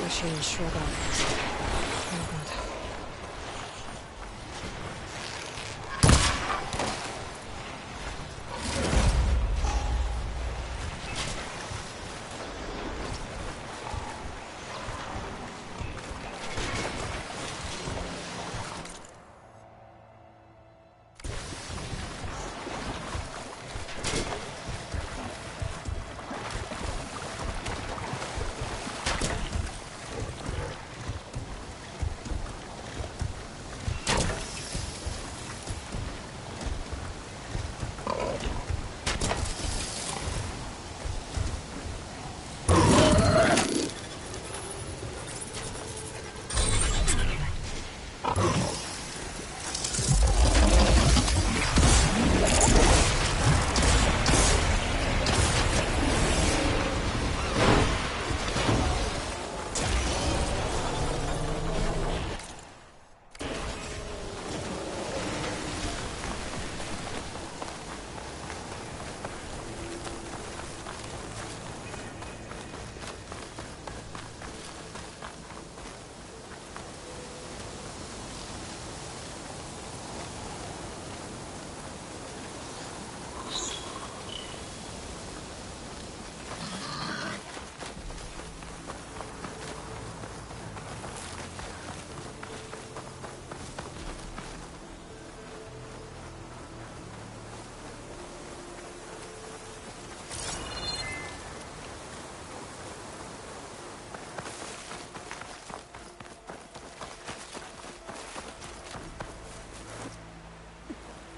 machine shrug off. Oh god.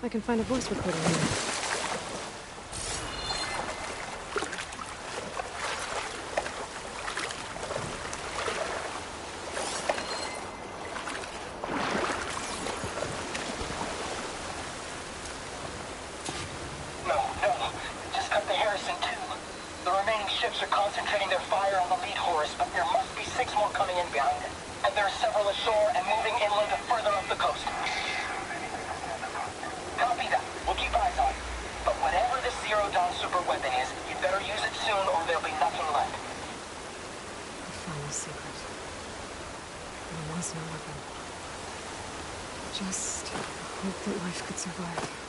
I can find a voice recorder here. Just hope that life could survive.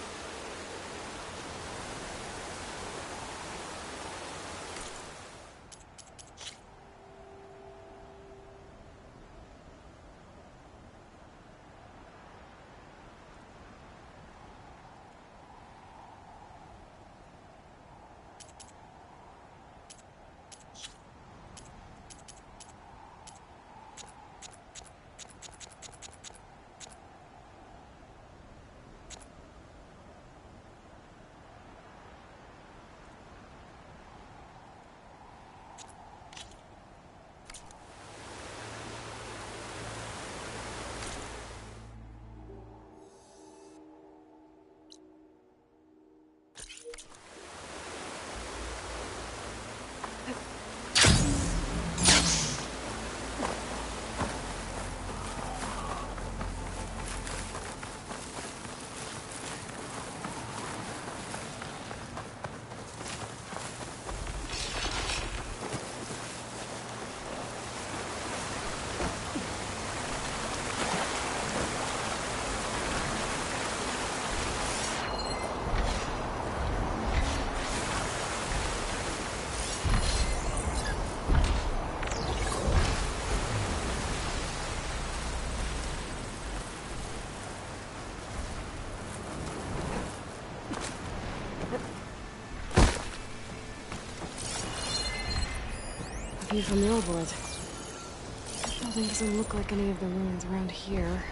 View from the old world. This building doesn't look like any of the ruins around here.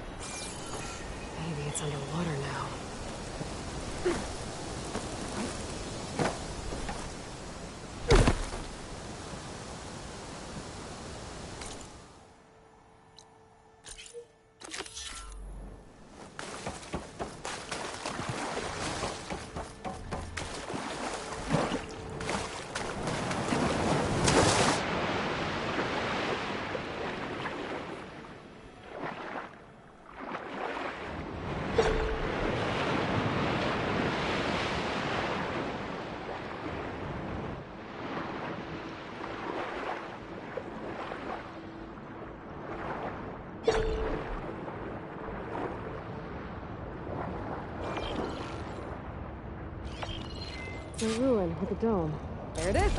Maybe it's underwater now. The ruin with the dome. There it is.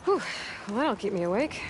Whew. Well, that'll keep me awake.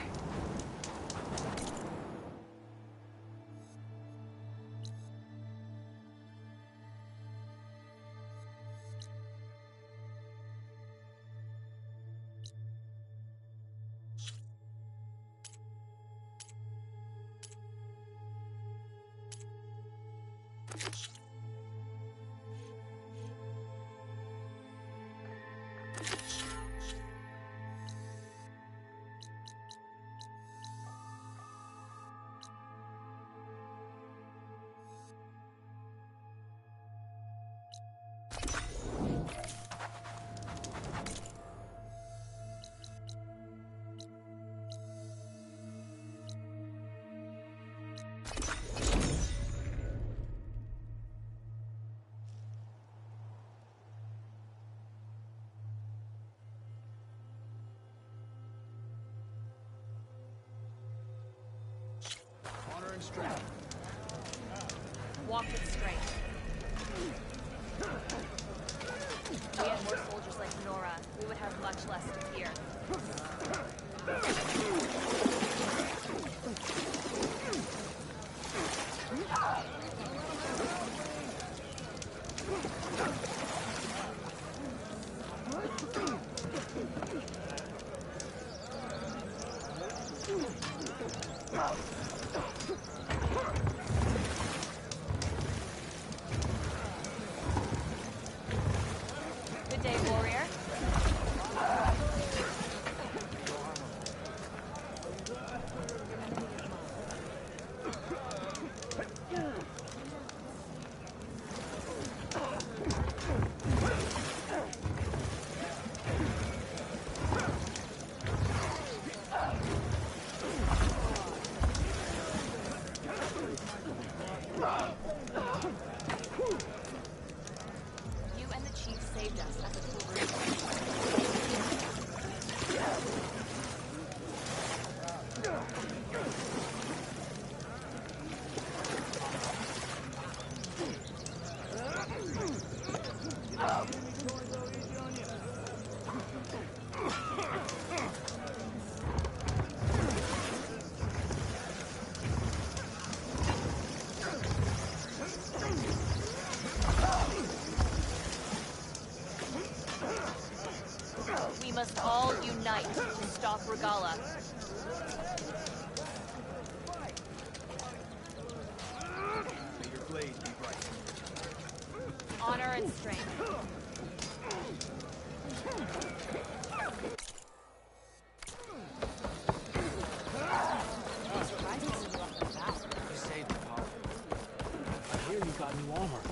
Walk it straight. We had more soldiers like Nora, we would have much less to fear. Good day, warrior. You and the chief saved us at the We must all unite to stop Regalla. May your blade be bright. Honor and strength. You saved the power. I hear you got new armor.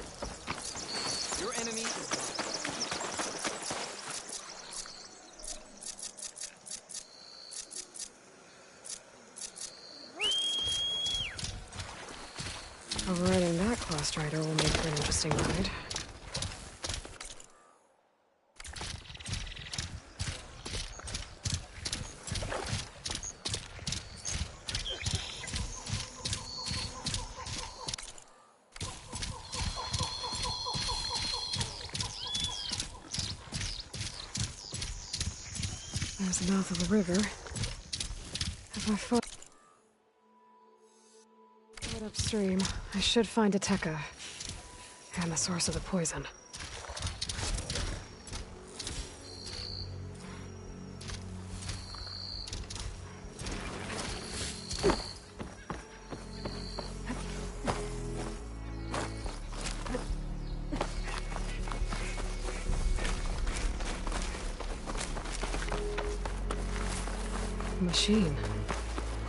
Overriding that claw strider will make for an interesting ride. There's the mouth of the river. If I follow it upstream, I should find a Tekka. And the source of the poison. Machine.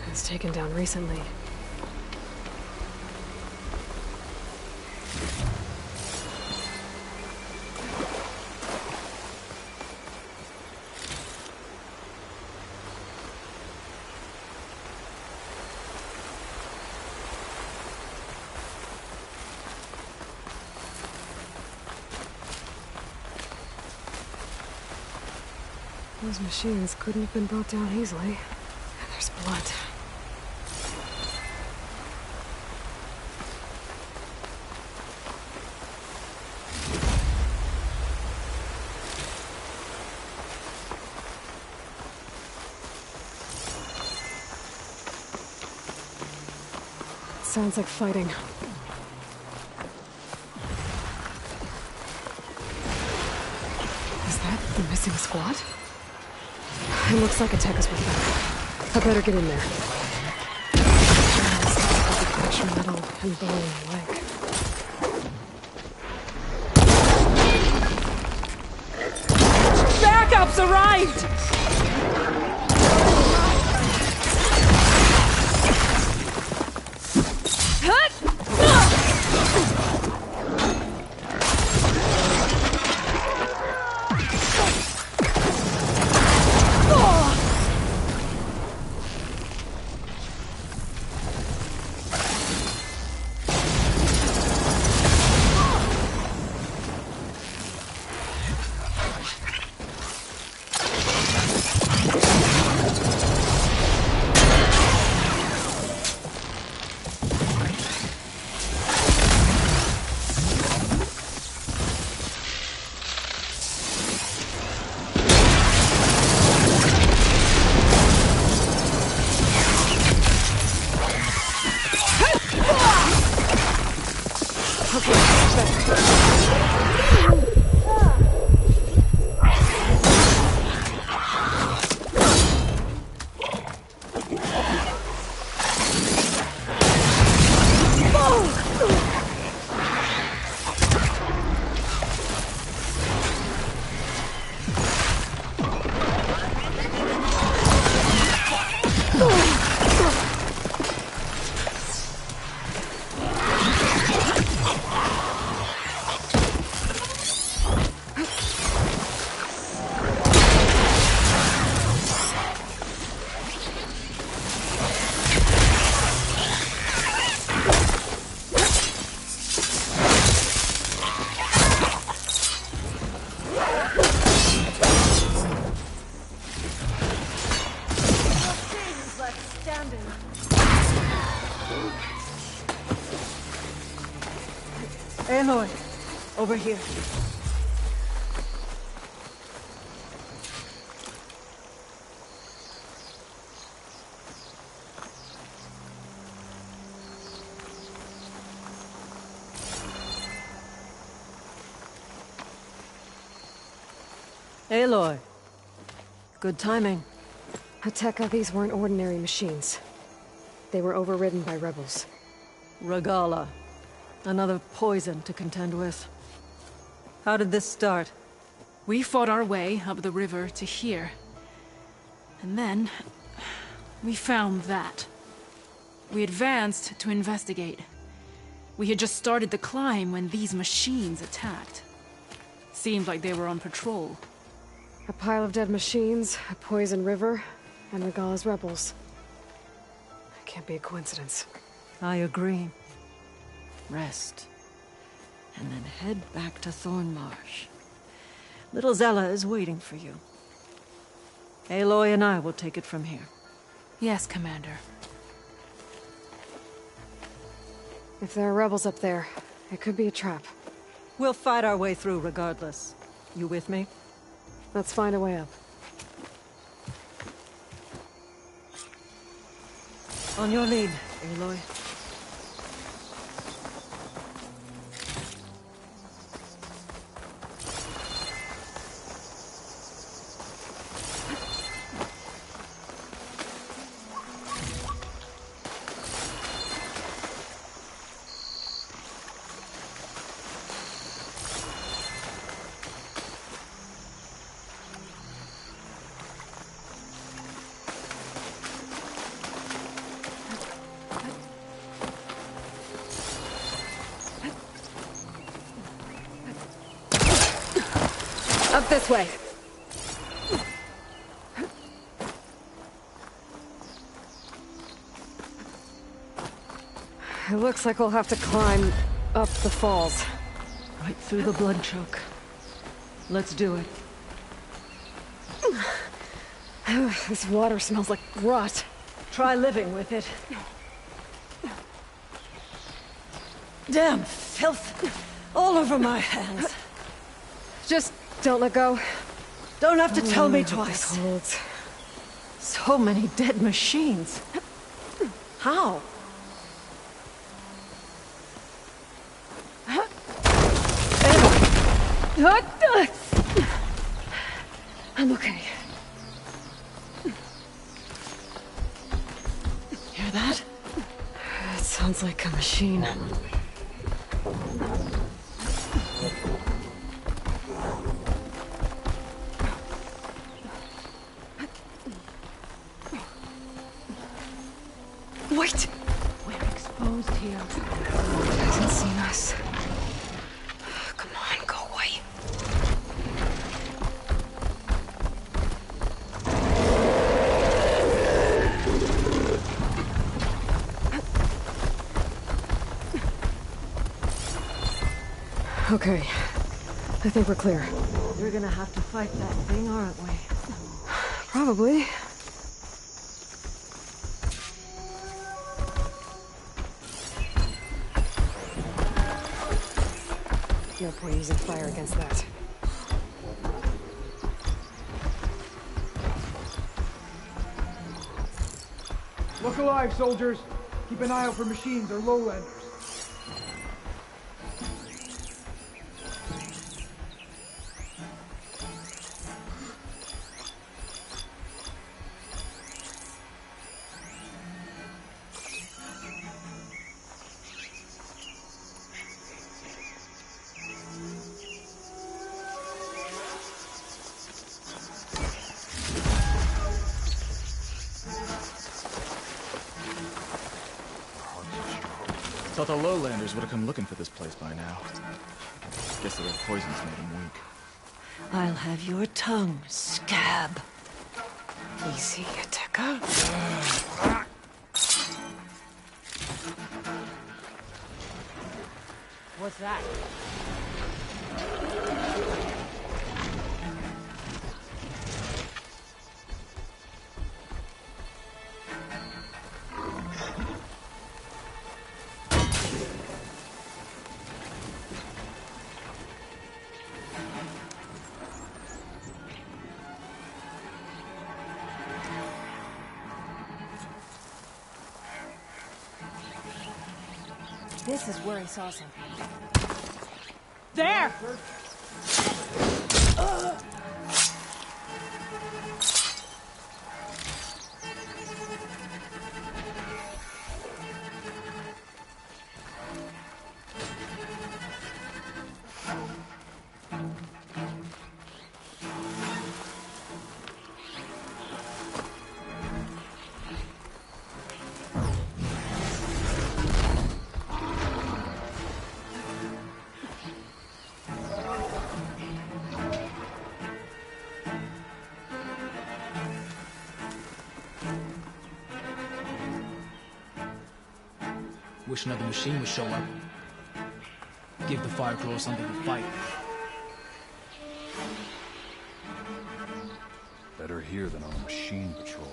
It was taken down recently. Those machines couldn't have been brought down easily. And there's blood. Sounds like fighting. Is that the missing squad? It looks like a Tekka's with them. I better get in there. Fresh metal and bone in the leg. Backup's arrived! Aloy, over here. Aloy. Good timing. Tekka, these weren't ordinary machines. They were overridden by rebels. Regalla. Another poison to contend with. How did this start? We fought our way up the river to here. And then... we found that. We advanced to investigate. We had just started the climb when these machines attacked. Seemed like they were on patrol. A pile of dead machines, a poison river, and Regalla's rebels. It can't be a coincidence. I agree. rest, and then head back to Thornmarsh. Little Zella is waiting for you. Aloy and I will take it from here. Yes, Commander. If there are rebels up there, it could be a trap. We'll fight our way through regardless. You with me? Let's find a way up. On your lead, Aloy. Up this way. It looks like we'll have to climb up the falls. Right through the blood choke. Let's do it. This water smells like rot. Try living with it. Damn filth! All over my hands. Just don't let go. Don't have to tell me I hope this twice. holds. So many dead machines. How? I'm okay. Hear that? It sounds like a machine. Wait! We're exposed here. He hasn't seen us. Come on, go away. Okay. I think we're clear. We're gonna have to fight that thing, aren't we? Probably. No point using fire against that. Look alive, soldiers. Keep an eye out for machines or lowlanders. Thought the lowlanders would have come looking for this place by now. Guess the red poisons made them weak. I'll have your tongue, scab. Easy, Ateka. What's that? This is where I saw something. There! Wish another machine would show up. give the Fire Crow something to fight. Better here than on a machine patrol.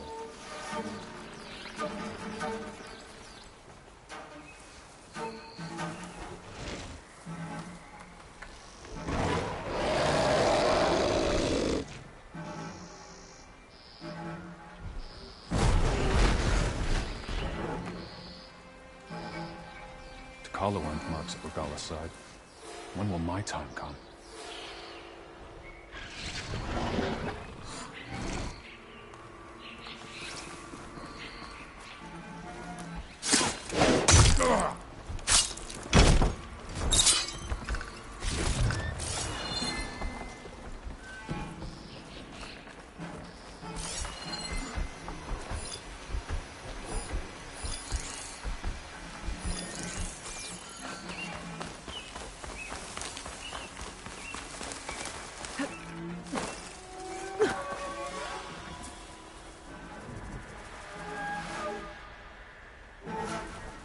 Kalawanth marks at Regala's side. When will my time come?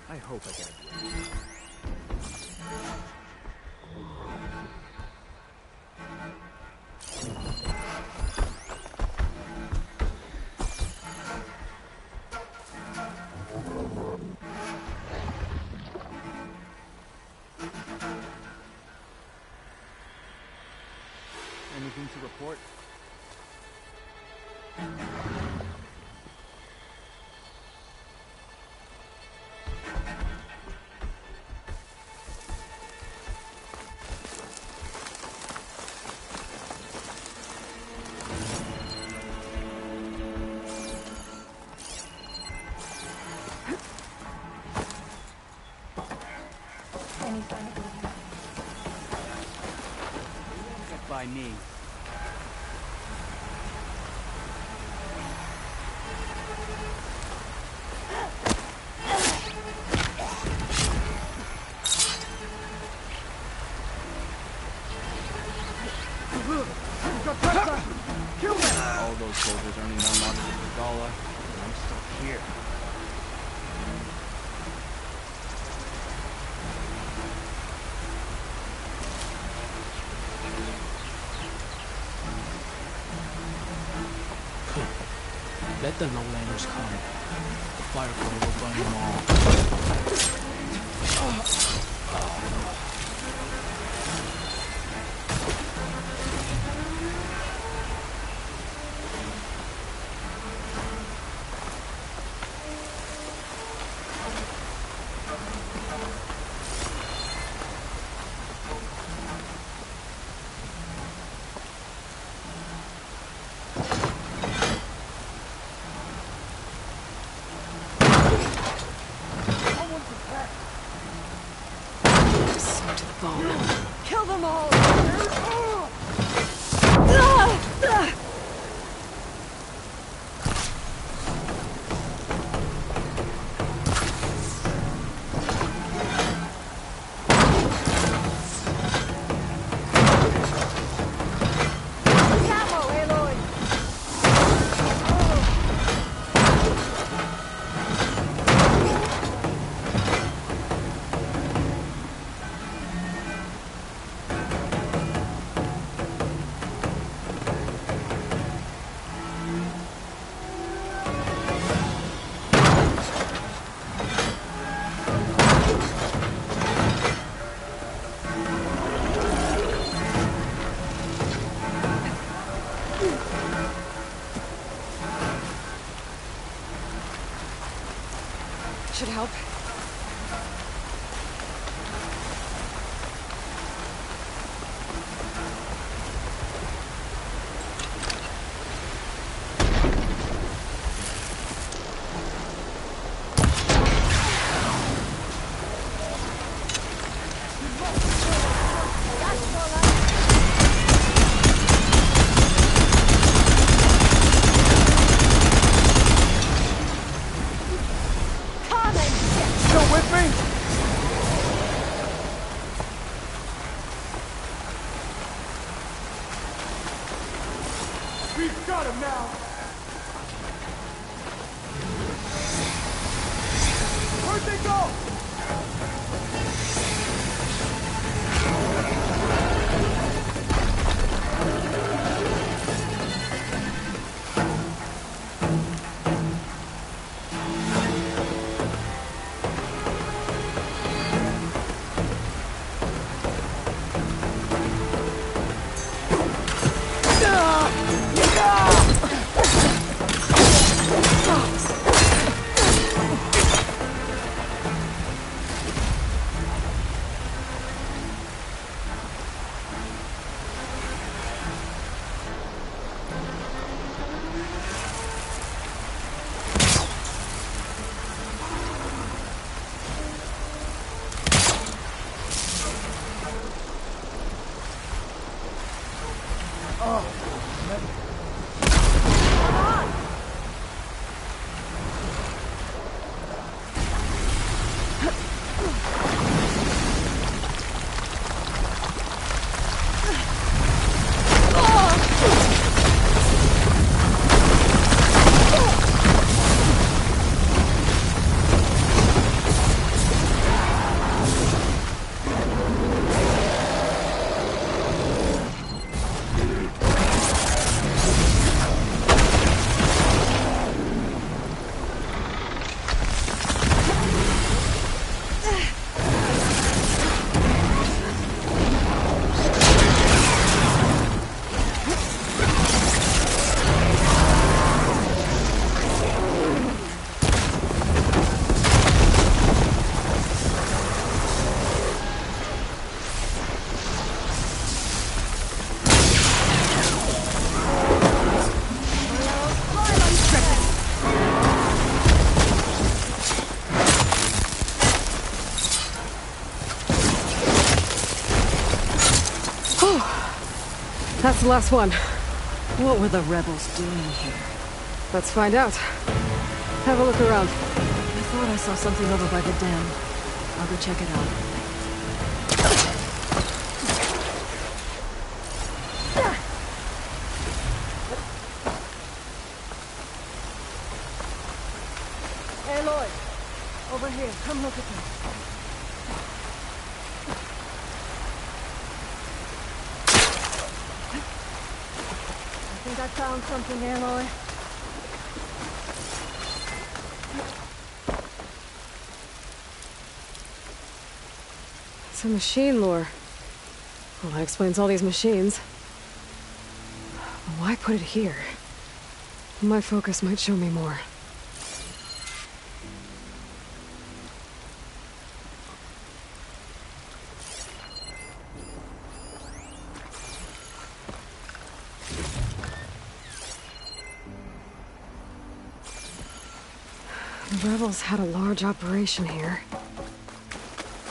I hope I get it. Anything to report? Get by me. All those soldiers earning unlocks at Regala, and I'm still here. Let the lowlanders come. The Fire Crow will burn them all. Kill them all! Should help. We've got him now! Where'd they go? That's the last one. What were the rebels doing here? Let's find out. Have a look around. I thought I saw something over by the dam. I'll go check it out. Aloy! Over here, come look at me. I think I found something, Aloy. It's a machine lore. Well, that explains all these machines. But why put it here? My focus might show me more. The rebels had a large operation here.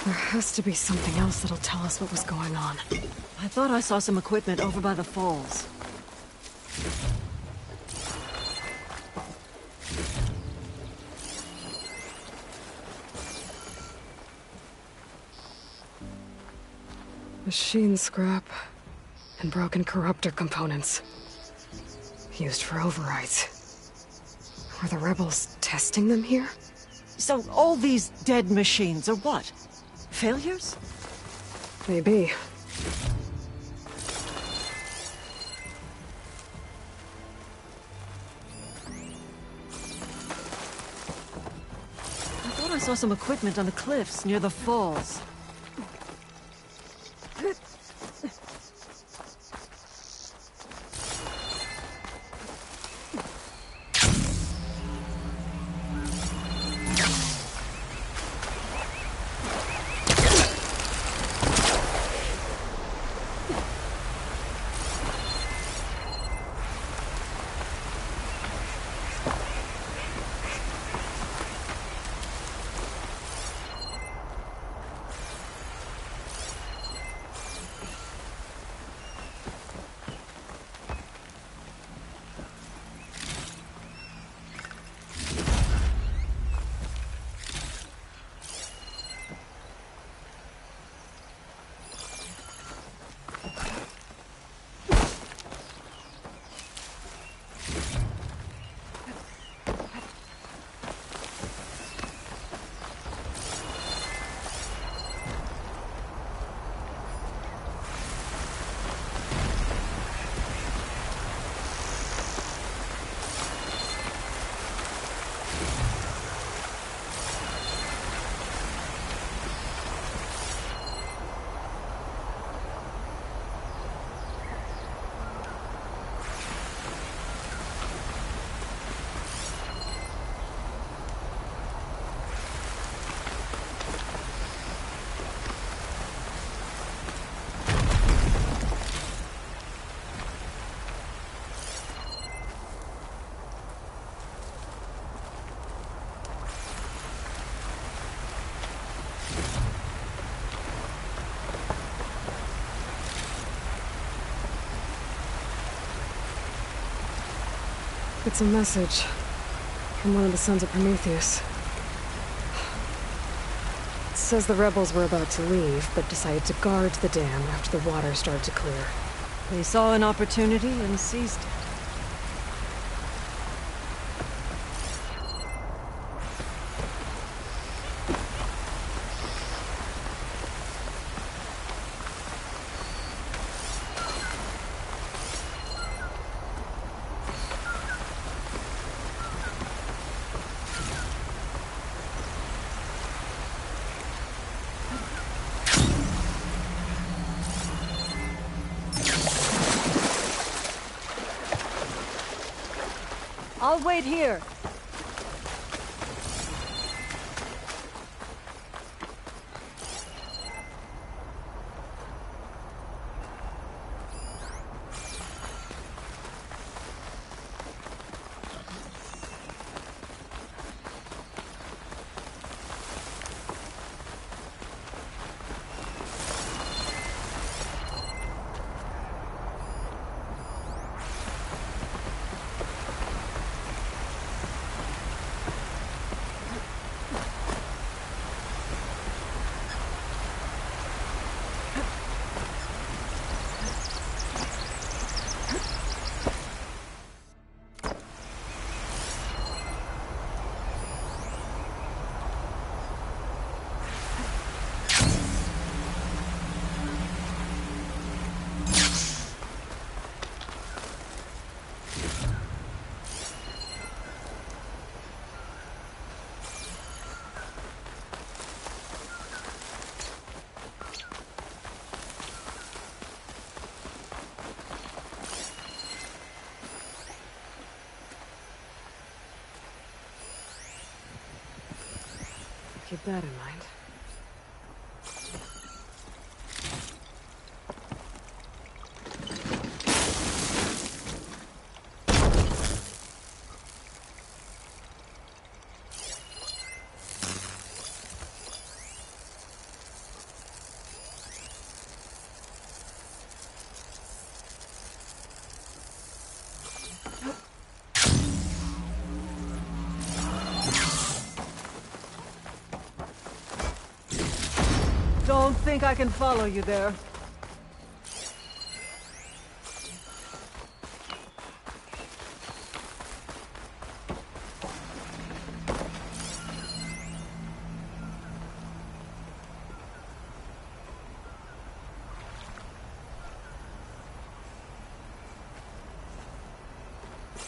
There has to be something else that'll tell us what was going on. I thought I saw some equipment over by the falls. Machine scrap and broken corruptor components. Used for overrides. Were the rebels testing them here? So all these dead machines are what? Failures? Maybe. I thought I saw some equipment on the cliffs near the falls. It's a message from one of the Sons of Prometheus. It says the rebels were about to leave, but decided to guard the dam after the water started to clear. They saw an opportunity and seized it. I'll wait here. Keep that in mind. Don't think I can follow you there.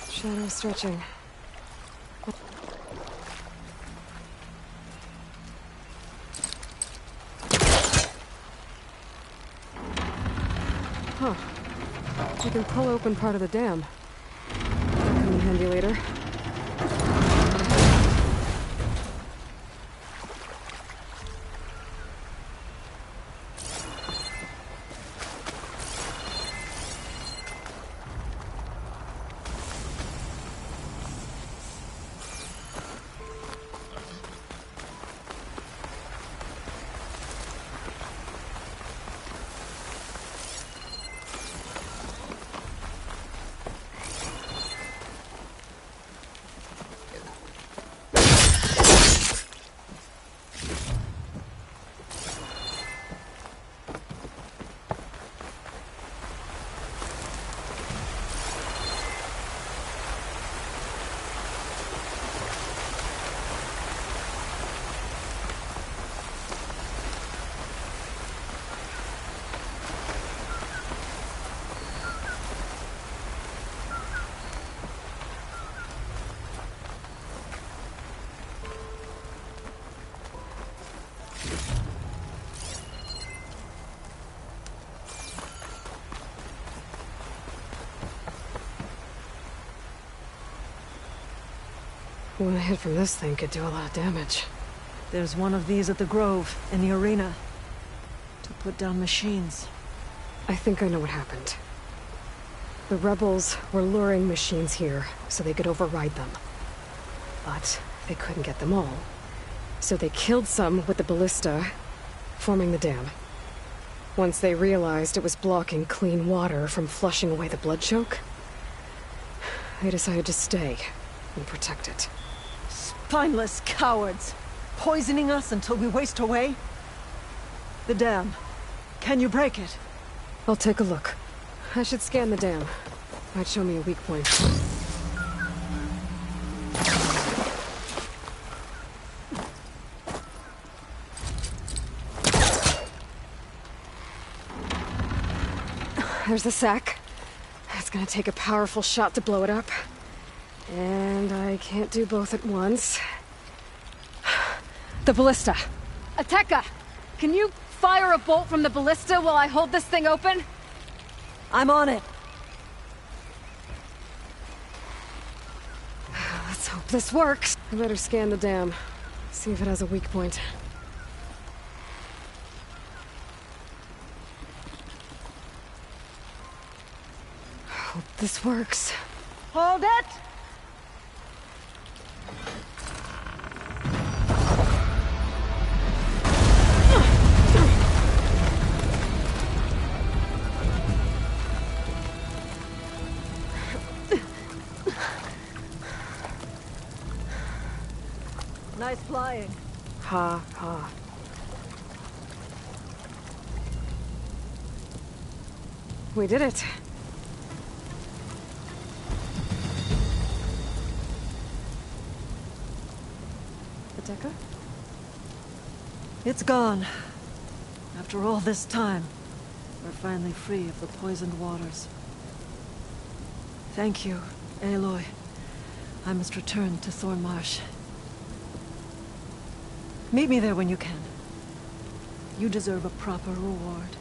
Shadow stretching. Huh. You can pull open part of the dam. That'll come in handy later. One hit from this thing could do a lot of damage. There's one of these at the Grove, in the arena. To put down machines. I think I know what happened. The rebels were luring machines here so they could override them. But they couldn't get them all. So they killed some with the ballista, forming the dam. Once they realized it was blocking clean water from flushing away the blood choke, I decided to stay and protect it. Spineless cowards! Poisoning us until we waste away? The dam. Can you break it? I'll take a look. I should scan the dam. Might show me a weak point. There's the sack. It's gonna take a powerful shot to blow it up. And I can't do both at once. The ballista. Ateka! Can you fire a bolt from the ballista while I hold this thing open? I'm on it. Let's hope this works. I better scan the dam. See if it has a weak point. Hope this works. Hold it! Nice flying. Ha, ha. We did it. Ateka? It's gone. After all this time, we're finally free of the poisoned waters. Thank you, Aloy. I must return to Thornmarsh. Meet me there when you can. You deserve a proper reward.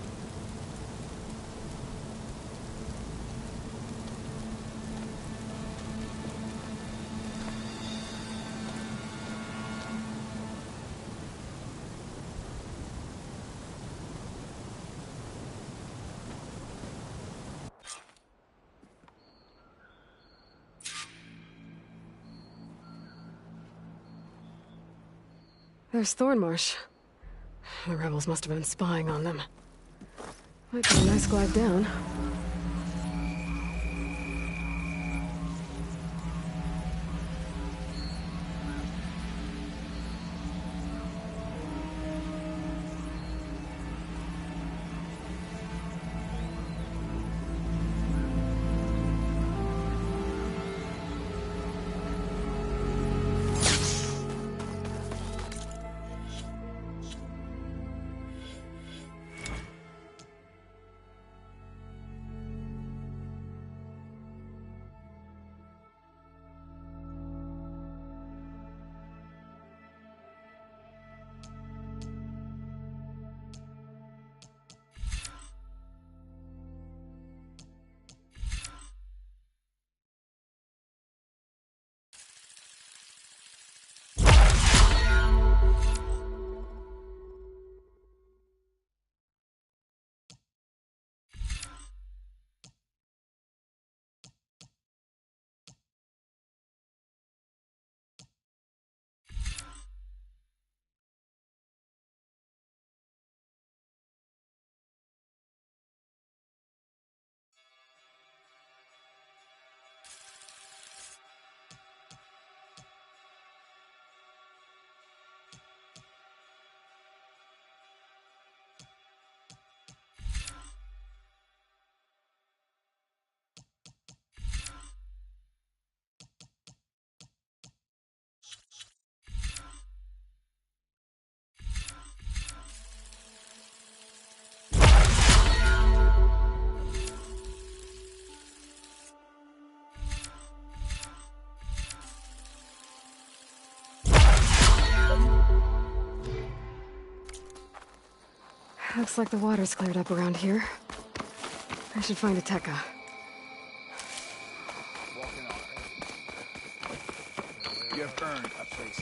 There's Thornmarsh. The rebels must have been spying on them. Might be a nice glide down. Looks like the water's cleared up around here. I should find Ateka. You have earned a place.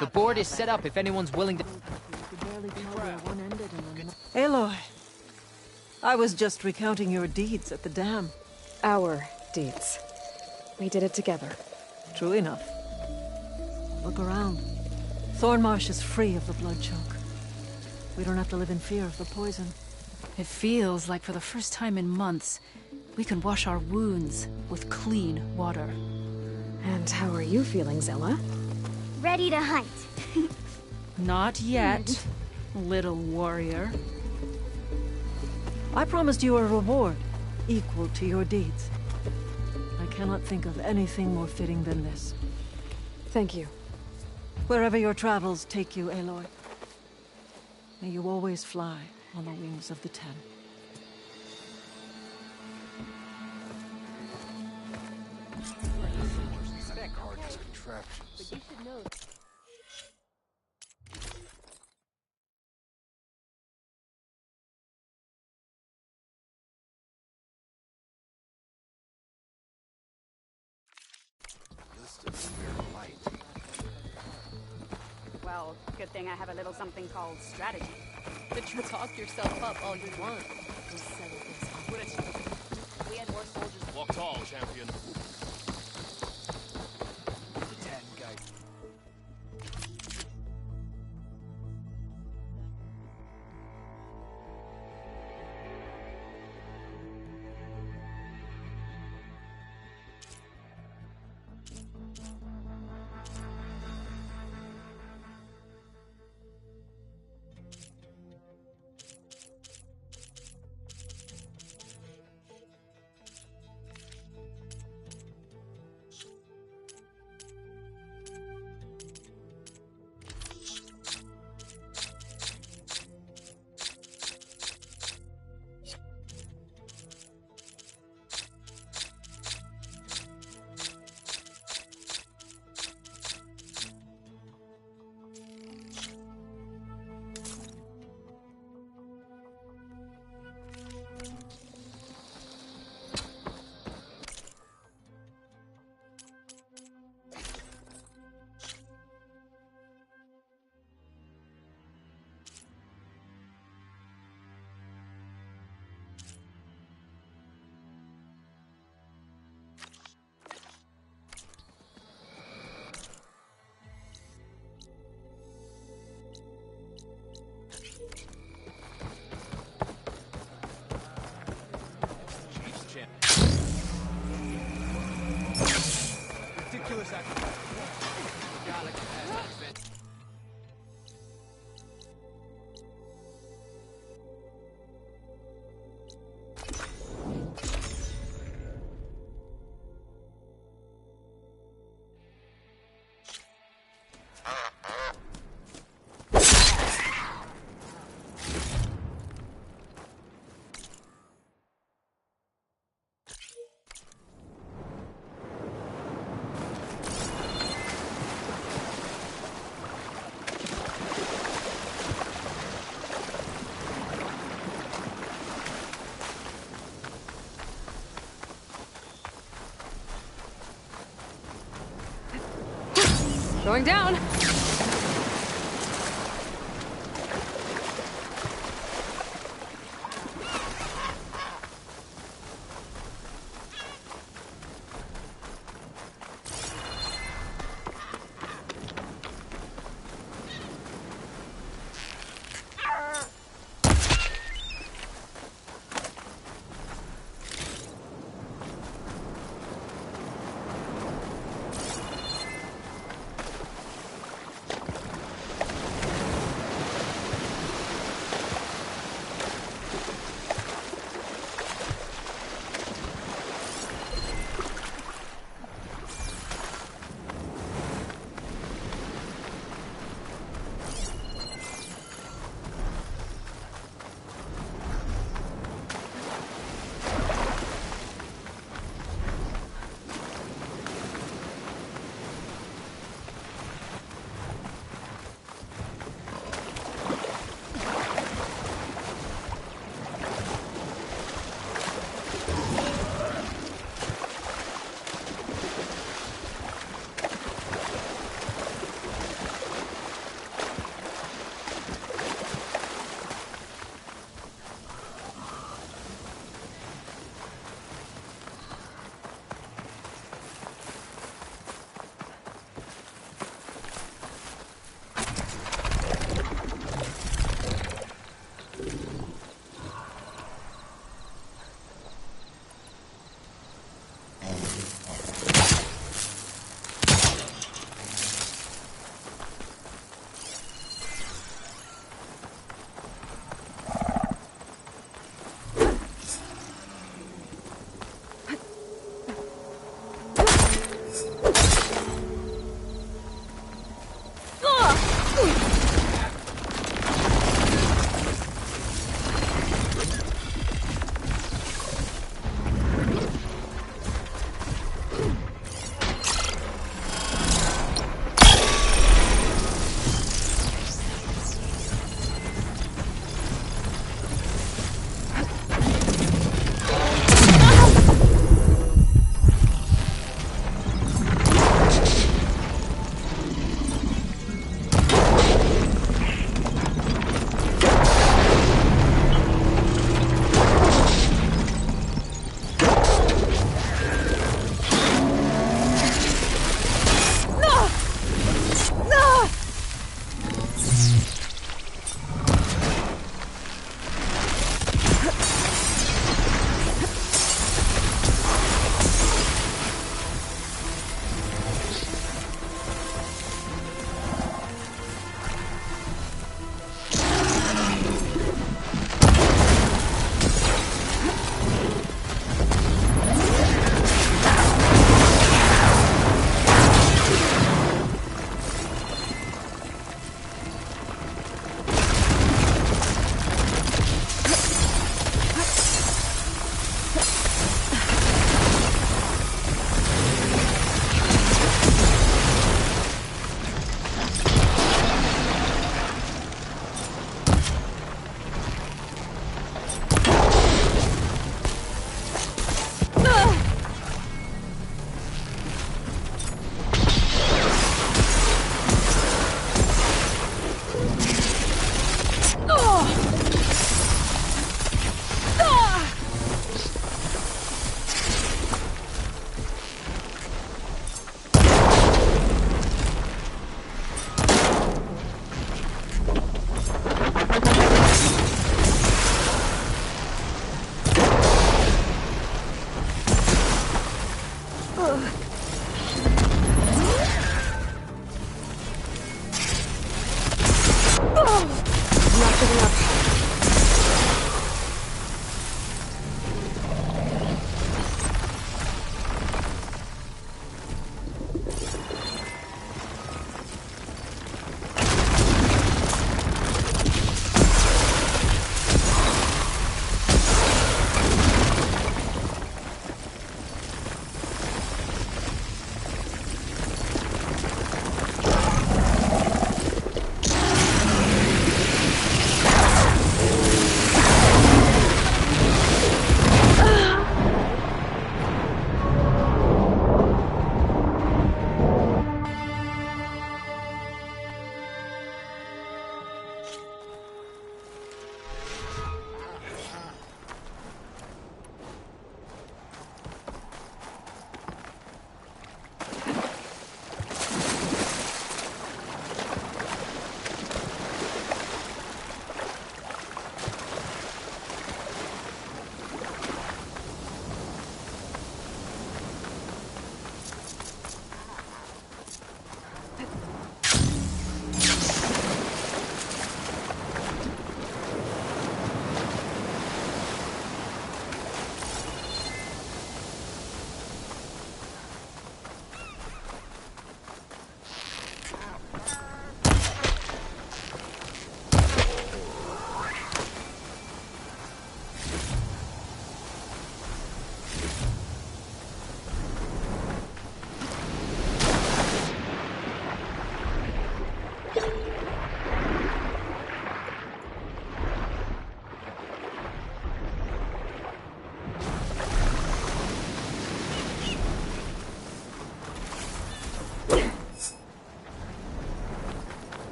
The board is set up if anyone's willing to... Aloy, I was just recounting your deeds at the dam. Our deeds. We did it together. True enough. Look around. Thornmarsh is free of the blood choke. We don't have to live in fear of the poison. It feels like for the first time in months, we can wash our wounds with clean water. And how are you feeling, Zella? Ready to hunt. Not yet, little warrior. I promised you a reward equal to your deeds. I cannot think of anything more fitting than this. Thank you. Wherever your travels take you, Aloy, may you always fly on the wings of the Ten. Gorgeous contraptions. You should know. Well, good thing I have a little something called strategy. But you talk yourself up all you want. We'll settle this. We had more soldiers. Walk tall, champion. The 10 guy. Ridiculous action. Galaxy has that. Going down!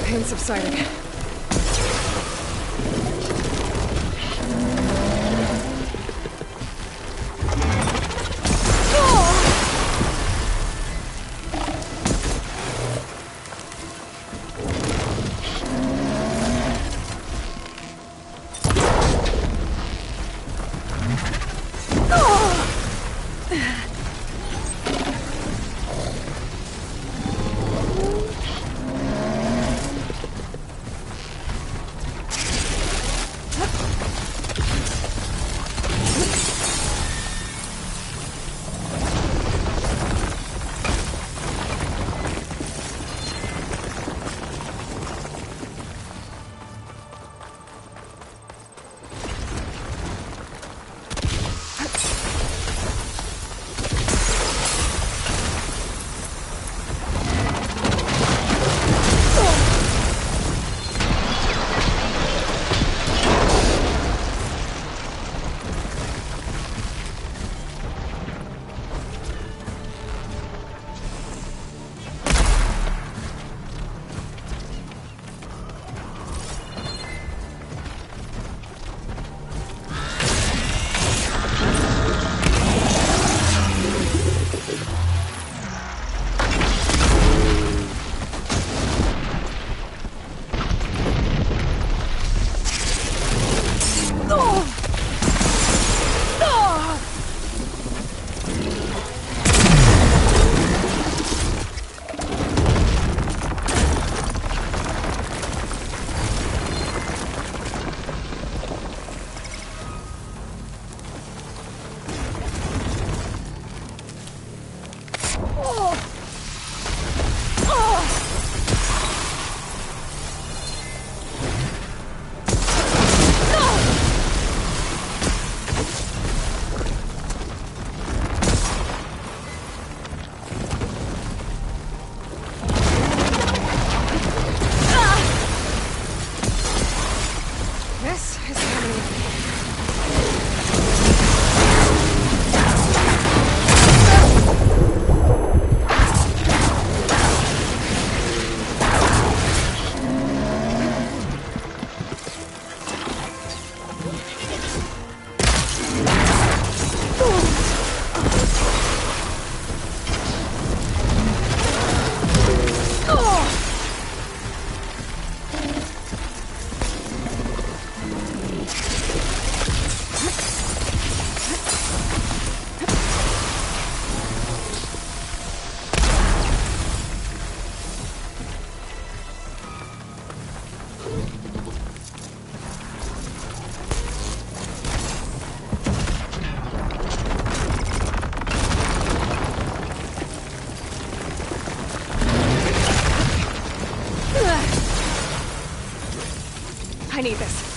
Pain subsiding. I need this.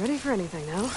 Ready for anything now.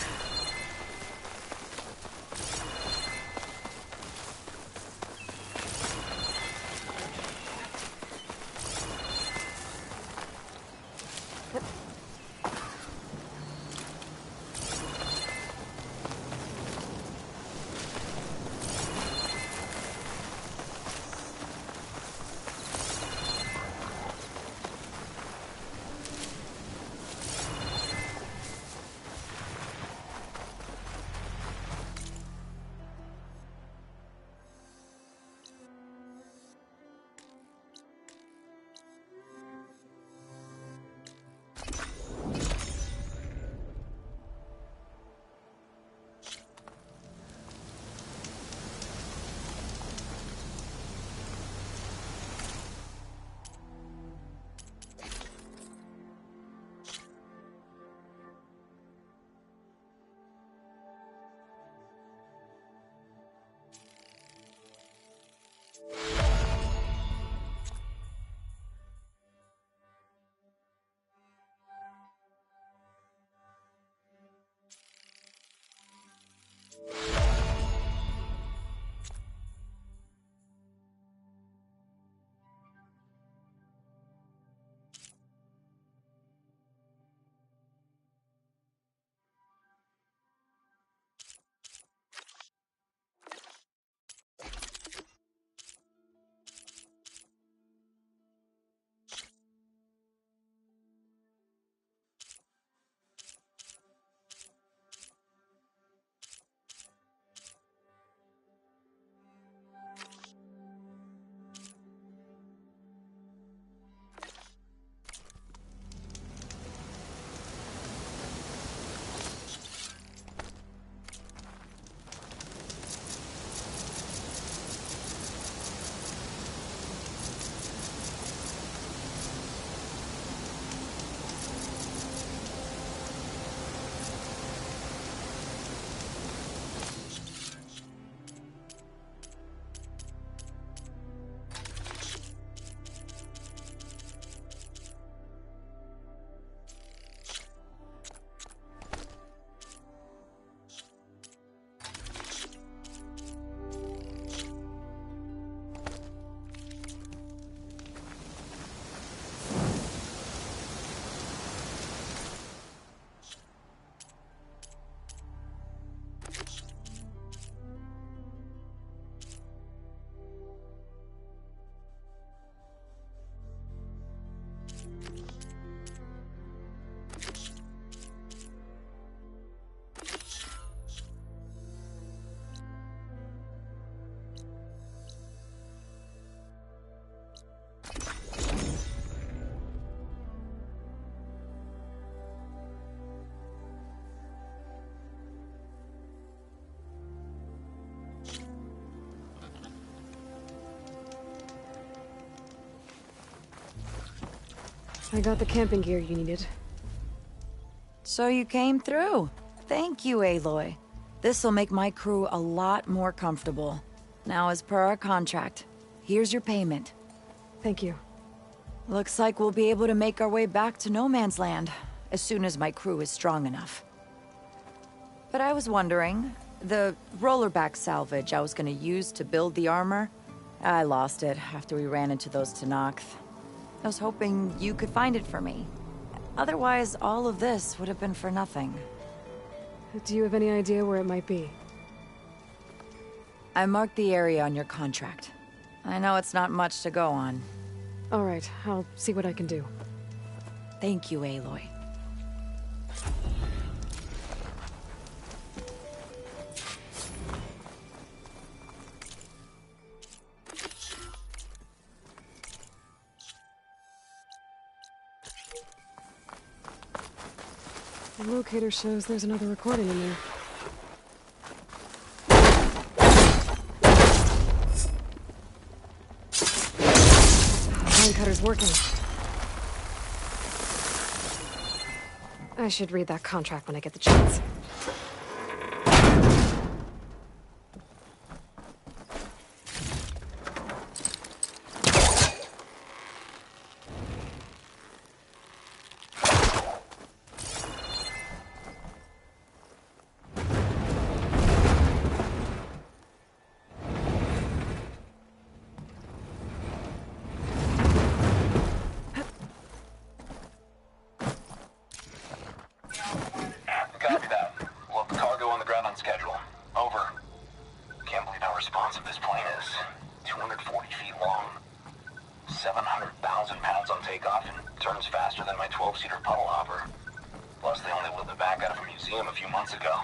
I got the camping gear you needed. So you came through. Thank you, Aloy. This'll make my crew a lot more comfortable. Now, as per our contract, here's your payment. Thank you. Looks like we'll be able to make our way back to No Man's Land as soon as my crew is strong enough. But I was wondering, the rollerback salvage I was gonna use to build the armor, I lost it after we ran into those Tenakth. I was hoping you could find it for me. Otherwise, all of this would have been for nothing. Do you have any idea where it might be? I marked the area on your contract. I know it's not much to go on. All right, I'll see what I can do. Thank you, Aloy. The locator shows there's another recording in there. Line cutter's working. I should read that contract when I get the chance. turns faster than my 12-seater puddle hopper. Plus, they only whipped it back out of a museum a few months ago.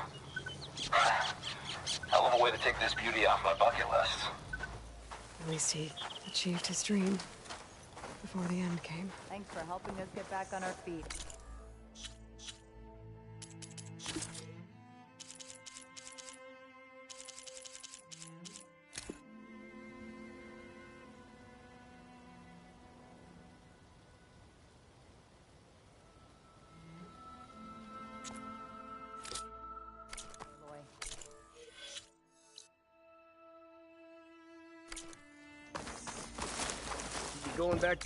Hell of a way to take this beauty off my bucket list. At least he achieved his dream before the end came. Thanks for helping us get back on our feet. Going back.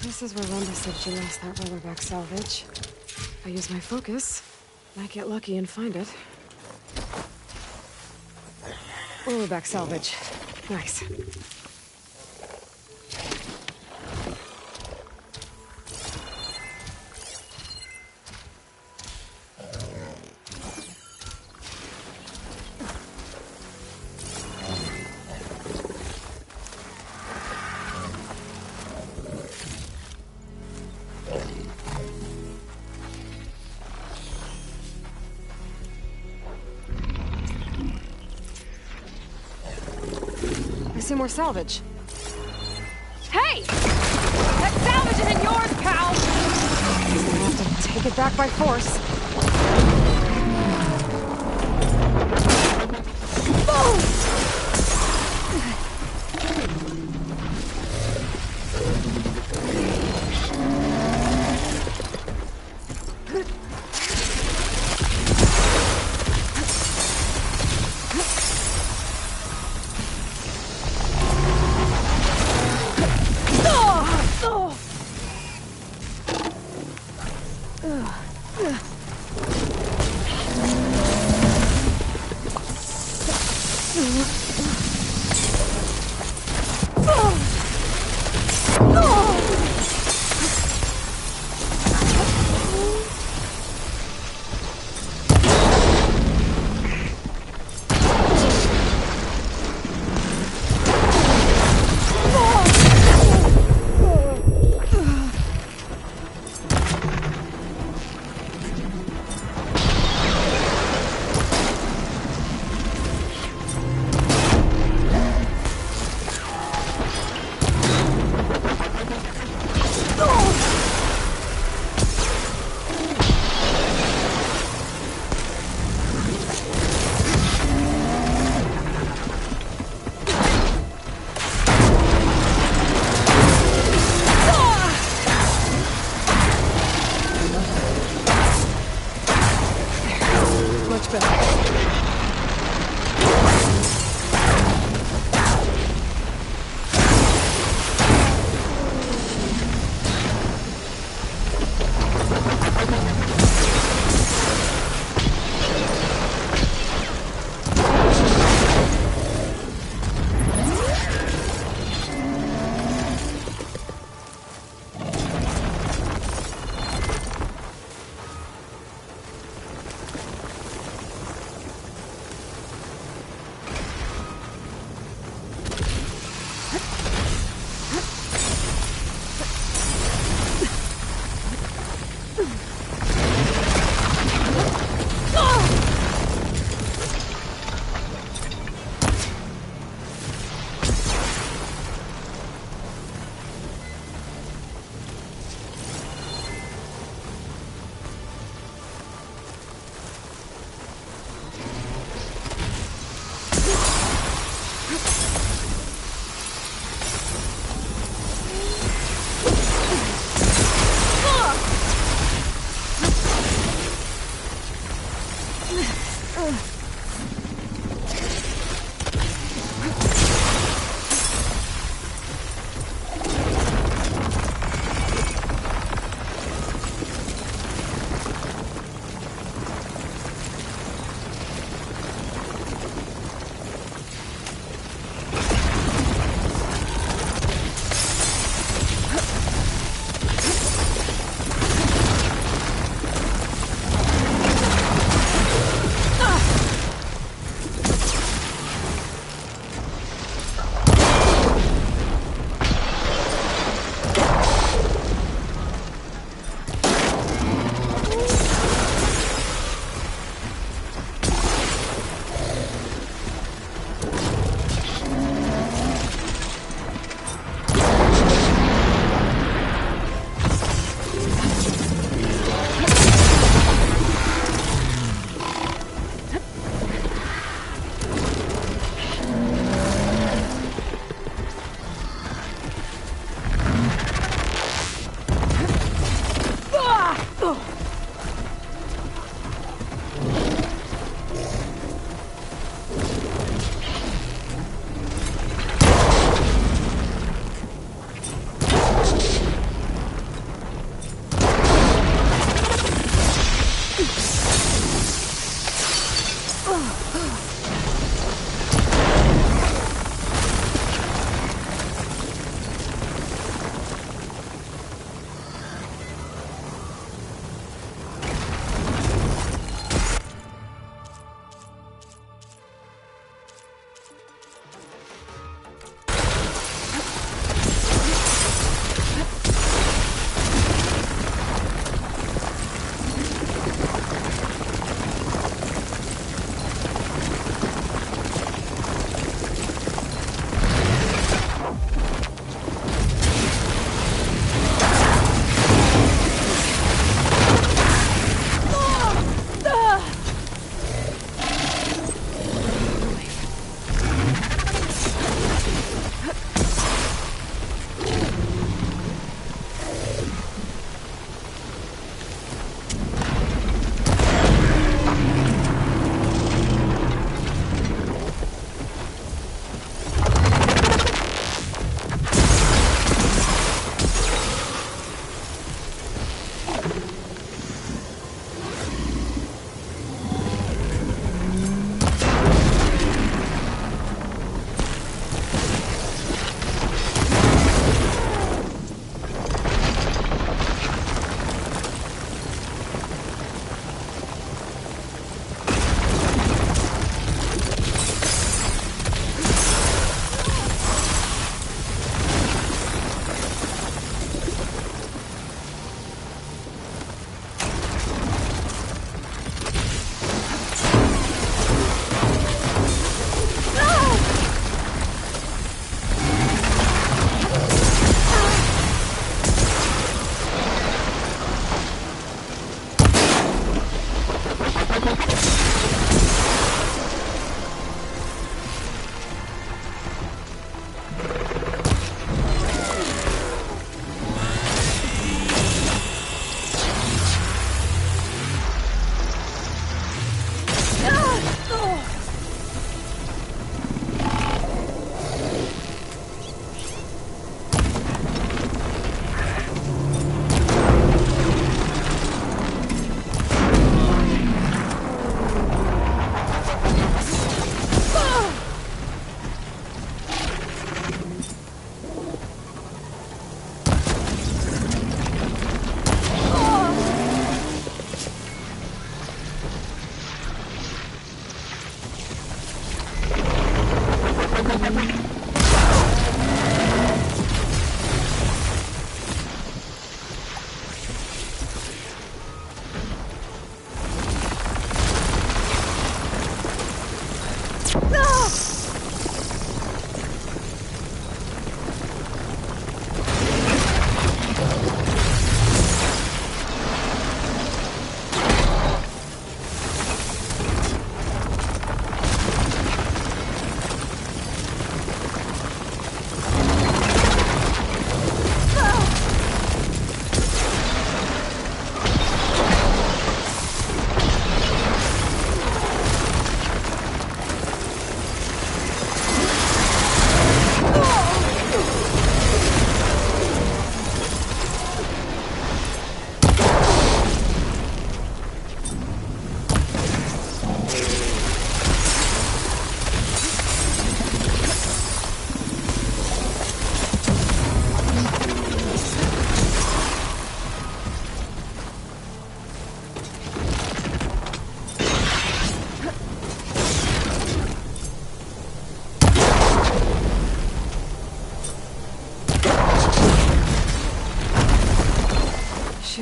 This is where Rhonda said she lost that rollerback salvage. If I use my focus, might get lucky and find it. Rollerback salvage. Nice. See more salvage. Hey! That salvage isn't yours, pal! He's gonna have to take it back by force. Boom!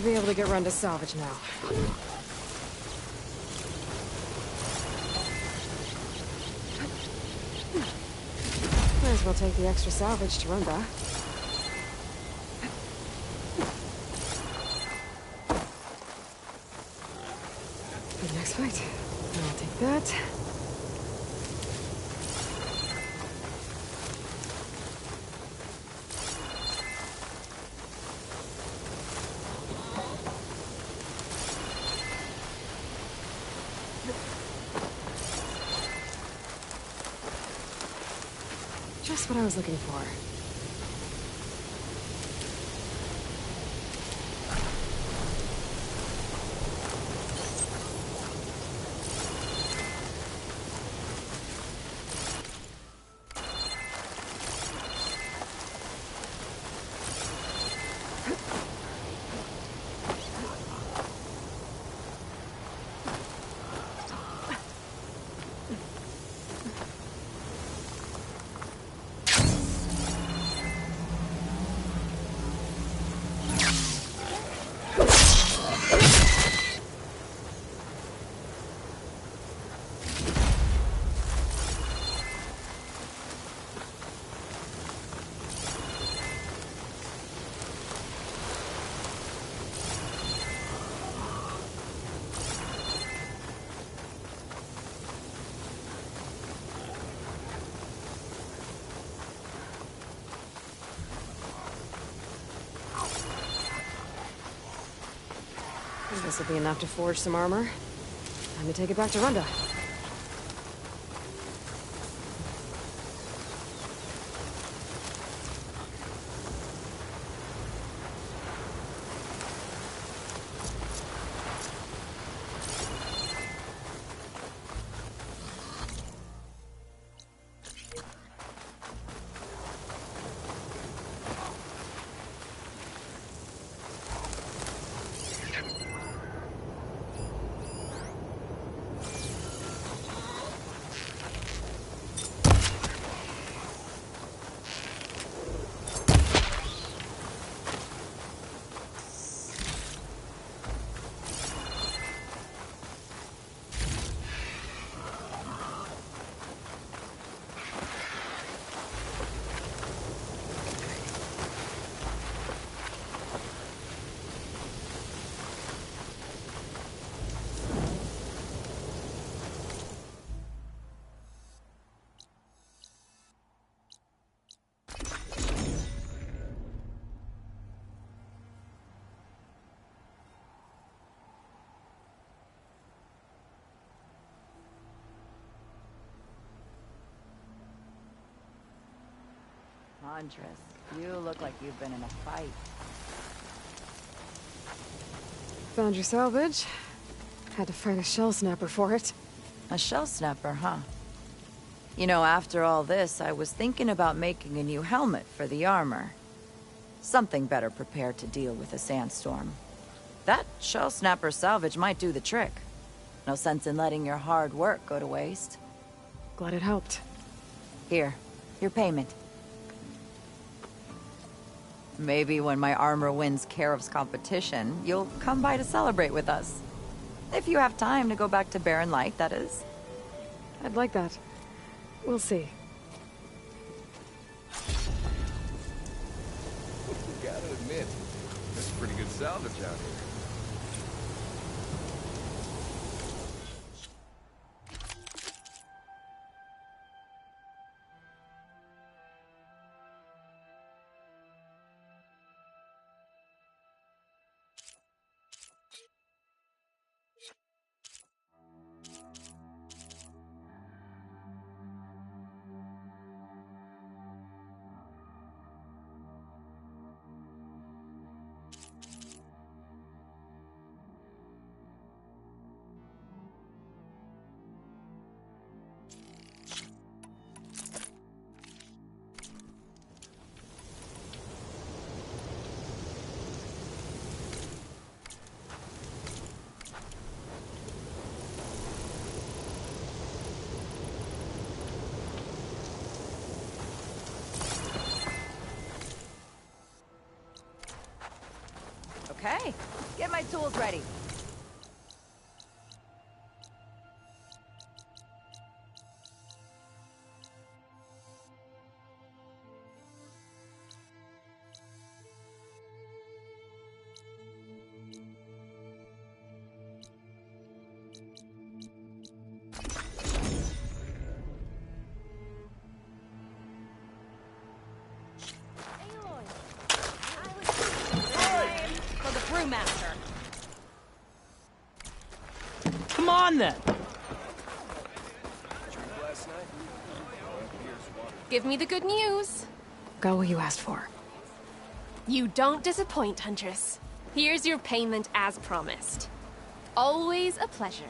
Should be able to get run to salvage now. Might as well take the extra salvage to Runda. Good next fight. I'll take that. Just what I was looking for. This will be enough to forge some armor. Time to take it back to Runda. Huntress, you look like you've been in a fight. Found your salvage. Had to fight a shell snapper for it. A shell snapper, huh? You know, after all this, I was thinking about making a new helmet for the armor. Something better prepared to deal with a sandstorm. That shell snapper salvage might do the trick. No sense in letting your hard work go to waste. Glad it helped. Here, your payment. Maybe when my armor wins Karev's competition, you'll come by to celebrate with us. If you have time to go back to Barren Light, that is. I'd like that. We'll see. Gotta admit, there's pretty good salvage out here. Okay, tools ready. For the brewmaster. Come on then. Give me the good news. Got what you asked for. You don't disappoint, Huntress. Here's your payment as promised. Always a pleasure.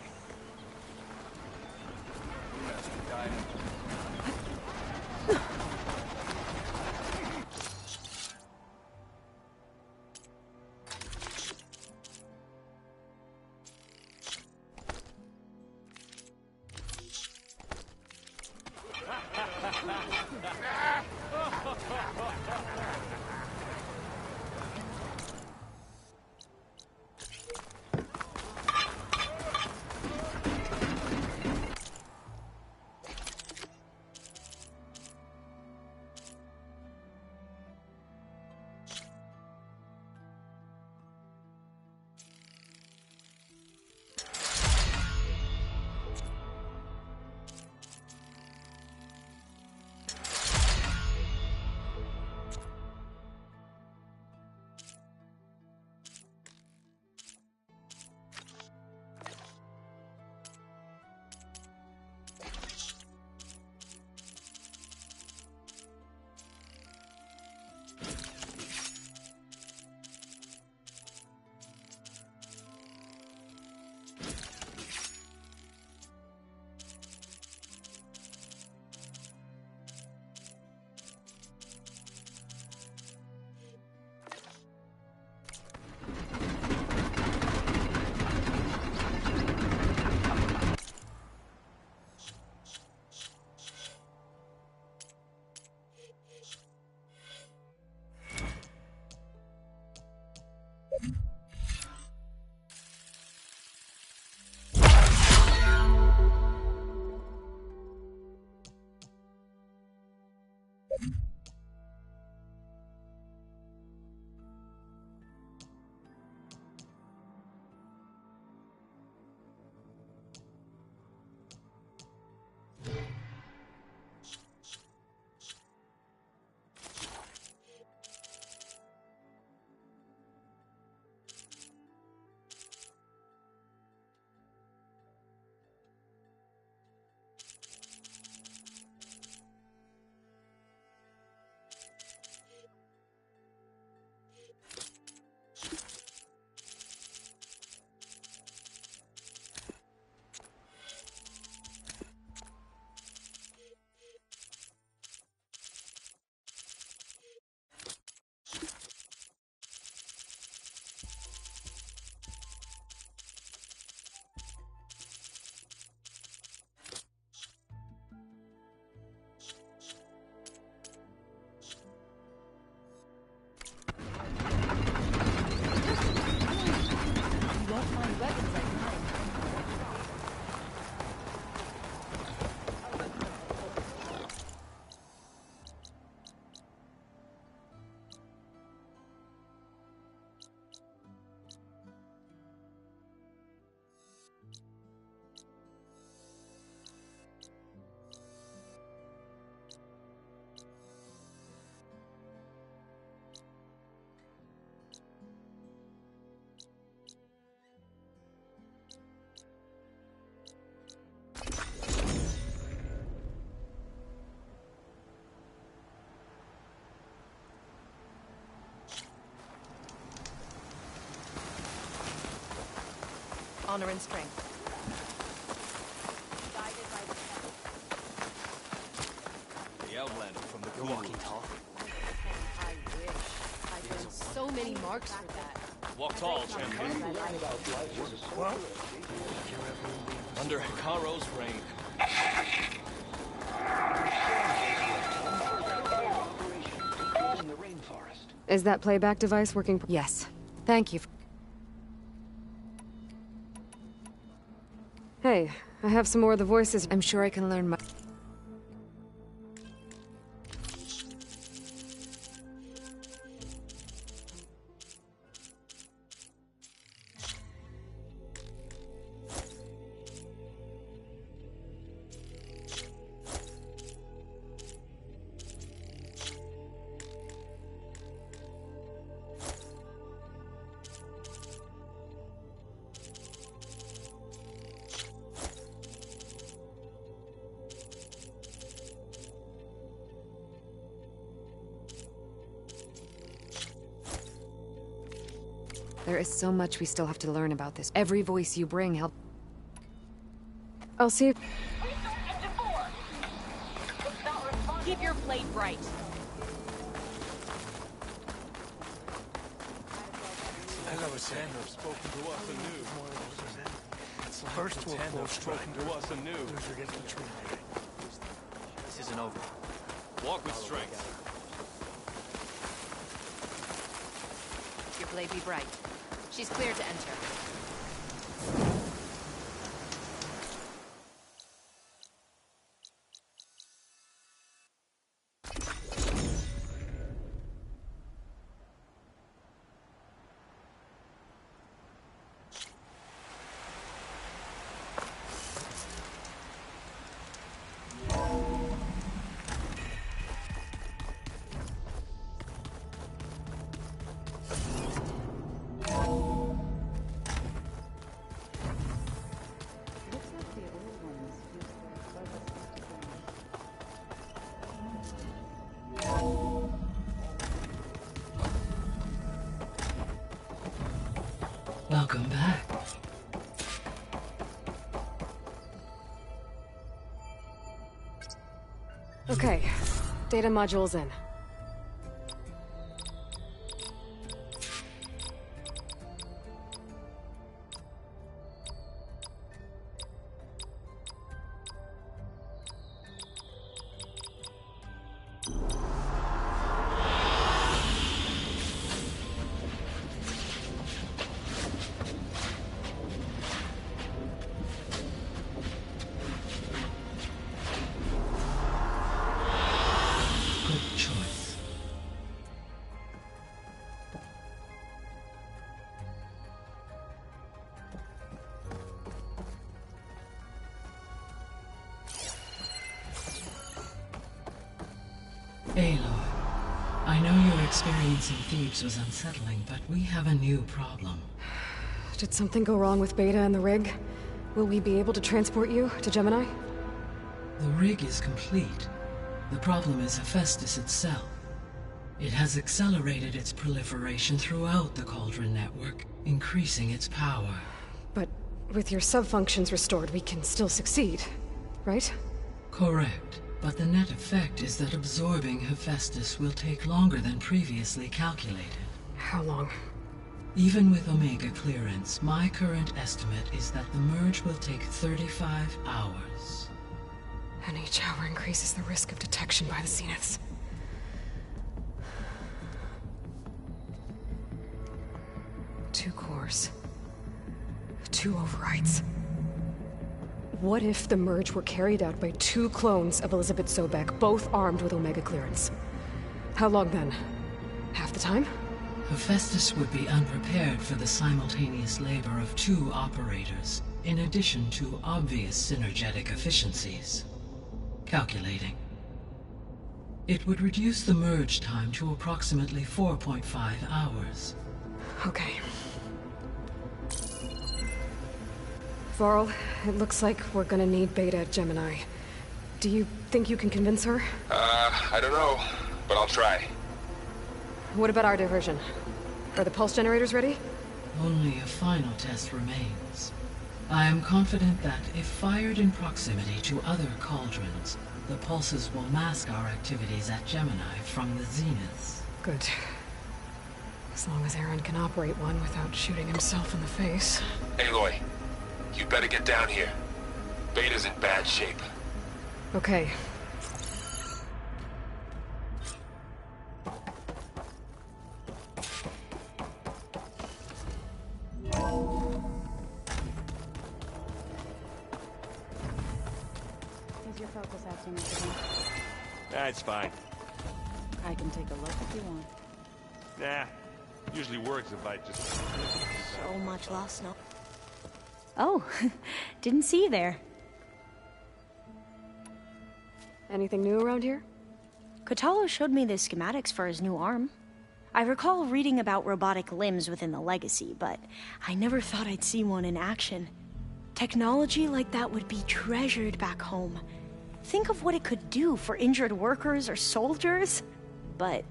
Honor and strength. The Outlander from the walking tall. I wish. I've done so many marks for that. Walk tall, champion. What? Under Hikaro's reign. Is that playback device working? Yes. Thank you. Hey, I have some more of the voices. I'm sure I can learn my... There is so much we still have to learn about this. Every voice you bring help. I'll see if... Keep your blade bright. As I was saying, have spoken to us anew. First wolf have spoken to us anew. This isn't over. Walk with strength. Your blade be bright. She's clear to enter. Welcome back. Okay, data module's in. Aloy, I know your experience in Thebes was unsettling, but we have a new problem. Did something go wrong with Beta and the rig? Will we be able to transport you to Gemini? The rig is complete. The problem is Hephaestus itself. It has accelerated its proliferation throughout the Cauldron network, increasing its power. But with your sub-functions restored, we can still succeed, right? Correct. But the net effect is that absorbing Hephaestus will take longer than previously calculated. How long? Even with Omega clearance, my current estimate is that the merge will take 35 hours. And each hour increases the risk of detection by the Zeniths. Two cores. 2 overrides. What if the merge were carried out by 2 clones of Elizabeth Sobek, both armed with Omega clearance? How long then? Half the time? Hephaestus would be unprepared for the simultaneous labor of 2 operators, in addition to obvious synergetic efficiencies. Calculating. It would reduce the merge time to approximately 4.5 hours. Okay. Varl, it looks like we're gonna need Beta at Gemini. Do you think you can convince her? I don't know, but I'll try. What about our diversion? Are the pulse generators ready? Only a final test remains. I am confident that if fired in proximity to other cauldrons, the pulses will mask our activities at Gemini from the Zeniths. Good. As long as Aaron can operate one without shooting himself in the face. Aloy, you better get down here. Beta's in bad shape. Okay. How's your focus acting, Mr. It's fine. I can take a look if you want. Nah. Usually works if I just... So much lost now. Oh, didn't see you there. Anything new around here? Kotallo showed me the schematics for his new arm. I recall reading about robotic limbs within the Legacy, but I never thought I'd see one in action. Technology like that would be treasured back home. Think of what it could do for injured workers or soldiers. But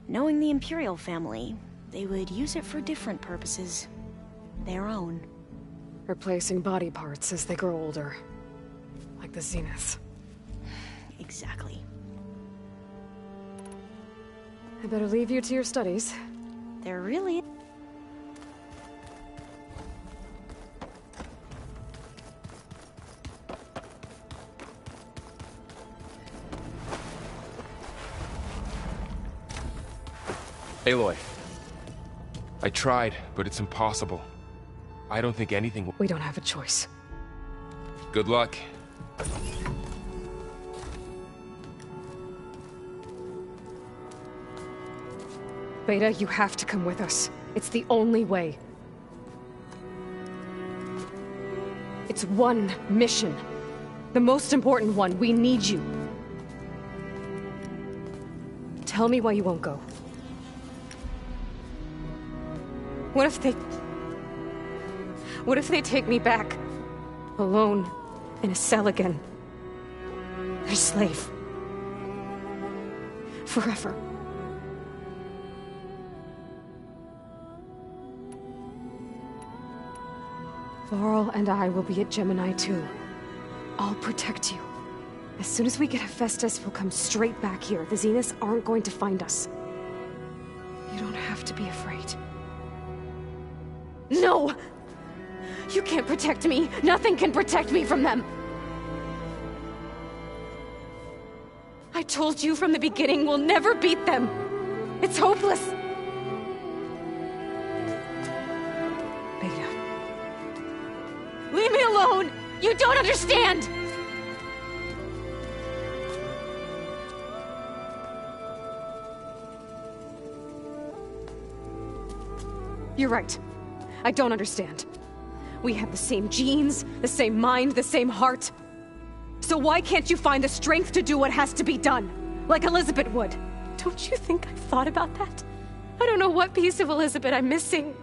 knowing the Imperial family, they would use it for different purposes. Their own. Replacing body parts as they grow older. Like the Zeniths. Exactly. I better leave you to your studies. They're really... Aloy. I tried, but it's impossible. I don't think anything will... We don't have a choice. Good luck. Beta, you have to come with us. It's the only way. It's one mission. The most important one. We need you. Tell me why you won't go. What if they take me back? Alone. In a cell again. Their slave. Forever. Varl and I will be at Gemini too. I'll protect you. As soon as we get Hephaestus, we'll come straight back here. The Zeniths aren't going to find us. You don't have to be afraid. No! You can't protect me! Nothing can protect me from them! I told you from the beginning we'll never beat them! It's hopeless! Beta. Leave me alone! You don't understand! You're right. I don't understand. We have the same genes, the same mind, the same heart. So why can't you find the strength to do what has to be done? Like Elizabeth would. Don't you think I've thought about that? I don't know what piece of Elizabeth I'm missing.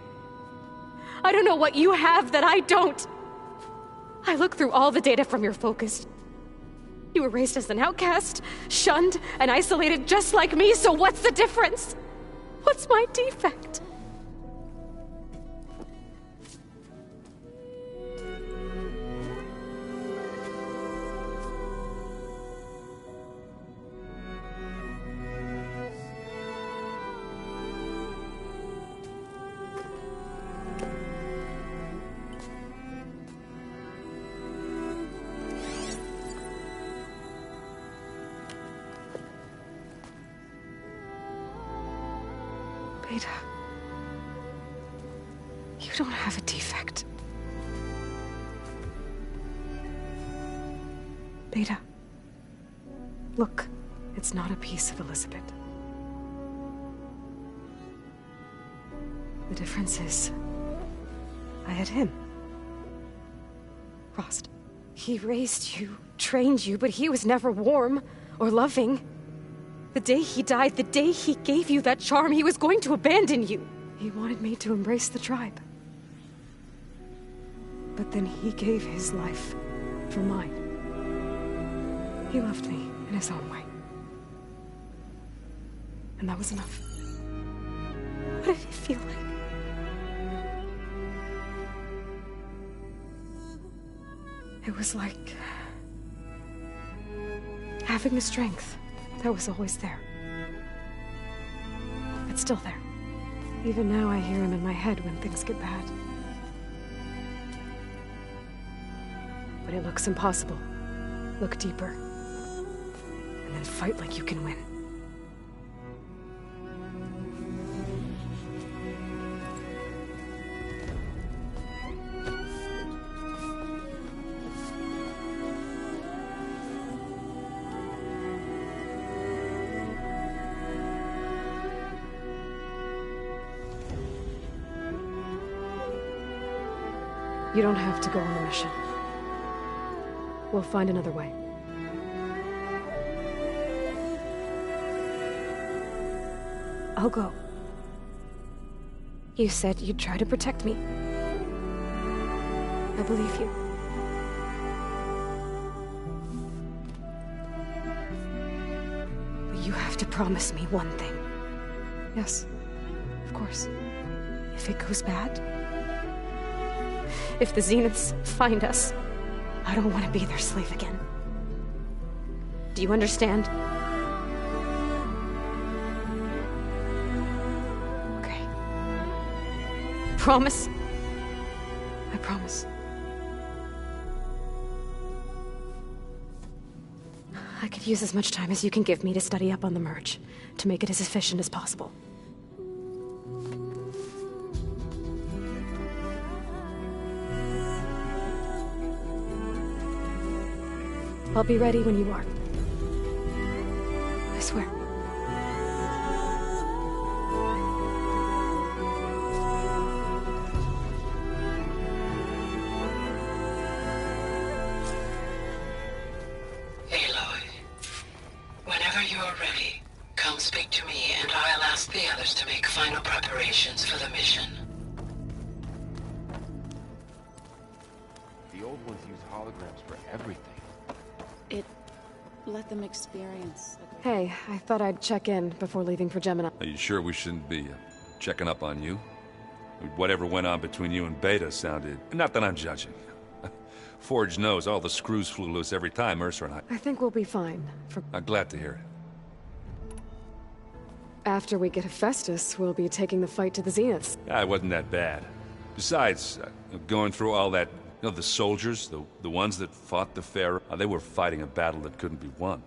I don't know what you have that I don't. I look through all the data from your focus. You were raised as an outcast, shunned, and isolated just like me, so what's the difference? What's my defect? Beta, you don't have a defect. Beta, look, it's not a piece of Elizabeth. The difference is, I had him. Rost. He raised you, trained you, but he was never warm or loving. The day he died, the day he gave you that charm, he was going to abandon you. He wanted me to embrace the tribe. But then he gave his life for mine. He loved me in his own way. And that was enough. What did it feel like? It was like having the strength that was always there. It's still there. Even now I hear him in my head when things get bad. But it looks impossible. Look deeper. And then fight like you can win. You don't have to go on the mission. We'll find another way. I'll go. You said you'd try to protect me. I believe you. But you have to promise me one thing. Yes, of course. If it goes bad, if the Zeniths find us, I don't want to be their slave again. Do you understand? Okay. Promise? I promise. I could use as much time as you can give me to study up on the merge, to make it as efficient as possible. I'll be ready when you are. I swear. Aloy, whenever you are ready, come speak to me and I'll ask the others to make final preparations for the mission. The old ones use holograms for everything. It let them experience. Hey, I thought I'd check in before leaving for Gemini. Are you sure we shouldn't be checking up on you? Whatever went on between you and Beta sounded... Not that I'm judging. Forge knows all the screws flew loose every time Mercer and I think we'll be fine. I'm glad to hear it. After we get Hephaestus, we'll be taking the fight to the Zeniths. It wasn't that bad. Besides, going through all that... You know, the soldiers, the ones that fought the Pharaoh, they were fighting a battle that couldn't be won.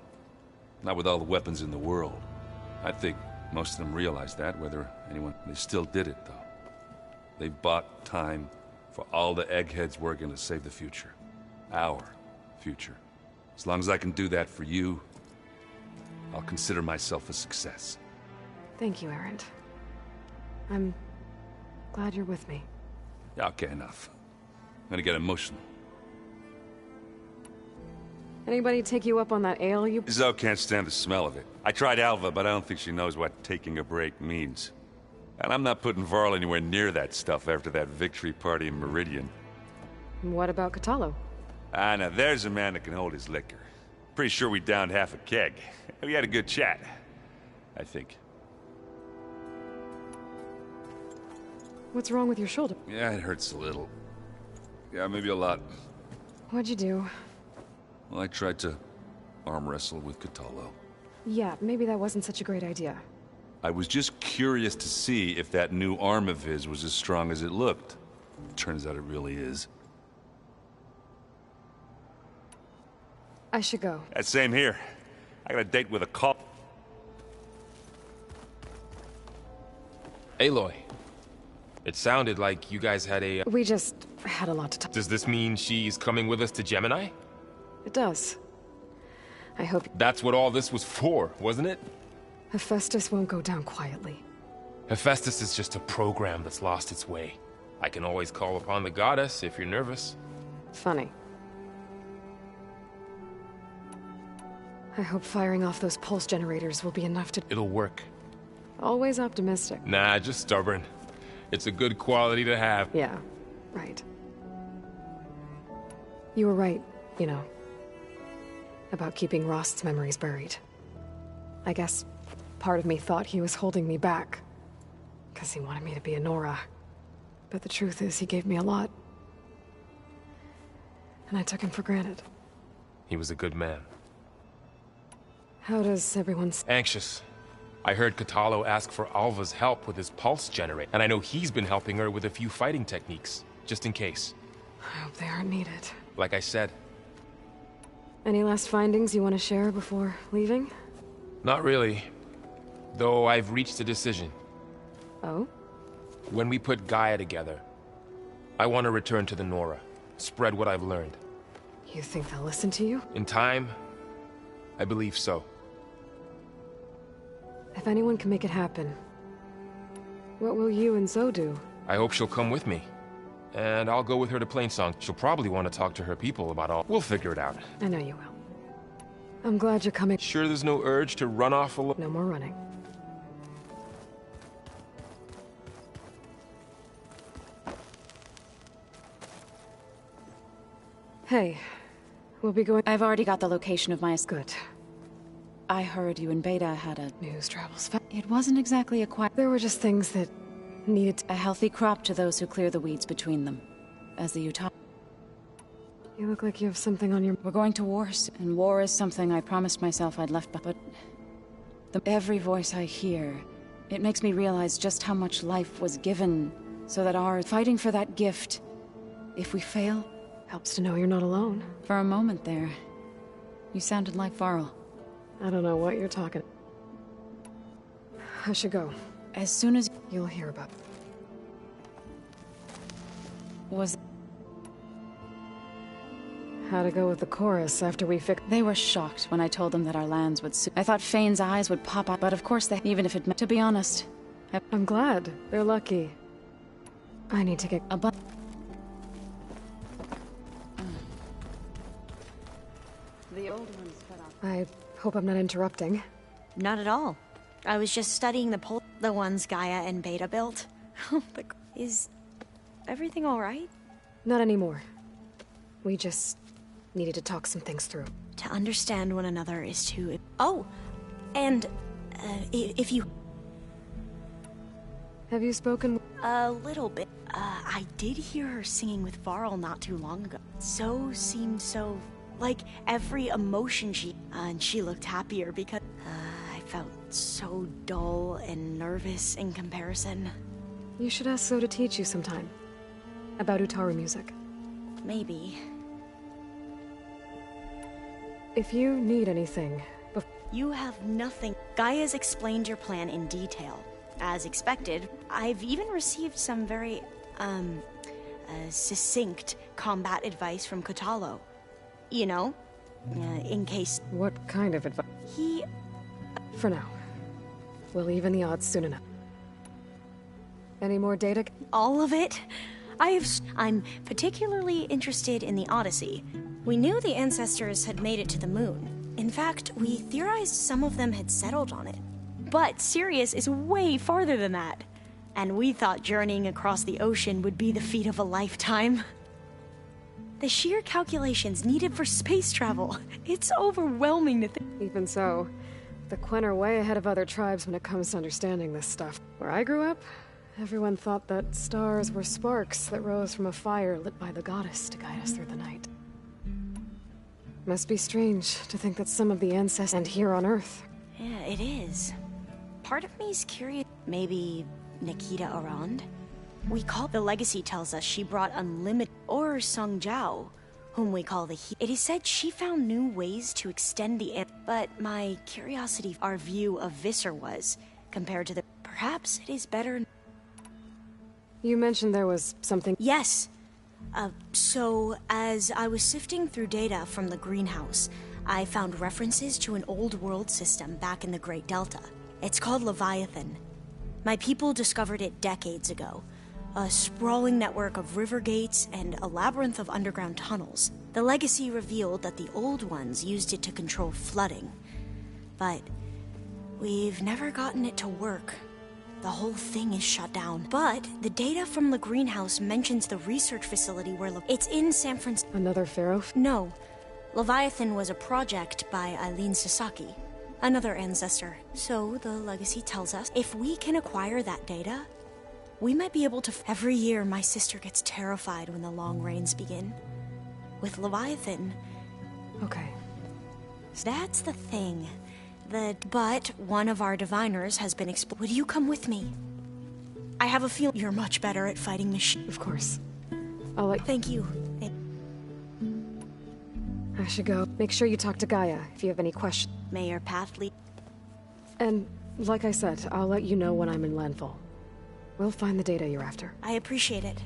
Not with all the weapons in the world. I think most of them realized that, whether anyone... They still did it, though. They bought time for all the eggheads working to save the future. Our future. As long as I can do that for you, I'll consider myself a success. Thank you, Erend. I'm glad you're with me. Okay, enough. I'm gonna get emotional. Anybody take you up on that ale you... Zoe can't stand the smell of it. I tried Alva, but I don't think she knows what taking a break means. And I'm not putting Varl anywhere near that stuff after that victory party in Meridian. What about Kotallo? Now there's a man that can hold his liquor. Pretty sure we downed half a keg. We had a good chat, I think. What's wrong with your shoulder? Yeah, it hurts a little. Yeah, maybe a lot. What'd you do? Well, I tried to arm wrestle with Kotallo. Yeah, maybe that wasn't such a great idea. I was just curious to see if that new arm of his was as strong as it looked. Turns out it really is. I should go. Same here. I got a date with a cop. Aloy. It sounded like you guys had a... We just had a lot to talk. Does this mean she's coming with us to Gemini? It does. I hope... That's what all this was for, wasn't it? Hephaestus won't go down quietly. Hephaestus is just a program that's lost its way. I can always call upon the goddess if you're nervous. Funny. I hope firing off those pulse generators will be enough to... It'll work. Always optimistic. Nah, just stubborn. It's a good quality to have. Yeah, right. You were right, you know. About keeping Rost's memories buried. I guess part of me thought he was holding me back. Because he wanted me to be a Nora. But the truth is, he gave me a lot. And I took him for granted. He was a good man. How does everyone... Anxious. I heard Kotallo ask for Alva's help with his pulse generator, and I know he's been helping her with a few fighting techniques, just in case. I hope they aren't needed. Like I said. Any last findings you want to share before leaving? Not really. Though I've reached a decision. Oh? When we put Gaia together, I want to return to the Nora. Spread what I've learned. You think they'll listen to you? In time, I believe so. If anyone can make it happen, what will you and Zoe do? I hope she'll come with me. and I'll go with her to Plainsong. She'll probably want to talk to her people about all. We'll figure it out. I know you will. I'm glad you're coming. Sure there's no urge to run off alone? No more running. Hey, we'll be going. I've already got the location of my... Good. I heard you and Beta had a... News travels fast. It wasn't exactly a quiet... There were just things that needed... A healthy crop to those who clear the weeds between them. As the Utah... You look like you have something on your... We're going to war, and war is something I promised myself I'd left behind. But every voice I hear, it makes me realize just how much life was given, so that our fighting for that gift, if we fail... Helps to know you're not alone. For a moment there, you sounded like Varl. I don't know what you're talking... I should go. As soon as... You'll hear about... Was... How to go with the chorus after we fixed... They were shocked when I told them that our lands would I thought Fane's eyes would pop out, but of course they... Even if it meant... To be honest... I'm glad. They're lucky. I need to get... The old one's cut off. I hope I'm not interrupting. Not at all. I was just studying the ones Gaia and Beta built. Is everything all right? Not anymore. We just needed to talk some things through. To understand one another is to... Oh! And, if you... Have you spoken? A little bit. I did hear her singing with Varl not too long ago. Seemed so... Like, every emotion and she looked happier because... I felt so dull and nervous in comparison. You should ask So to teach you sometime. About Utaru music. Maybe. If you need anything... You have nothing. Gaia's explained your plan in detail. As expected, I've even received some very, succinct combat advice from Kotallo. You know, in case... What kind of advice? He... For now. We'll even the odds soon enough. Any more data? All of it? I'm particularly interested in the Odyssey. We knew the ancestors had made it to the moon. In fact, we theorized some of them had settled on it. But Sirius is way farther than that. And we thought journeying across the ocean would be the feat of a lifetime. The sheer calculations needed for space travel. It's overwhelming to think. Even so, the Quen are way ahead of other tribes when it comes to understanding this stuff. Where I grew up, everyone thought that stars were sparks that rose from a fire lit by the goddess to guide us through the night. Must be strange to think that some of the ancestors end here on Earth. Yeah, it is. Part of me's curious. Maybe Nikita Arand? The legacy tells us she brought unlimited... Or Song Jiao, whom we call the It is said she found new ways to extend the... But my curiosity, our view of Visser was, compared to the... Perhaps it is better... You mentioned there was something... Yes. So, as I was sifting through data from the greenhouse, I found references to an old world system back in the Great Delta. It's called Leviathan. My people discovered it decades ago. A sprawling network of river gates and a labyrinth of underground tunnels. The legacy revealed that the old ones used it to control flooding. But we've never gotten it to work. The whole thing is shut down. But the data from the greenhouse mentions the research facility where it's in San Francisco. Another pharaoh? No. Leviathan was a project by Eileen Sasaki, another ancestor. So the legacy tells us if we can acquire that data, we might be able to... Every year my sister gets terrified when the long rains begin. With Leviathan... Okay. That's the thing. But one of our diviners has been Would you come with me? I have a feeling you're much better at fighting machines. Of course. I'll let... Thank you. I should go. Make sure you talk to Gaia if you have any questions. May your path lead... And, like I said, I'll let you know when I'm in landfall. We'll find the data you're after. I appreciate it.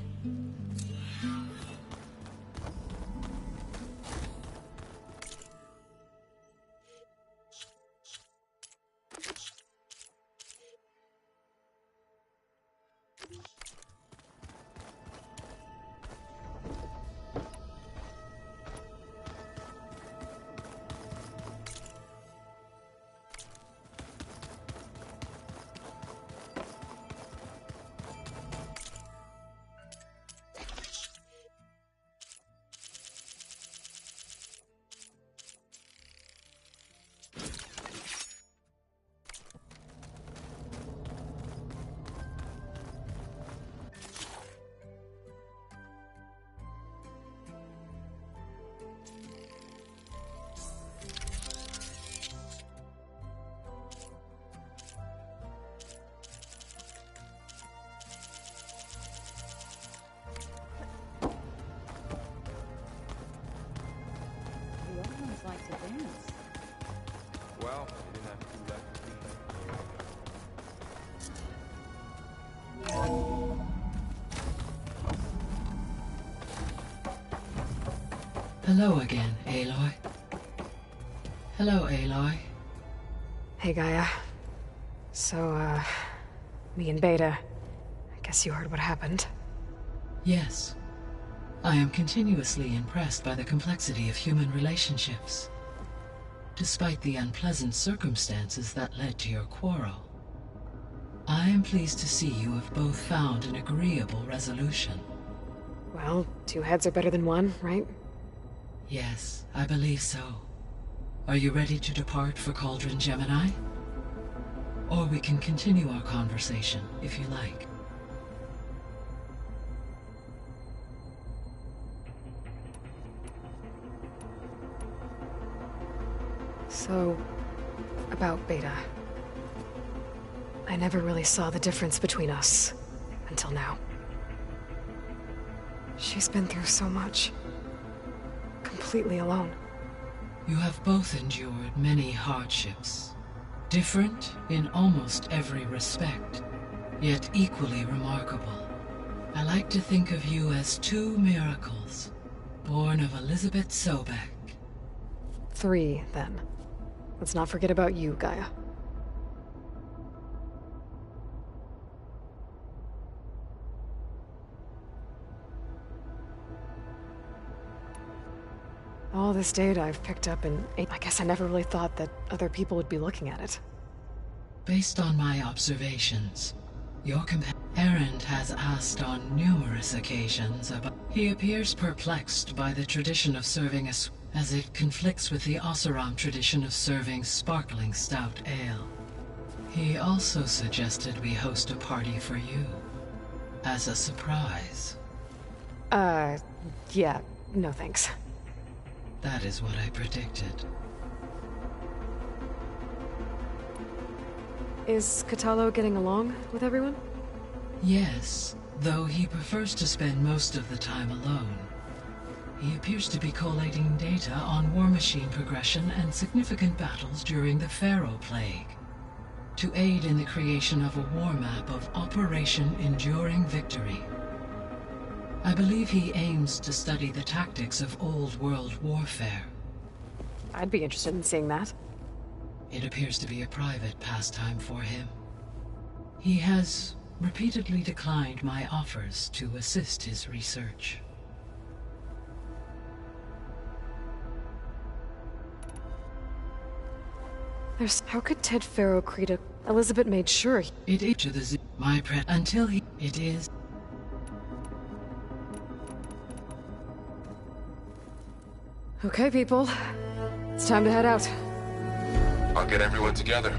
like to dance. Well, we didn't have to do that. Hello again, Aloy. Hello, Aloy. Hey, Gaia. So, me and Beta, I guess you heard what happened. Yes. I am continuously impressed by the complexity of human relationships. Despite the unpleasant circumstances that led to your quarrel, I am pleased to see you have both found an agreeable resolution. Well, 2 heads are better than 1, right? Yes, I believe so. Are you ready to depart for Cauldron Gemini? Or we can continue our conversation, if you like. So, about Beta. I never really saw the difference between us, until now. She's been through so much. Completely alone. You have both endured many hardships. Different in almost every respect, yet equally remarkable. I like to think of you as 2 miracles, born of Elizabeth Sobek. 3, then. Let's not forget about you, Gaia. All this data I've picked up, and I guess I never really thought that other people would be looking at it. Based on my observations, your companion Erend has asked on numerous occasions about... He appears perplexed by the tradition of serving as it conflicts with the Oseram tradition of serving sparkling stout ale. He also suggested we host a party for you, as a surprise. Yeah, no thanks. That is what I predicted. Is Kotallo getting along with everyone? Yes, though he prefers to spend most of the time alone. He appears to be collating data on war machine progression and significant battles during the Pharaoh Plague, to aid in the creation of a war map of Operation Enduring Victory. I believe he aims to study the tactics of old world warfare. I'd be interested in seeing that. It appears to be a private pastime for him. He has repeatedly declined my offers to assist his research. How could Ted Pharaoh create a... Elizabeth made sure It is to the my until he... It is... Okay, people. It's time to head out. I'll get everyone together.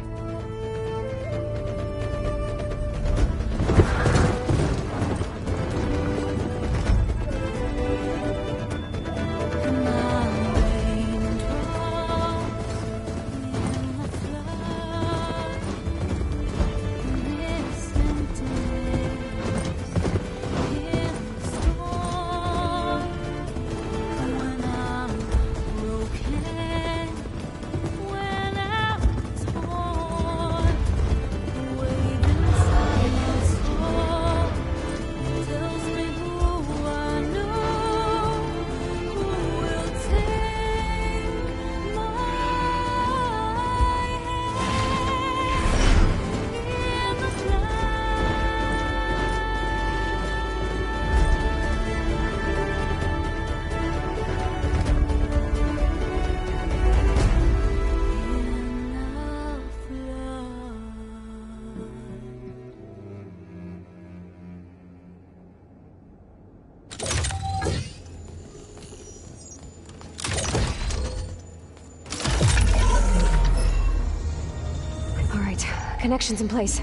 Connections in place.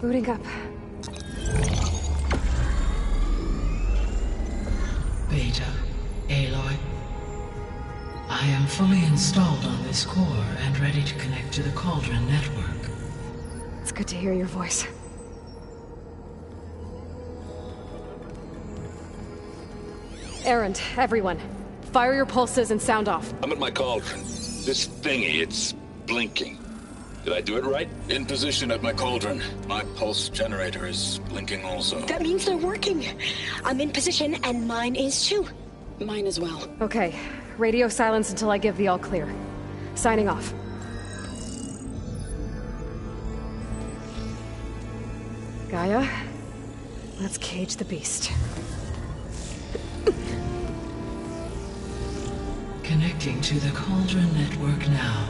Booting up. Beta, Aloy. I am fully installed on this core and ready to connect to the Cauldron network. It's good to hear your voice. Erend, everyone. Fire your pulses and sound off. I'm at my cauldron. This thingy, it's blinking. Did I do it right? In position at my cauldron. My pulse generator is blinking also. That means they're working. I'm in position, and mine is too. Mine as well. Okay. Radio silence until I give the all clear. Signing off. Gaia, let's cage the beast. Connecting to the Cauldron network now.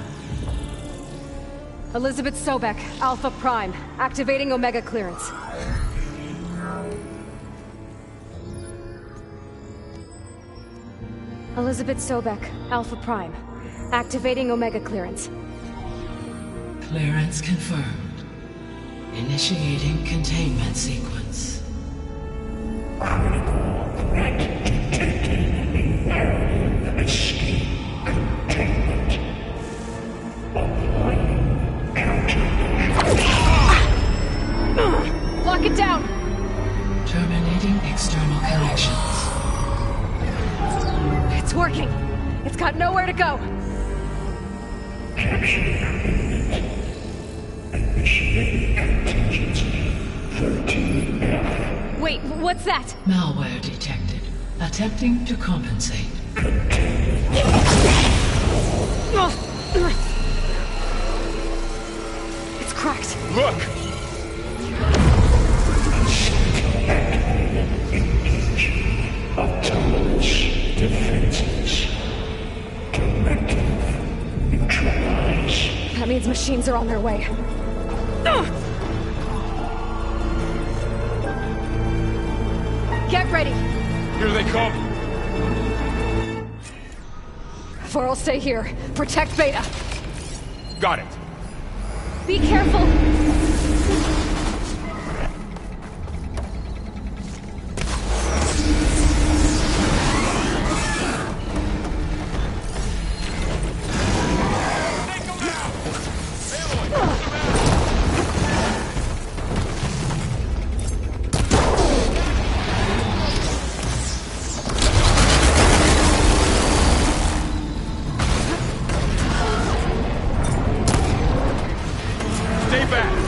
Elizabeth Sobek, Alpha Prime, activating Omega clearance. Elizabeth Sobek, Alpha Prime, activating Omega clearance. Clearance confirmed. Initiating containment sequence. Critical threat detected. Escape containment. Applying countermeasures. Lock it down! Terminating external connections. It's working! It's got nowhere to go! Initiating contingency 13F. Wait, what's that? Malware detected. Attempting to compensate. It's cracked. Look! Autonomous defenses. Directive neutralize. That means machines are on their way. Get ready! Here they come! Varl, stay here. Protect Beta. Got it. Be careful! Stay back!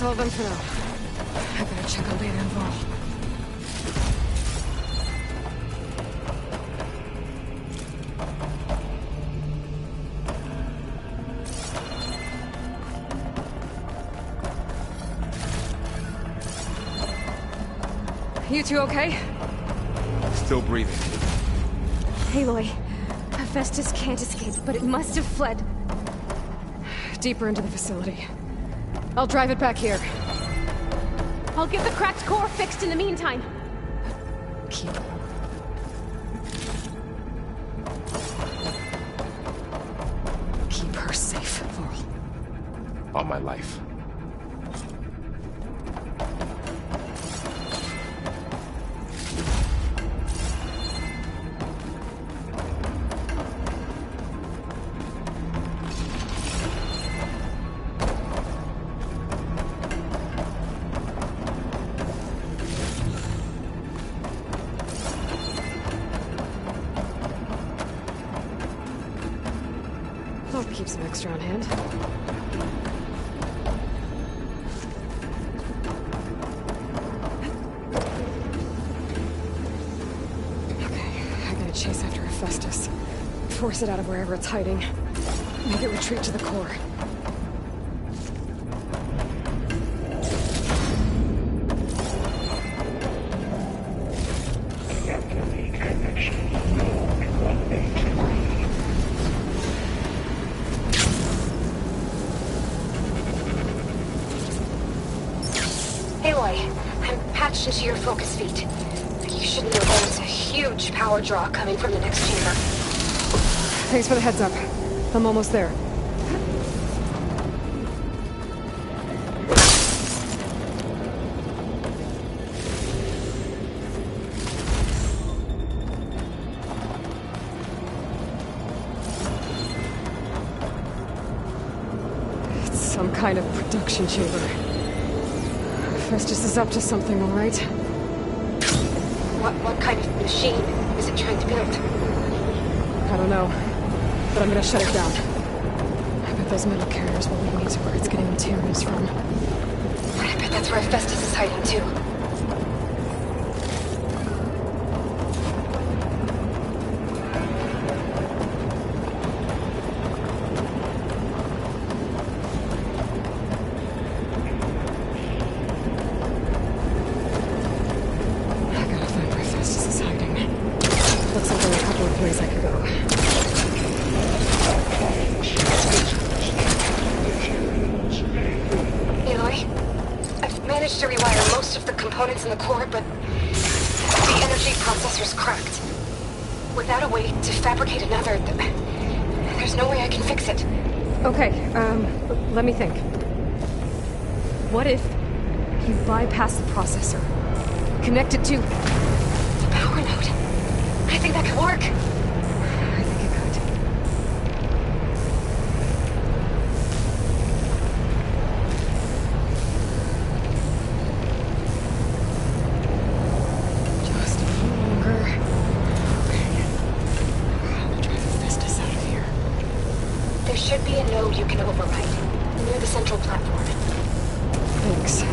all of them for now. I better check on Lena and Varl. You two okay? Still breathing. Aloy, Hephaestus can't escape, but it must have fled deeper into the facility. I'll drive it back here. I'll get the cracked core fixed in the meantime. Keep her safe, Varl. On my life. I'll keep some extra on hand. Okay, I gotta chase after Hephaestus. Force it out of wherever it's hiding. Make it retreat to the core. Aloy, I'm patched into your focus feed. You should know there's a huge power draw coming from the next chamber. Thanks for the heads up. I'm almost there. It's some kind of production chamber. Hephaestus is up to something, all right? What kind of machine is it trying to build? I don't know, but I'm gonna shut it down. I bet those metal carriers will lead me to where it's getting materials from. I bet that's where Hephaestus is hiding too. To rewire most of the components in the core, but the energy processor's cracked. Without a way to fabricate another, there's no way I can fix it. Okay, let me think. What if you bypass the processor? Connect it to the power node? I think that could work. I think it could. There should be a node you can override, near the central platform. Thanks.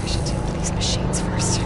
I should deal with these machines first.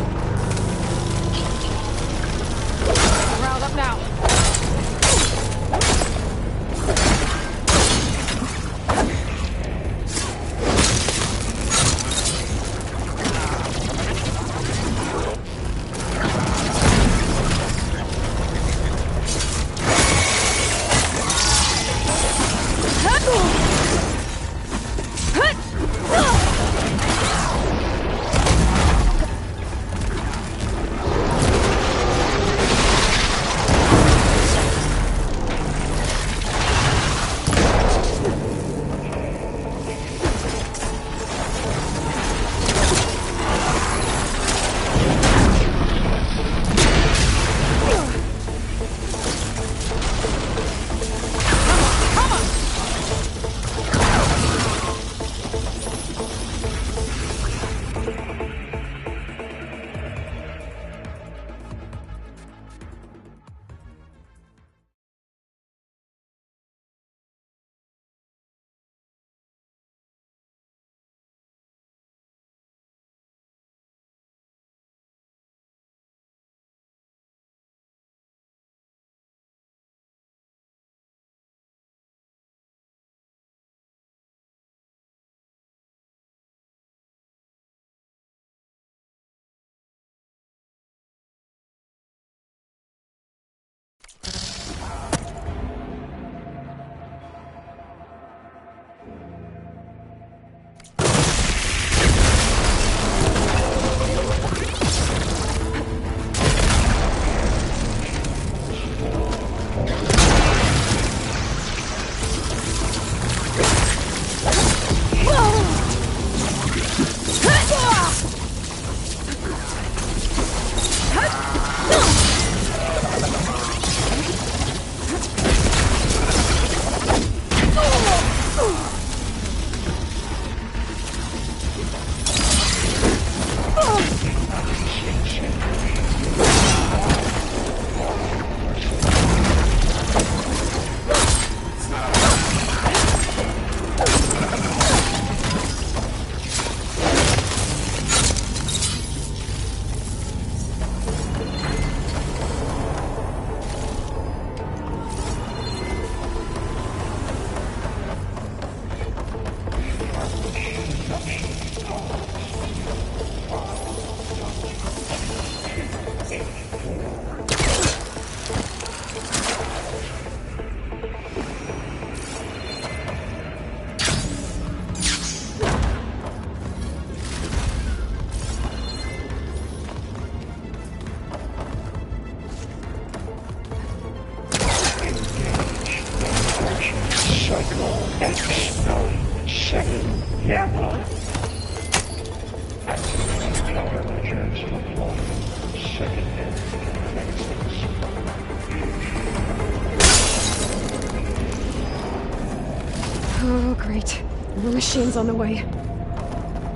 Oh, great. More machines on the way.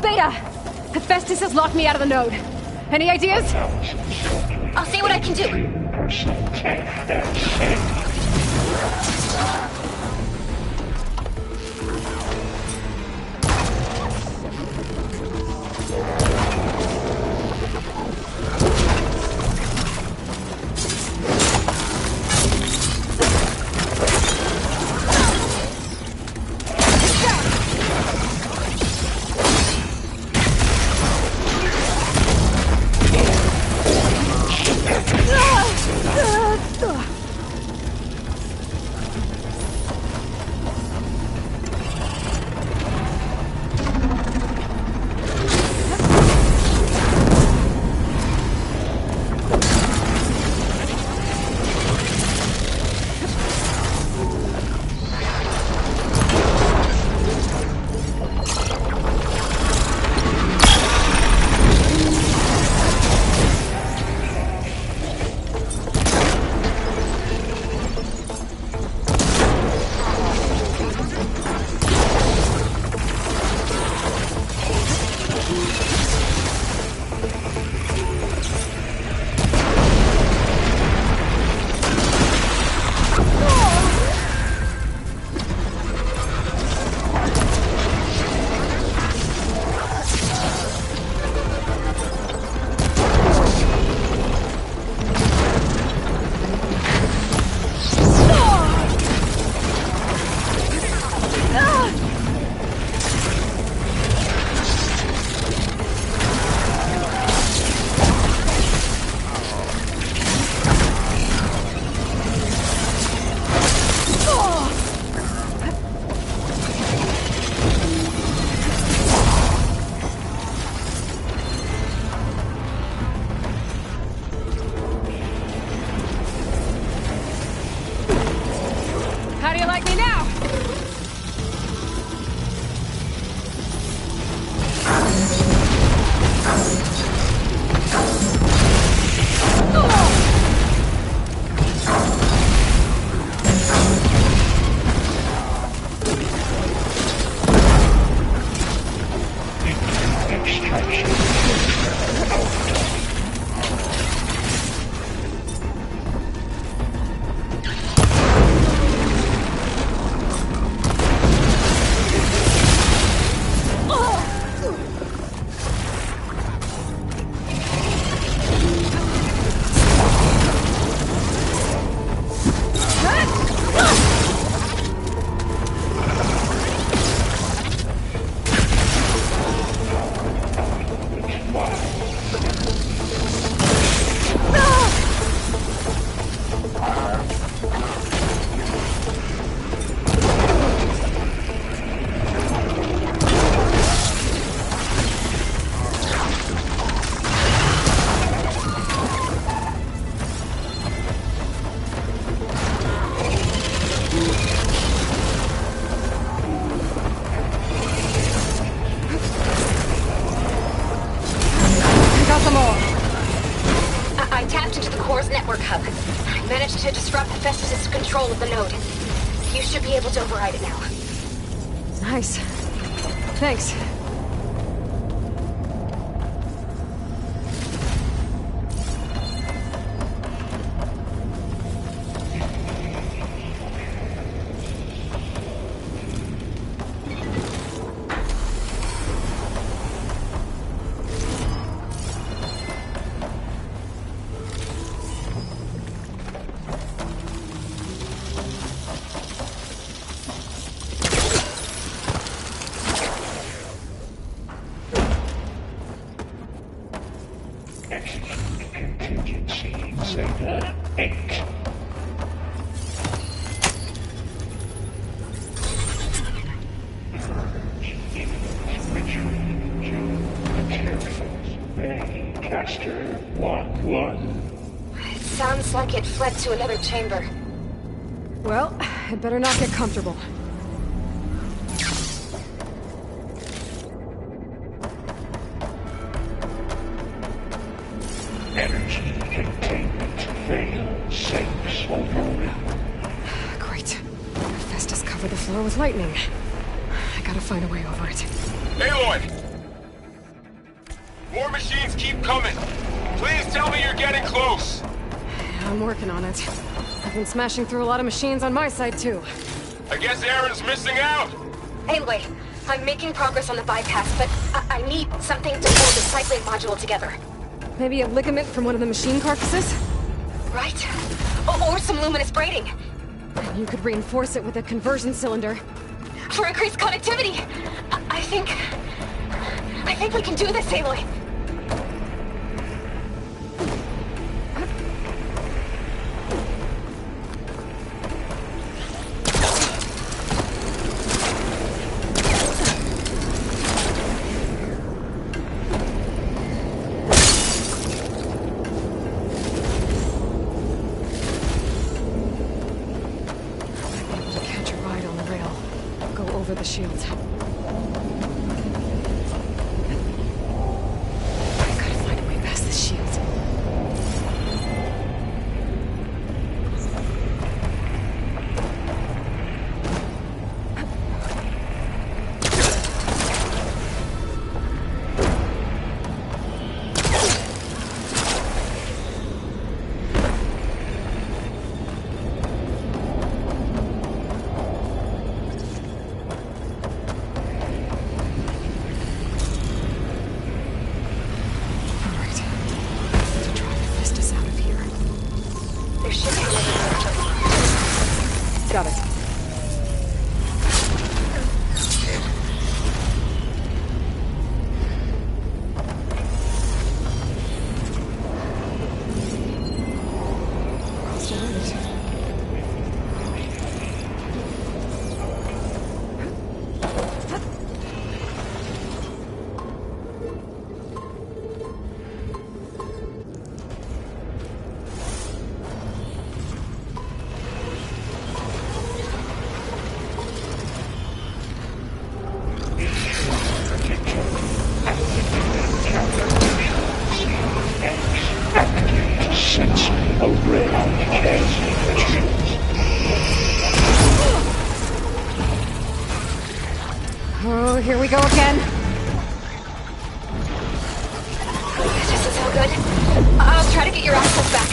Beta! Hephaestus has locked me out of the node. Any ideas? I'll see what I can do. Hephaestus' control of the node. You should be able to override it now. Nice. Thanks. It sounds like it fled to another chamber. Well, I'd better not get comfortable. tower with lightning. I gotta find a way over it. Aloy! More machines keep coming. Please tell me you're getting close. I'm working on it. I've been smashing through a lot of machines on my side, too. I guess Aaron's missing out. Anyway, I'm making progress on the bypass, but I need something to hold the cycling module together. Maybe a ligament from one of the machine carcasses? Right. Or some luminous braiding. You could reinforce it with a conversion cylinder. For increased connectivity! I think we can do this, Aloy. The shields. I gotta find a way past the shields. Got it. Oh, here we go again. This is so good. I'll try to get your access back.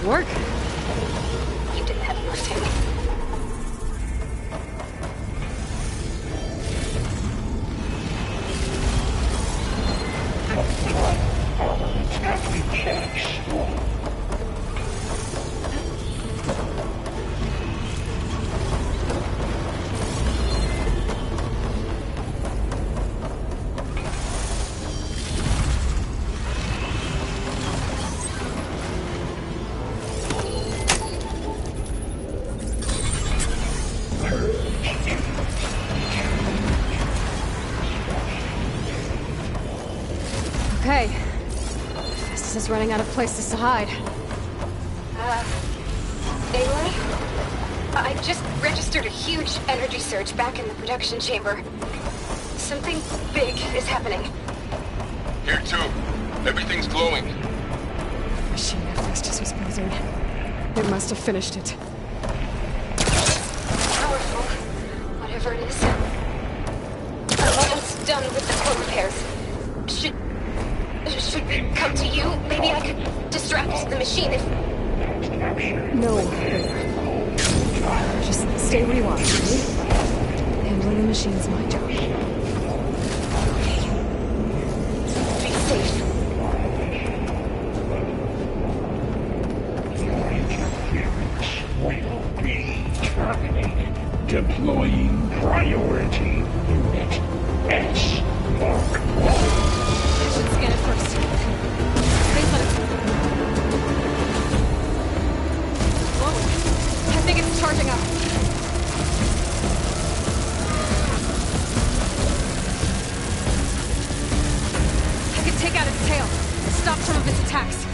work? You didn't have enough time. Okay. This is running out of places to hide. Aloy? I just registered a huge energy surge back in the production chamber. Something big is happening. Here too. Everything's glowing. The machine at Festus was building. It must have finished it. Powerful. Whatever it is. I'm almost done with the core repairs. Should we come to you? Maybe I could distract the machine if... No. Just stay where you are, okay? Handling the machine's my job. Be safe. Will be terminated. Deploying priority unit S Mark 1. I should scan it first. Thanks, Leonard. Whoa. I think it's charging up. I could take out its tail. Stop some of its attacks.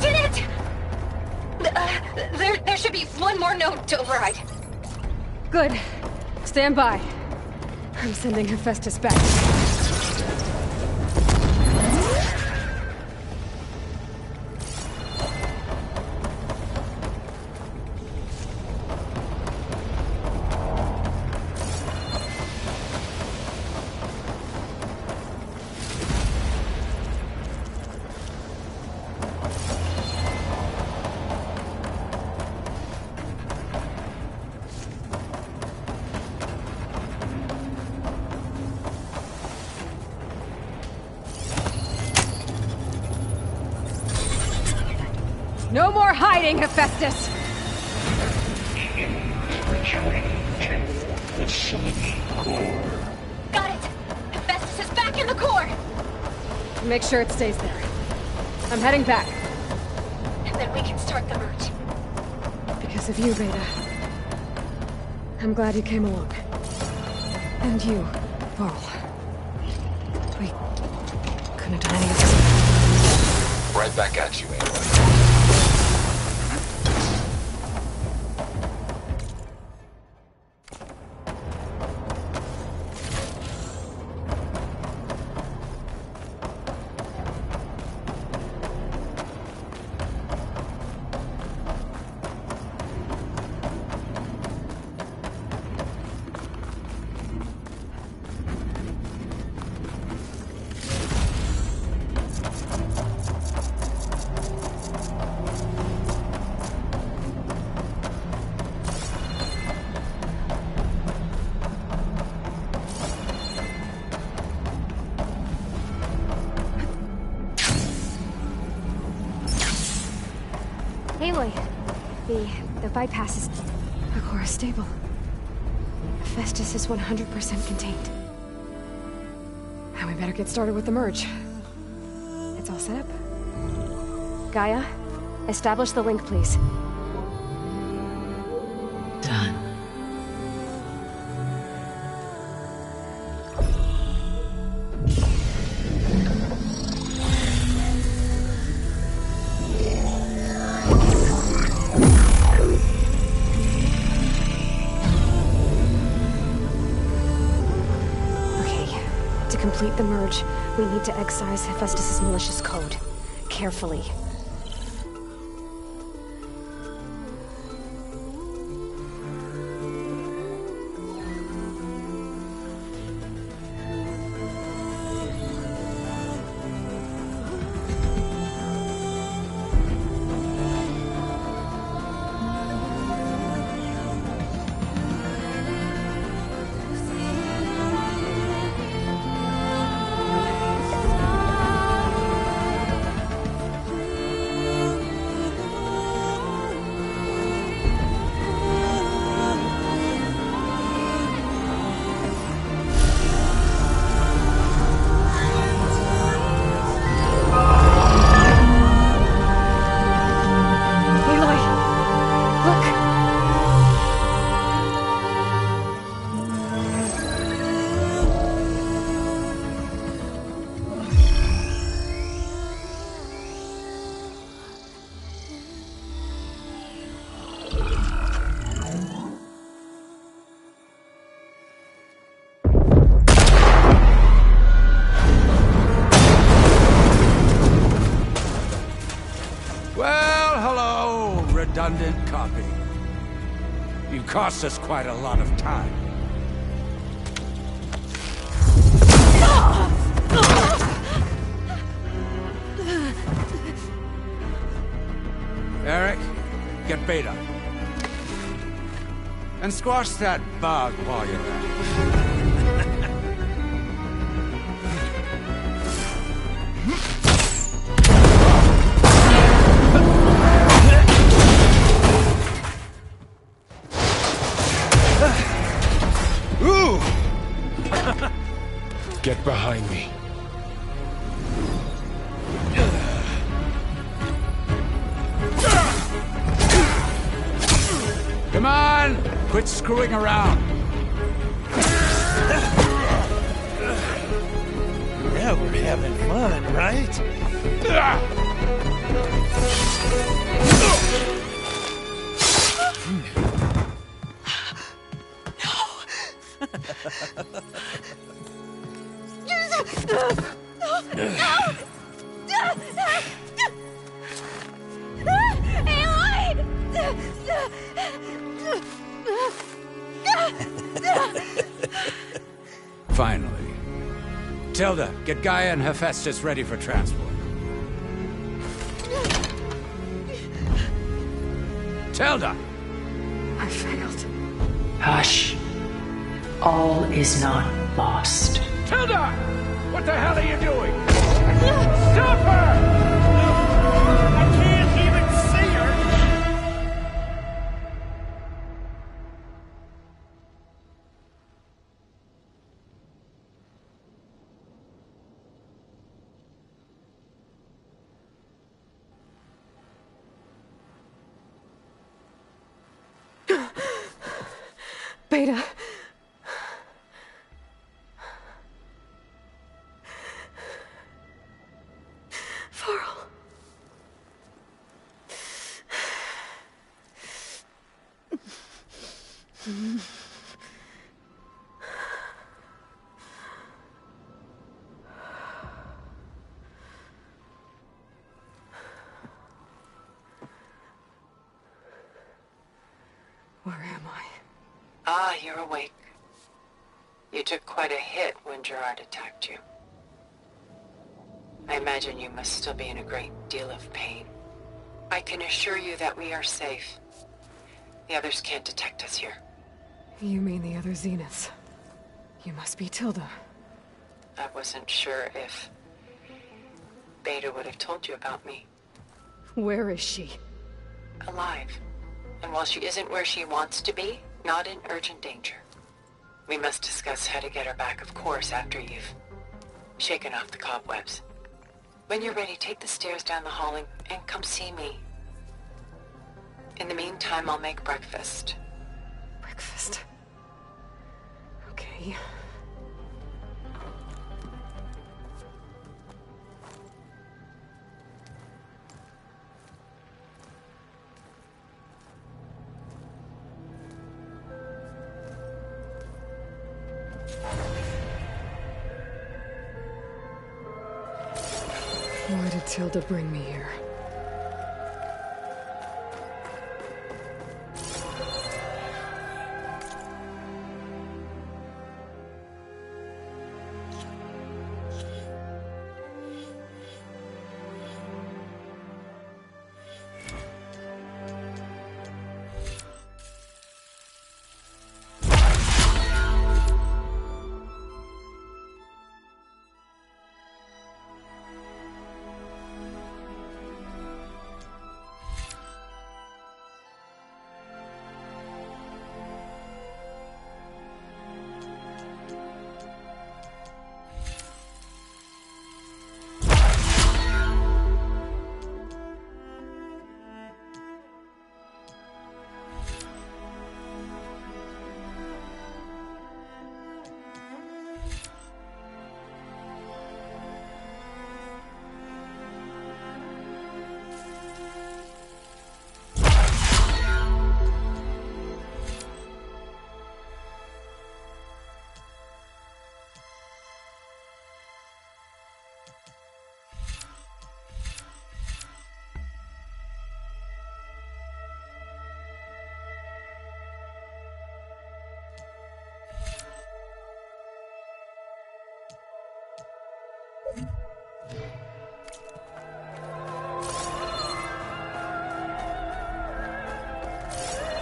did it! There should be one more node to override. Good. Stand by. I'm sending Hephaestus back. No more hiding, Hephaestus! Got it! Hephaestus is back in the core! Make sure it stays there. I'm heading back. And then we can start the merge. Because of you, Beta. I'm glad you came along. And you, Varl. We couldn't have done any of this. Right back at you, Aloy. Aloy, the bypass is... The core is stable. Hephaestus is 100% contained. Now we better get started with the merge. It's all set up. Gaia, establish the link, please. Done. To complete the merge, we need to excise Hephaestus' malicious code. Carefully. Redundant copy. You cost us quite a lot of time. Eric, get Beta. And squash that bug while you're at it. Get behind me. Come on! Quit screwing around. Yeah, we're having fun, right? Finally. Tilda, get Gaia and Hephaestus ready for transport. Tilda! I failed. Hush. All is not lost. Tilda! What the hell are you doing? Stop her! I can't even see her! Beta. Varl. Where am I? Ah, you're awake. You took quite a hit when Gerard attacked you. I imagine you must still be in a great deal of pain. I can assure you that we are safe. The others can't detect us here. You mean the other Zeniths? You must be Tilda. I wasn't sure if Beta would have told you about me. Where is she? Alive. And while she isn't where she wants to be, not in urgent danger. We must discuss how to get her back, of course, after you've shaken off the cobwebs. When you're ready, take the stairs down the hall and come see me. In the meantime, I'll make breakfast. Breakfast? Okay. Why did Tilda bring me here?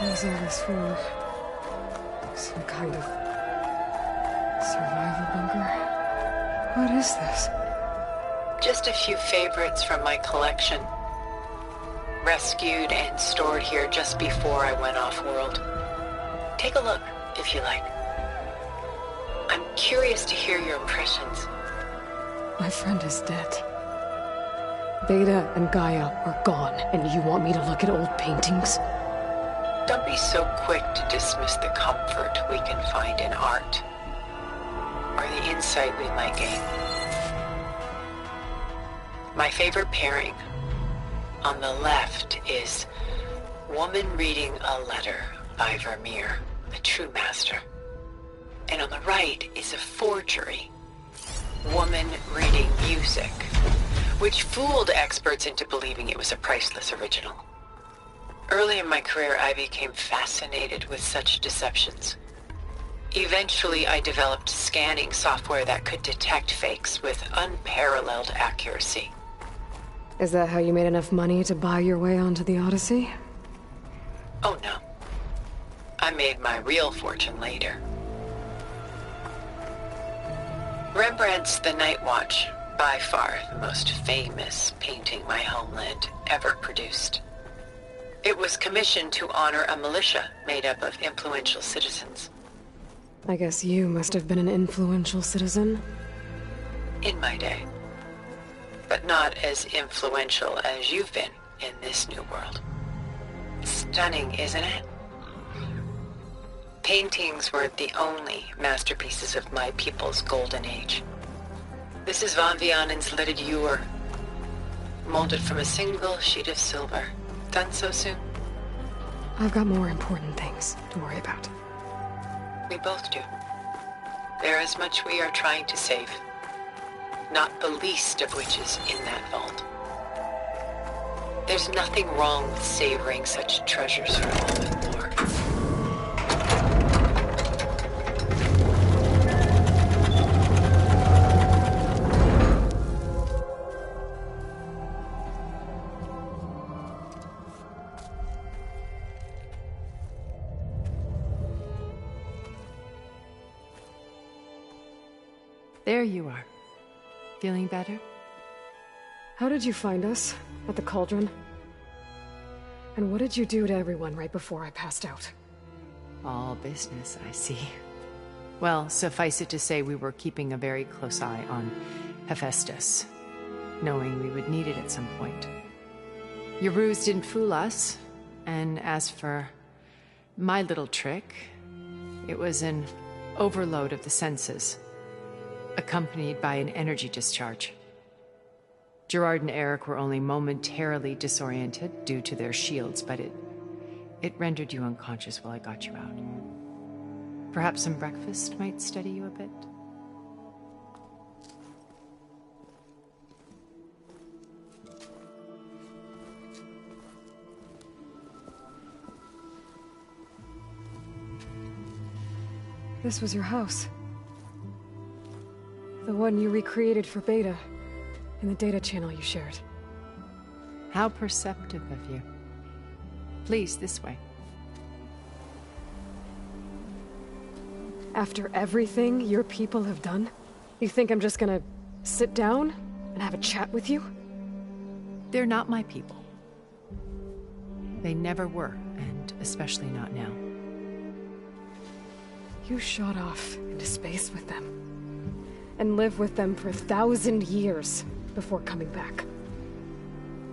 What's all this for? Some kind of survival bunker? What is this? Just a few favorites from my collection. Rescued and stored here just before I went off-world. Take a look, if you like. I'm curious to hear your impressions. My friend is dead. Beta and Gaia are gone, and you want me to look at old paintings? Don't be so quick to dismiss the comfort we can find in art, or the insight we might gain. My favorite pairing, On the left is Woman Reading a Letter by Vermeer, a true master. And on the right is a forgery, Woman Reading Music, which fooled experts into believing it was a priceless original. Early in my career, I became fascinated with such deceptions. Eventually, I developed scanning software that could detect fakes with unparalleled accuracy. Is that how you made enough money to buy your way onto the Odyssey? Oh no. I made my real fortune later. Rembrandt's The Night Watch, by far the most famous painting my homeland ever produced. It was commissioned to honor a militia made up of influential citizens. I guess you must have been an influential citizen. In my day. But not as influential as you've been in this new world. Stunning, isn't it? Paintings were the only masterpieces of my people's golden age. This is Von Vianen's Lidded Ewer, molded from a single sheet of silver. Done so soon? I've got more important things to worry about. We both do. There is much we are trying to save, not the least of which is in that vault. There's nothing wrong with savoring such treasures for a moment more. There you are. Feeling better? How did you find us? At the Cauldron? And what did you do to everyone right before I passed out? All business, I see. Well, suffice it to say we were keeping a very close eye on Hephaestus, knowing we would need it at some point. Your ruse didn't fool us, and as for my little trick, it was an overload of the senses, accompanied by an energy discharge. Gerard and Eric were only momentarily disoriented due to their shields, but it rendered you unconscious while I got you out. Perhaps some breakfast might steady you a bit? This was your house. The one you recreated for Beta, in the data channel you shared. How perceptive of you. Please, this way. After everything your people have done, you think I'm just gonna sit down and have a chat with you? They're not my people. They never were, and especially not now. You shot off into space with them, and lived with them for 1,000 years before coming back.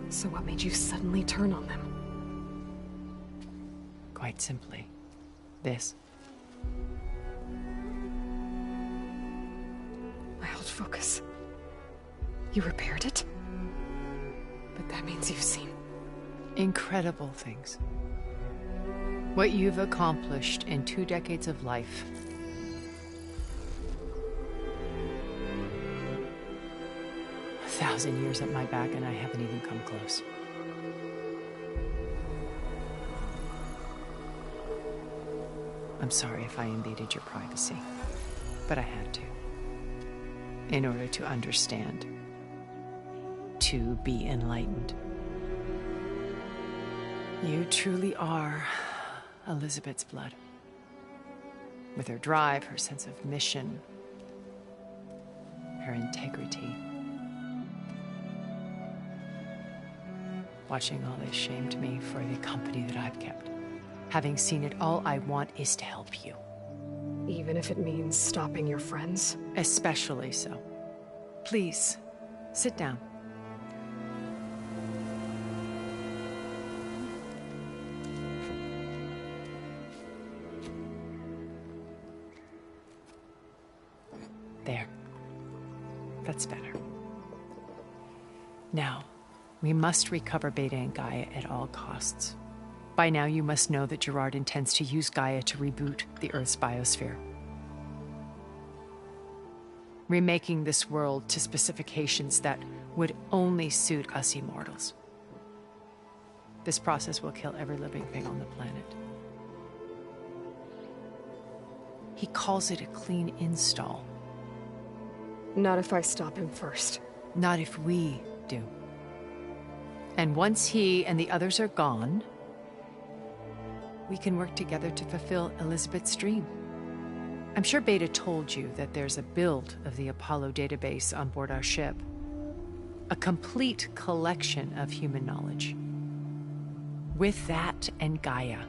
So what made you suddenly turn on them? Quite simply, this. My old focus. You repaired it? But that means you've seen incredible things. What you've accomplished in 2 decades of life. A 1,000 years at my back and I haven't even come close. I'm sorry if I invaded your privacy, but I had to. In order to understand. To be enlightened. You truly are Elizabeth's blood. With her drive, her sense of mission, her integrity. Watching all this shamed me for the company that I've kept. Having seen it, all I want is to help you. Even if it means stopping your friends? Especially so. Please, sit down. There. That's better. Now, We must recover Beta and Gaia at all costs. By now, you must know that Gerard intends to use Gaia to reboot the Earth's biosphere, remaking this world to specifications that would only suit us immortals. This process will kill every living thing on the planet. He calls it a clean install. Not if I stop him first. Not if we do. And once he and the others are gone, we can work together to fulfill Elizabeth's dream. I'm sure Beta told you that there's a build of the Apollo database on board our ship. A complete collection of human knowledge. With that and Gaia,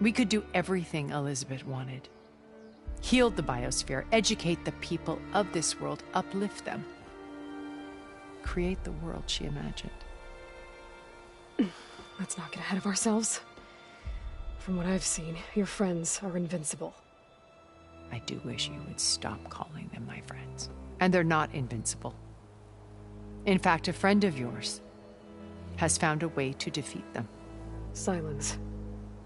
we could do everything Elizabeth wanted. Heal the biosphere, educate the people of this world, uplift them. Create the world she imagined. Let's not get ahead of ourselves. From what I've seen, your friends are invincible. I do wish you would stop calling them my friends. And they're not invincible. In fact, a friend of yours has found a way to defeat them. Silence.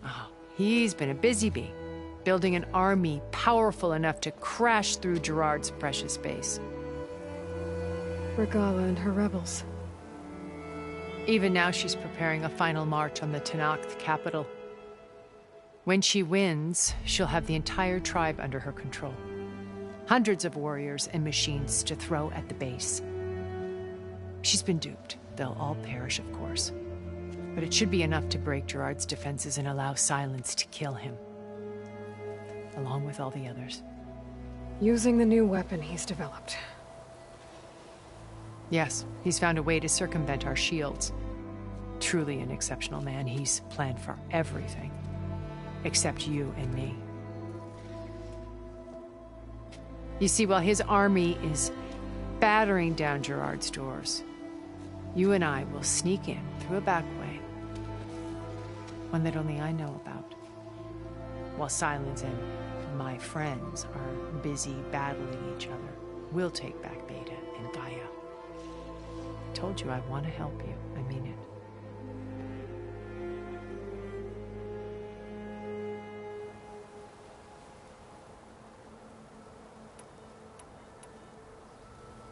Oh, he's been a busy bee, building an army powerful enough to crash through Gerard's precious base. Regalla and her rebels. Even now she's preparing a final march on the Tenakth capital. When she wins, she'll have the entire tribe under her control. Hundreds of warriors and machines to throw at the base. She's been duped. They'll all perish, of course. But it should be enough to break Gerard's defenses and allow Silence to kill him. Along with all the others. Using the new weapon he's developed. Yes, he's found a way to circumvent our shields. Truly an exceptional man. He's planned for everything. Except you and me. You see, while his army is battering down Gerard's doors, you and I will sneak in through a back way. One that only I know about. While Silence and my friends are busy battling each other, we'll take back Beta and Gaia. I told you I want to help you. I mean it.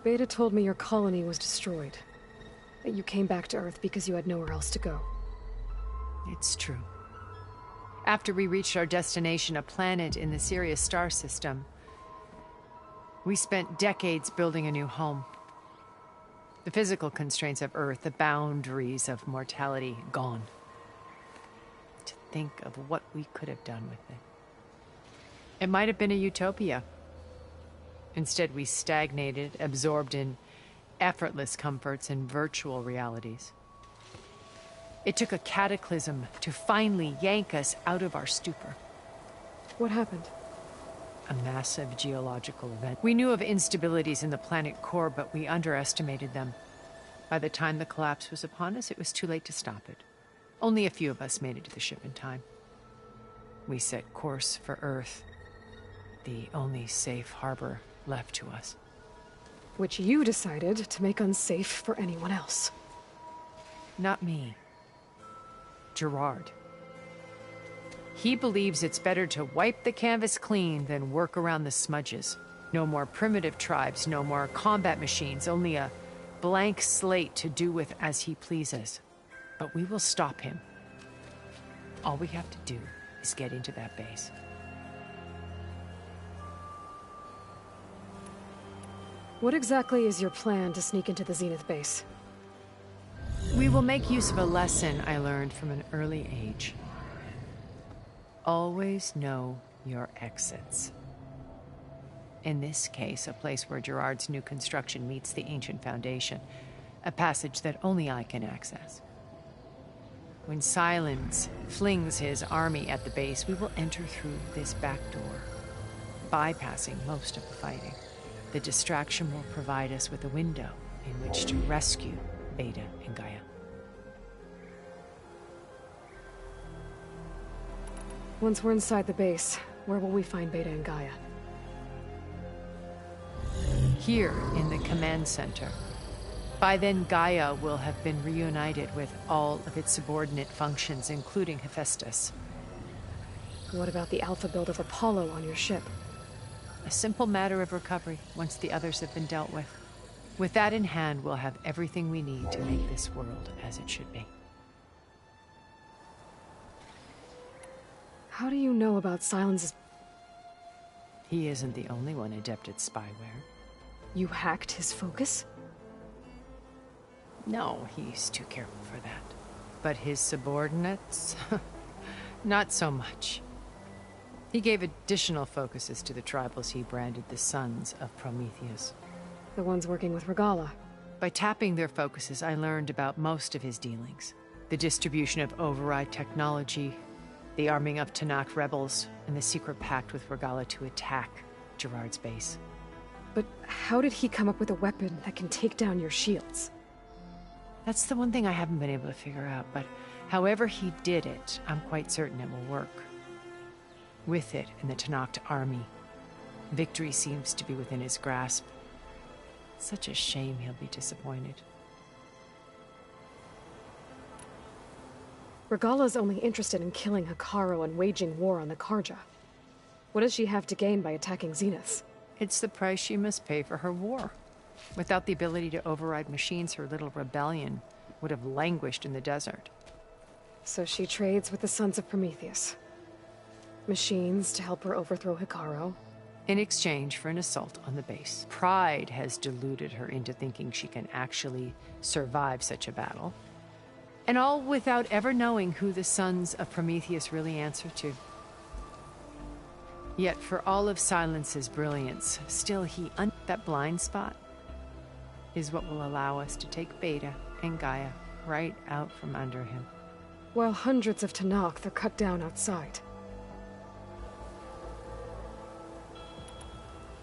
Beta told me your colony was destroyed. That you came back to Earth because you had nowhere else to go. It's true. After we reached our destination, a planet in the Sirius star system, we spent decades building a new home. The physical constraints of Earth, the boundaries of mortality, gone. To think of what we could have done with it. It might have been a utopia. Instead, we stagnated, absorbed in effortless comforts and virtual realities. It took a cataclysm to finally yank us out of our stupor. What happened? A massive geological event. We knew of instabilities in the planet core, but we underestimated them. By the time the collapse was upon us, it was too late to stop it. Only a few of us made it to the ship in time. We set course for Earth, the only safe harbor left to us. Which you decided to make unsafe for anyone else. Not me. Gerard. He believes it's better to wipe the canvas clean than work around the smudges. No more primitive tribes, no more combat machines, only a blank slate to do with as he pleases. But we will stop him. All we have to do is get into that base. What exactly is your plan to sneak into the Zenith base? We will make use of a lesson I learned from an early age. Always know your exits. In this case, a place where Gerard's new construction meets the ancient foundation, a passage that only I can access. When Silence flings his army at the base, we will enter through this back door, bypassing most of the fighting. The distraction will provide us with a window in which to rescue Beta and Gaia. Once we're inside the base, where will we find Beta and Gaia? Here in the command center. By then, Gaia will have been reunited with all of its subordinate functions, including Hephaestus. What about the alpha build of Apollo on your ship? A simple matter of recovery once the others have been dealt with. With that in hand, we'll have everything we need to make this world as it should be. How do you know about Silence's... He isn't the only one adept at spyware. You hacked his focus? No, he's too careful for that. But his subordinates? Not so much. He gave additional focuses to the tribals he branded the Sons of Prometheus. The ones working with Regalla. By tapping their focuses, I learned about most of his dealings. The distribution of override technology, the arming of Tanakh rebels, and the secret pact with Regalla to attack Gerard's base. But how did he come up with a weapon that can take down your shields? That's the one thing I haven't been able to figure out, but however he did it, I'm quite certain it will work. With it and the Tanakh army, victory seems to be within his grasp. Such a shame he'll be disappointed. Regalla's only interested in killing Hekarro and waging war on the Karja. What does she have to gain by attacking Zenith? It's the price she must pay for her war. Without the ability to override machines, her little rebellion would have languished in the desert. So she trades with the Sons of Prometheus. Machines to help her overthrow Hekarro. In exchange for an assault on the base. Pride has deluded her into thinking she can actually survive such a battle. And all without ever knowing who the Sons of Prometheus really answer to. Yet for all of Silence's brilliance, still that blind spot is what will allow us to take Beta and Gaia right out from under him. While hundreds of Tanakh are cut down outside.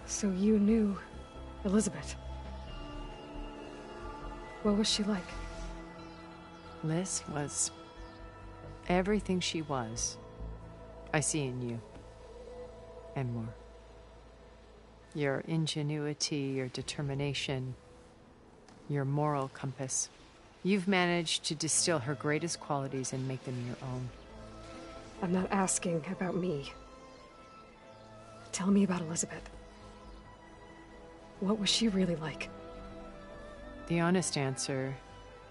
So you knew Elizabeth. What was she like? Liz was everything she was. I see in you. And more. Your ingenuity, your determination, your moral compass. You've managed to distill her greatest qualities and make them your own. I'm not asking about me. Tell me about Elizabeth. What was she really like? The honest answer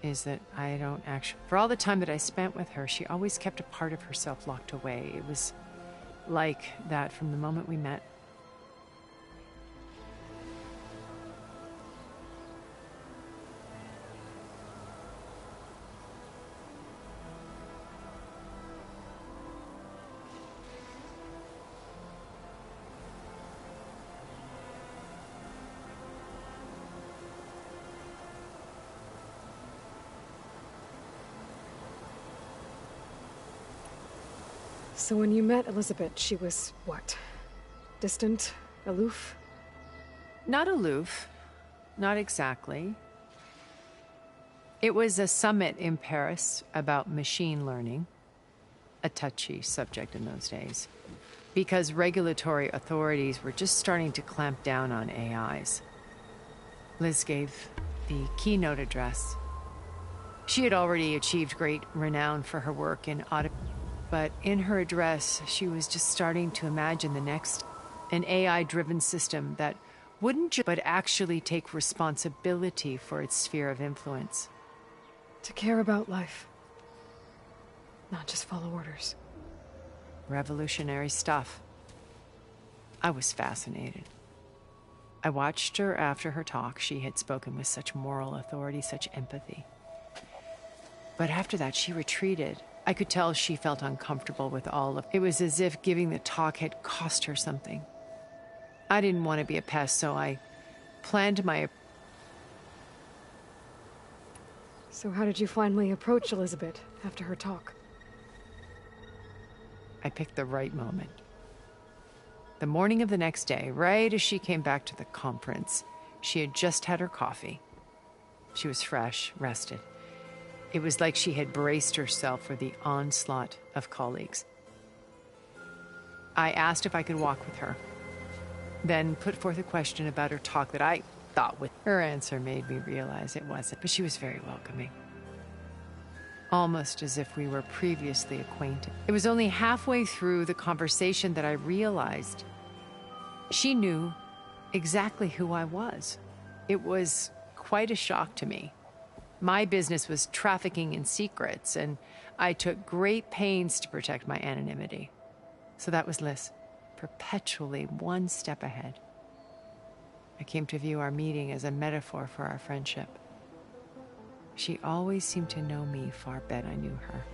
is that I don't actually... For all the time that I spent with her, she always kept a part of herself locked away. It was like that from the moment we met. So when you met Elizabeth, she was what? Distant? Aloof? Not aloof. Not exactly. It was a summit in Paris about machine learning. A touchy subject in those days. Because regulatory authorities were just starting to clamp down on AIs. Liz gave the keynote address. She had already achieved great renown for her work in but in her address, she was just starting to imagine the next, an AI-driven system that wouldn't just, but actually take responsibility for its sphere of influence. To care about life. Not just follow orders. Revolutionary stuff. I was fascinated. I watched her after her talk. She had spoken with such moral authority, such empathy. But after that, she retreated. I could tell she felt uncomfortable with all of it. It was as if giving the talk had cost her something. I didn't want to be a pest, so I planned my... So how did you finally approach Elizabeth after her talk? I picked the right moment. The morning of the next day, right as she came back to the conference, she had just had her coffee. She was fresh, rested. It was like she had braced herself for the onslaught of colleagues. I asked if I could walk with her, then put forth a question about her talk that I thought with her answer made me realize it wasn't, but she was very welcoming. Almost as if we were previously acquainted. It was only halfway through the conversation that I realized she knew exactly who I was. It was quite a shock to me. My business was trafficking in secrets, and I took great pains to protect my anonymity. So that was Liz, perpetually one step ahead. I came to view our meeting as a metaphor for our friendship. She always seemed to know me far better than I knew her.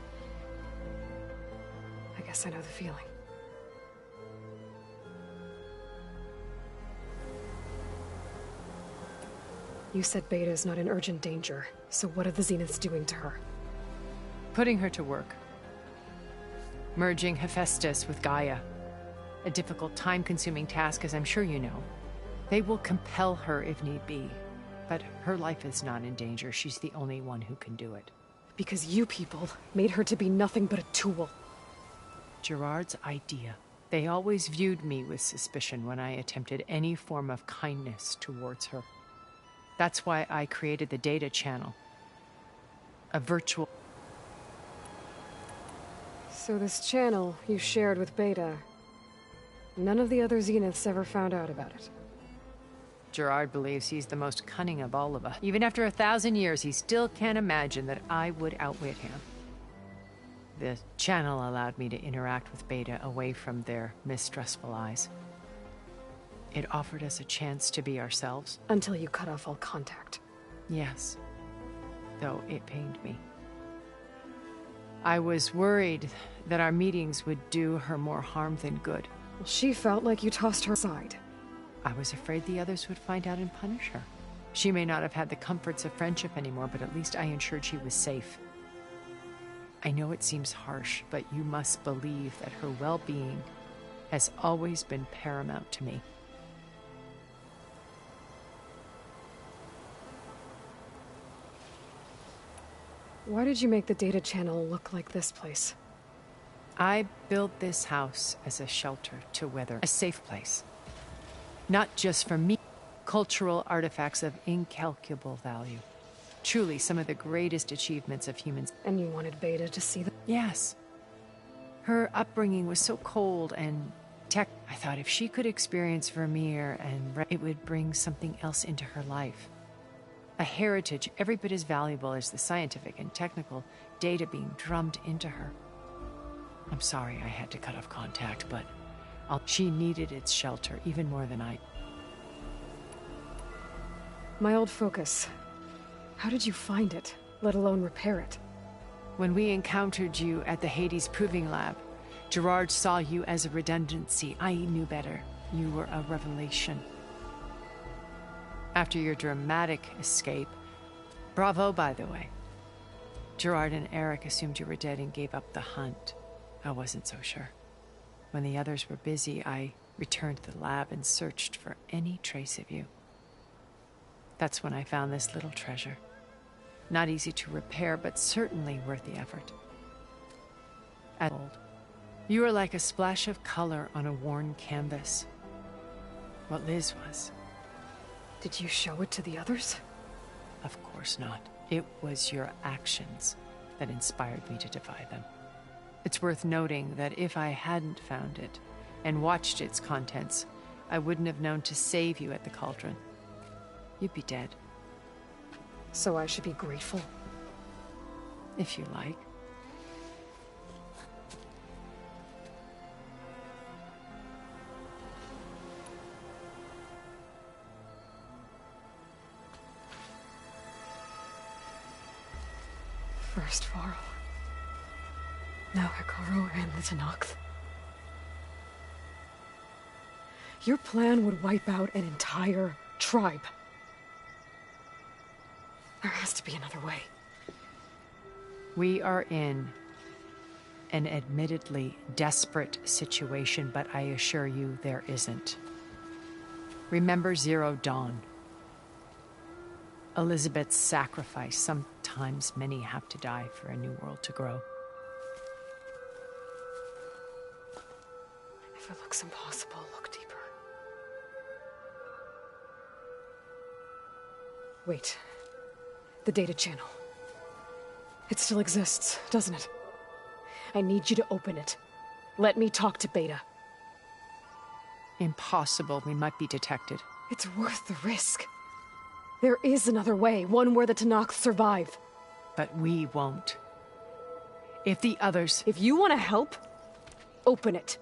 I guess I know the feeling. You said Beta is not in urgent danger, so what are the Zeniths doing to her? Putting her to work. Merging Hephaestus with Gaia. A difficult, time-consuming task, as I'm sure you know. They will compel her if need be. But her life is not in danger. She's the only one who can do it. Because you people made her to be nothing but a tool. Gerard's idea. They always viewed me with suspicion when I attempted any form of kindness towards her. That's why I created the data channel. A virtual... So this channel you shared with Beta, none of the other Zeniths ever found out about it? Gerard believes he's the most cunning of all of us. Even after 1,000 years, he still can't imagine that I would outwit him. The channel allowed me to interact with Beta away from their mistrustful eyes. It offered us a chance to be ourselves. Until you cut off all contact. Yes. Though it pained me. I was worried that our meetings would do her more harm than good. Well, she felt like you tossed her aside. I was afraid the others would find out and punish her. She may not have had the comforts of friendship anymore, but at least I ensured she was safe. I know it seems harsh, but you must believe that her well-being has always been paramount to me. Why did you make the data channel look like this place? I built this house as a shelter to weather, a safe place. Not just for me, cultural artifacts of incalculable value. Truly some of the greatest achievements of humans. And you wanted Beta to see them? Yes. Her upbringing was so cold and I thought if she could experience Vermeer, and it would bring something else into her life. A heritage every bit as valuable as the scientific and technical data being drummed into her. I'm sorry I had to cut off contact, but she needed its shelter even more than I. My old focus. How did you find it, let alone repair it? When we encountered you at the Hades Proving Lab, Gerard saw you as a redundancy. I knew better. You were a revelation. After your dramatic escape, bravo, by the way. Gerard and Eric assumed you were dead and gave up the hunt. I wasn't so sure. When the others were busy, I returned to the lab and searched for any trace of you. That's when I found this little treasure. Not easy to repair, but certainly worth the effort. You were like a splash of color on a worn canvas. What Liz was. Did you show it to the others? Of course not. It was your actions that inspired me to defy them. It's worth noting that if I hadn't found it and watched its contents, I wouldn't have known to save you at the Cauldron. You'd be dead. So I should be grateful? If you like. First Varl. Now Hekarro and the Tenakth. Your plan would wipe out an entire tribe. There has to be another way. We are in an admittedly desperate situation, but I assure you there isn't. Remember Zero Dawn. Elizabeth's sacrifice. Sometimes many have to die for a new world to grow. If it looks impossible, look deeper. Wait. The data channel. It still exists, doesn't it? I need you to open it. Let me talk to Beta. Impossible. We might be detected. It's worth the risk. There is another way, one where the Tenakth survive. But we won't. If the others... If you want to help, open it.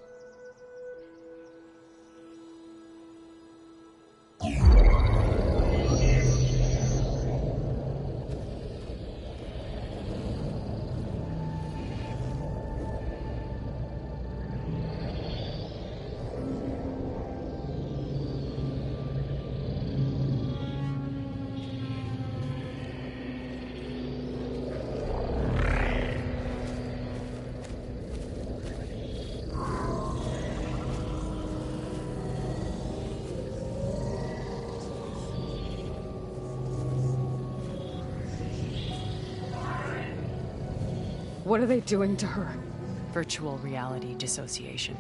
What are they doing to her? Virtual reality dissociation.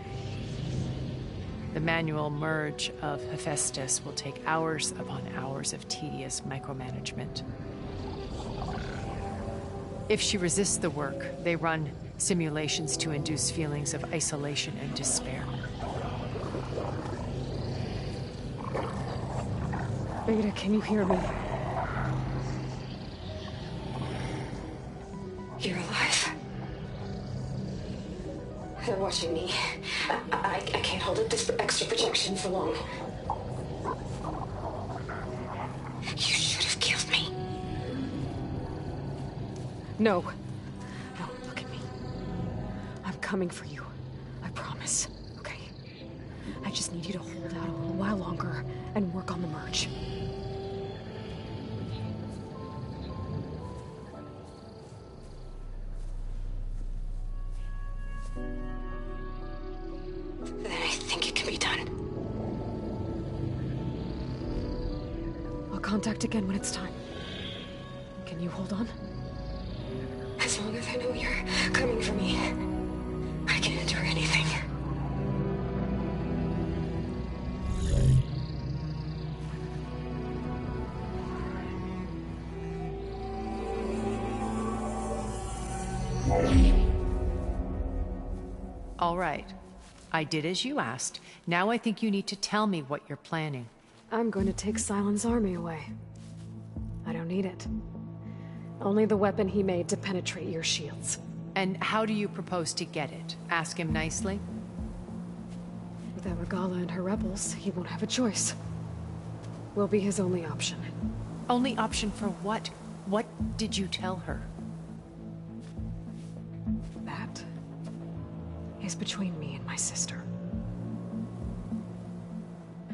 The manual merge of Hephaestus will take hours upon hours of tedious micromanagement. If she resists the work, they run simulations to induce feelings of isolation and despair. Beta, can you hear me? You're alive. They're watching me. I can't hold up this extra protection for long. You should have killed me. No. No, look at me. I'm coming for you. I promise. Okay? I just need you to hold out a little while longer and work on the merge. Then I think it can be done. I'll contact again when it's time. Can you hold on? As long as I know you're coming for me, I can endure anything. All right. I did as you asked. Now I think you need to tell me what you're planning. I'm going to take Sylens' army away. I don't need it. Only the weapon he made to penetrate your shields. And how do you propose to get it? Ask him nicely? Without Regalla and her rebels, he won't have a choice. We'll be his only option. Only option for what? What did you tell her? That is between me and my sister.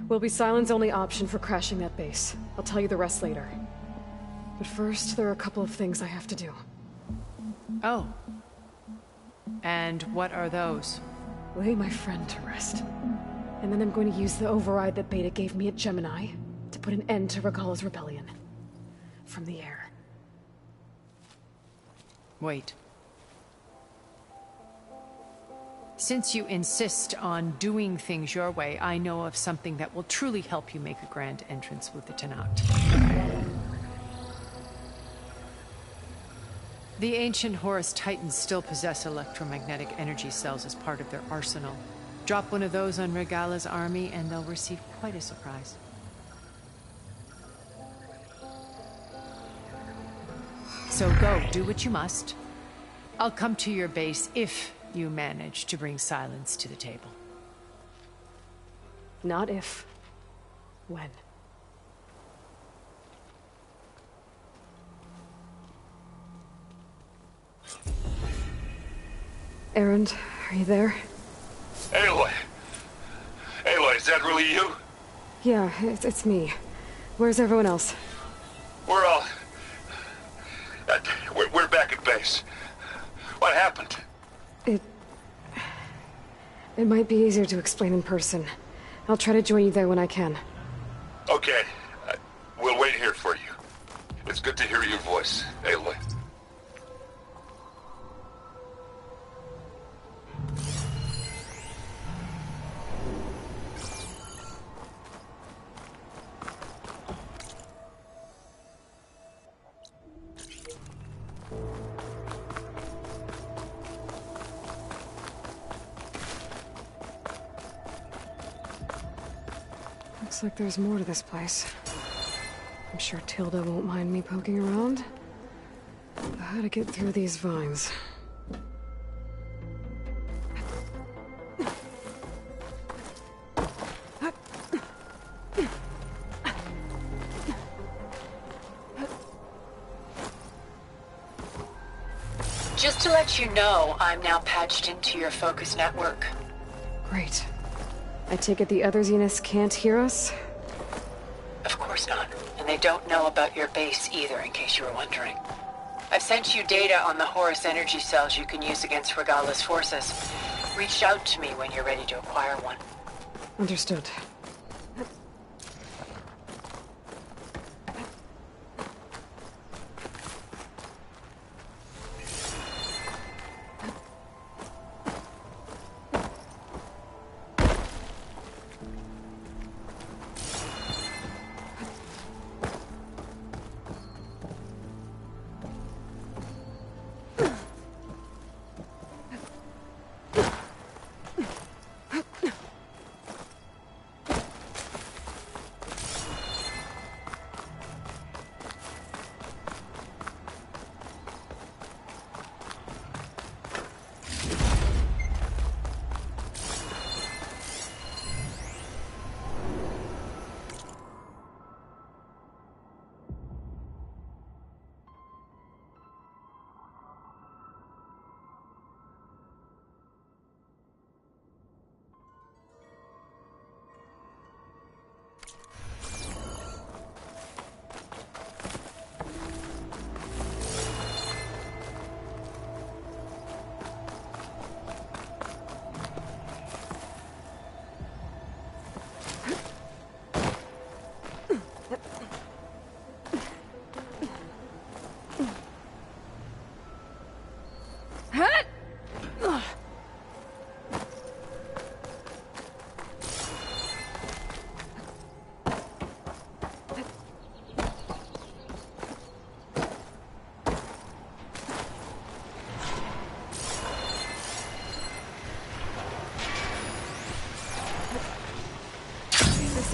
Will be Sylens' only option for crashing that base. I'll tell you the rest later. But first, there are a couple of things I have to do. Oh. And what are those? Lay my friend to rest. And then I'm going to use the override that Beta gave me at Gemini to put an end to Regalla's rebellion. From the air. Wait. Since you insist on doing things your way, I know of something that will truly help you make a grand entrance with the Tenakth. The ancient Horus Titans still possess electromagnetic energy cells as part of their arsenal. Drop one of those on Regalla's army and they'll receive quite a surprise. So go, do what you must. I'll come to your base if you manage to bring Sylens to the table. Not if. When. Erend, are you there? Aloy! Aloy, is that really you? Yeah, it's me. Where's everyone else? We're all... we're back at base. What happened? It might be easier to explain in person. I'll try to join you there when I can. Okay. We'll wait here for you. It's good to hear your voice, Aloy. Looks like there's more to this place. I'm sure Tilda won't mind me poking around. But how to get through these vines? Just to let you know, I'm now patched into your focus network. Great. I take it the other Zeniths can't hear us? Of course not. And they don't know about your base either, in case you were wondering. I've sent you data on the Horus energy cells you can use against Regala's forces. Reach out to me when you're ready to acquire one. Understood.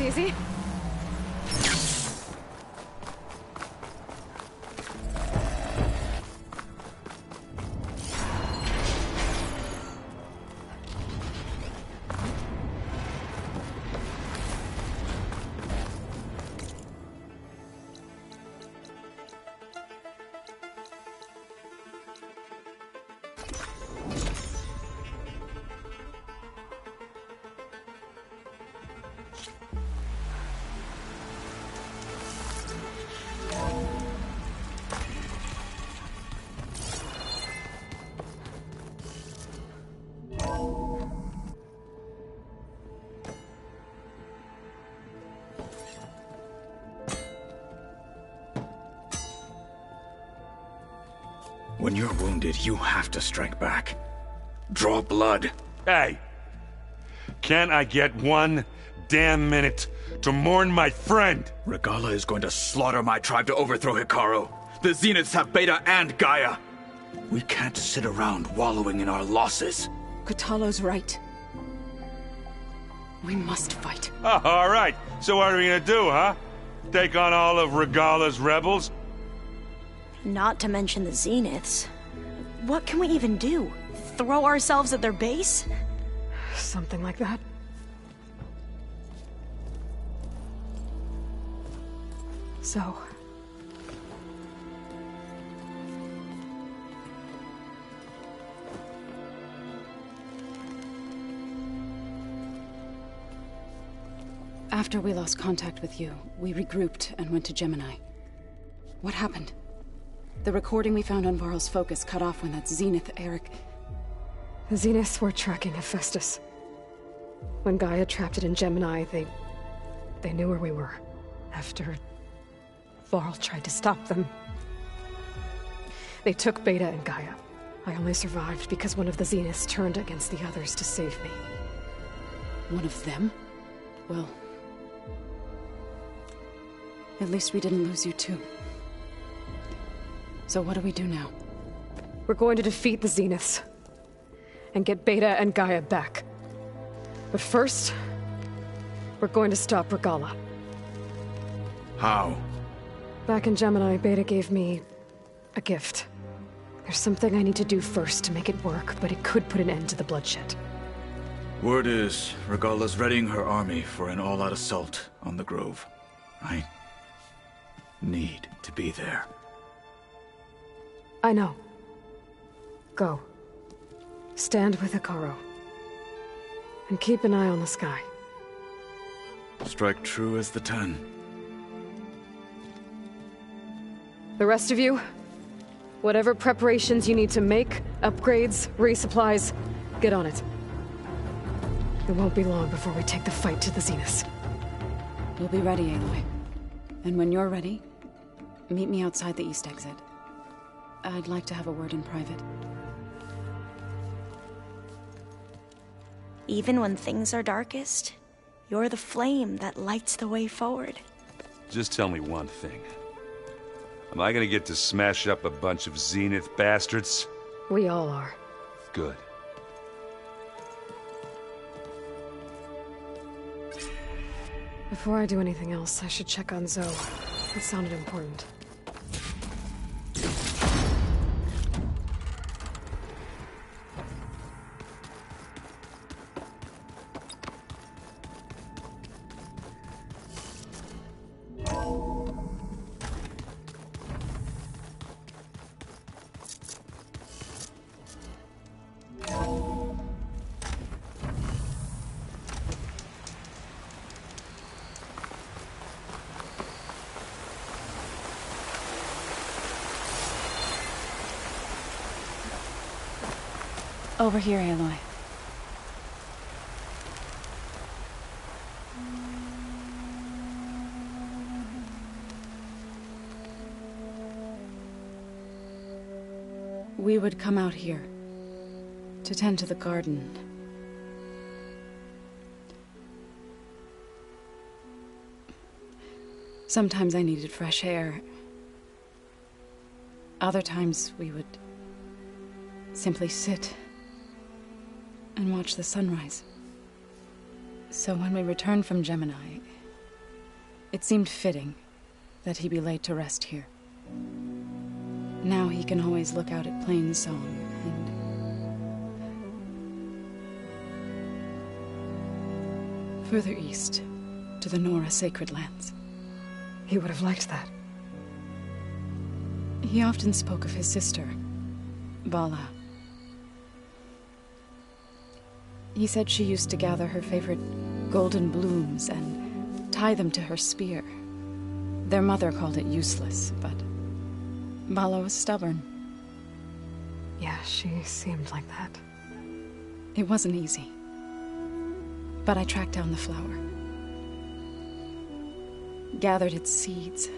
Easy. When you're wounded, you have to strike back. Draw blood. Hey! Can't I get one damn minute to mourn my friend? Regala is going to slaughter my tribe to overthrow Hekarro. The Zeniths have Beta and Gaia. We can't sit around wallowing in our losses. Kotallo's right. We must fight. Oh, all right. So what are we gonna do, huh? Take on all of Regala's rebels? Not to mention the Zeniths. What can we even do? Throw ourselves at their base? Something like that. So... After we lost contact with you, we regrouped and went to Gemini. What happened? The recording we found on Varl's focus cut off when that Zenith, Eric... The Zeniths were tracking Hephaestus. When Gaia trapped it in Gemini, they knew where we were. After... Varl tried to stop them. They took Beta and Gaia. I only survived because one of the Zeniths turned against the others to save me. One of them? Well... At least we didn't lose you too. So what do we do now? We're going to defeat the Zeniths. And get Beta and Gaia back. But first... We're going to stop Regalla. How? Back in Gemini, Beta gave me a gift. There's something I need to do first to make it work, but it could put an end to the bloodshed. Word is, Regalla's readying her army for an all-out assault on the Grove. I need to be there. I know. Go. Stand with Hekarro. And keep an eye on the sky. Strike true as the 10. The rest of you, whatever preparations you need to make, upgrades, resupplies, get on it. It won't be long before we take the fight to the Zeniths. We'll be ready, Aloy. And when you're ready, meet me outside the east exit. I'd like to have a word in private. Even when things are darkest, you're the flame that lights the way forward. Just tell me one thing. Am I gonna get to smash up a bunch of Zenith bastards? We all are. Good. Before I do anything else, I should check on Zoe. It sounded important. Over here, Aloy. We would come out here to tend to the garden. Sometimes I needed fresh air. Other times we would simply sit and watch the sunrise. So when we returned from Gemini, it seemed fitting that he be laid to rest here. Now he can always look out at Plain Song and further east to the Nora Sacred Lands. He would have liked that. He often spoke of his sister, Vala. He said she used to gather her favorite golden blooms and tie them to her spear. Their mother called it useless, but Vala was stubborn. Yeah, she seemed like that. It wasn't easy. But I tracked down the flower. Gathered its seeds.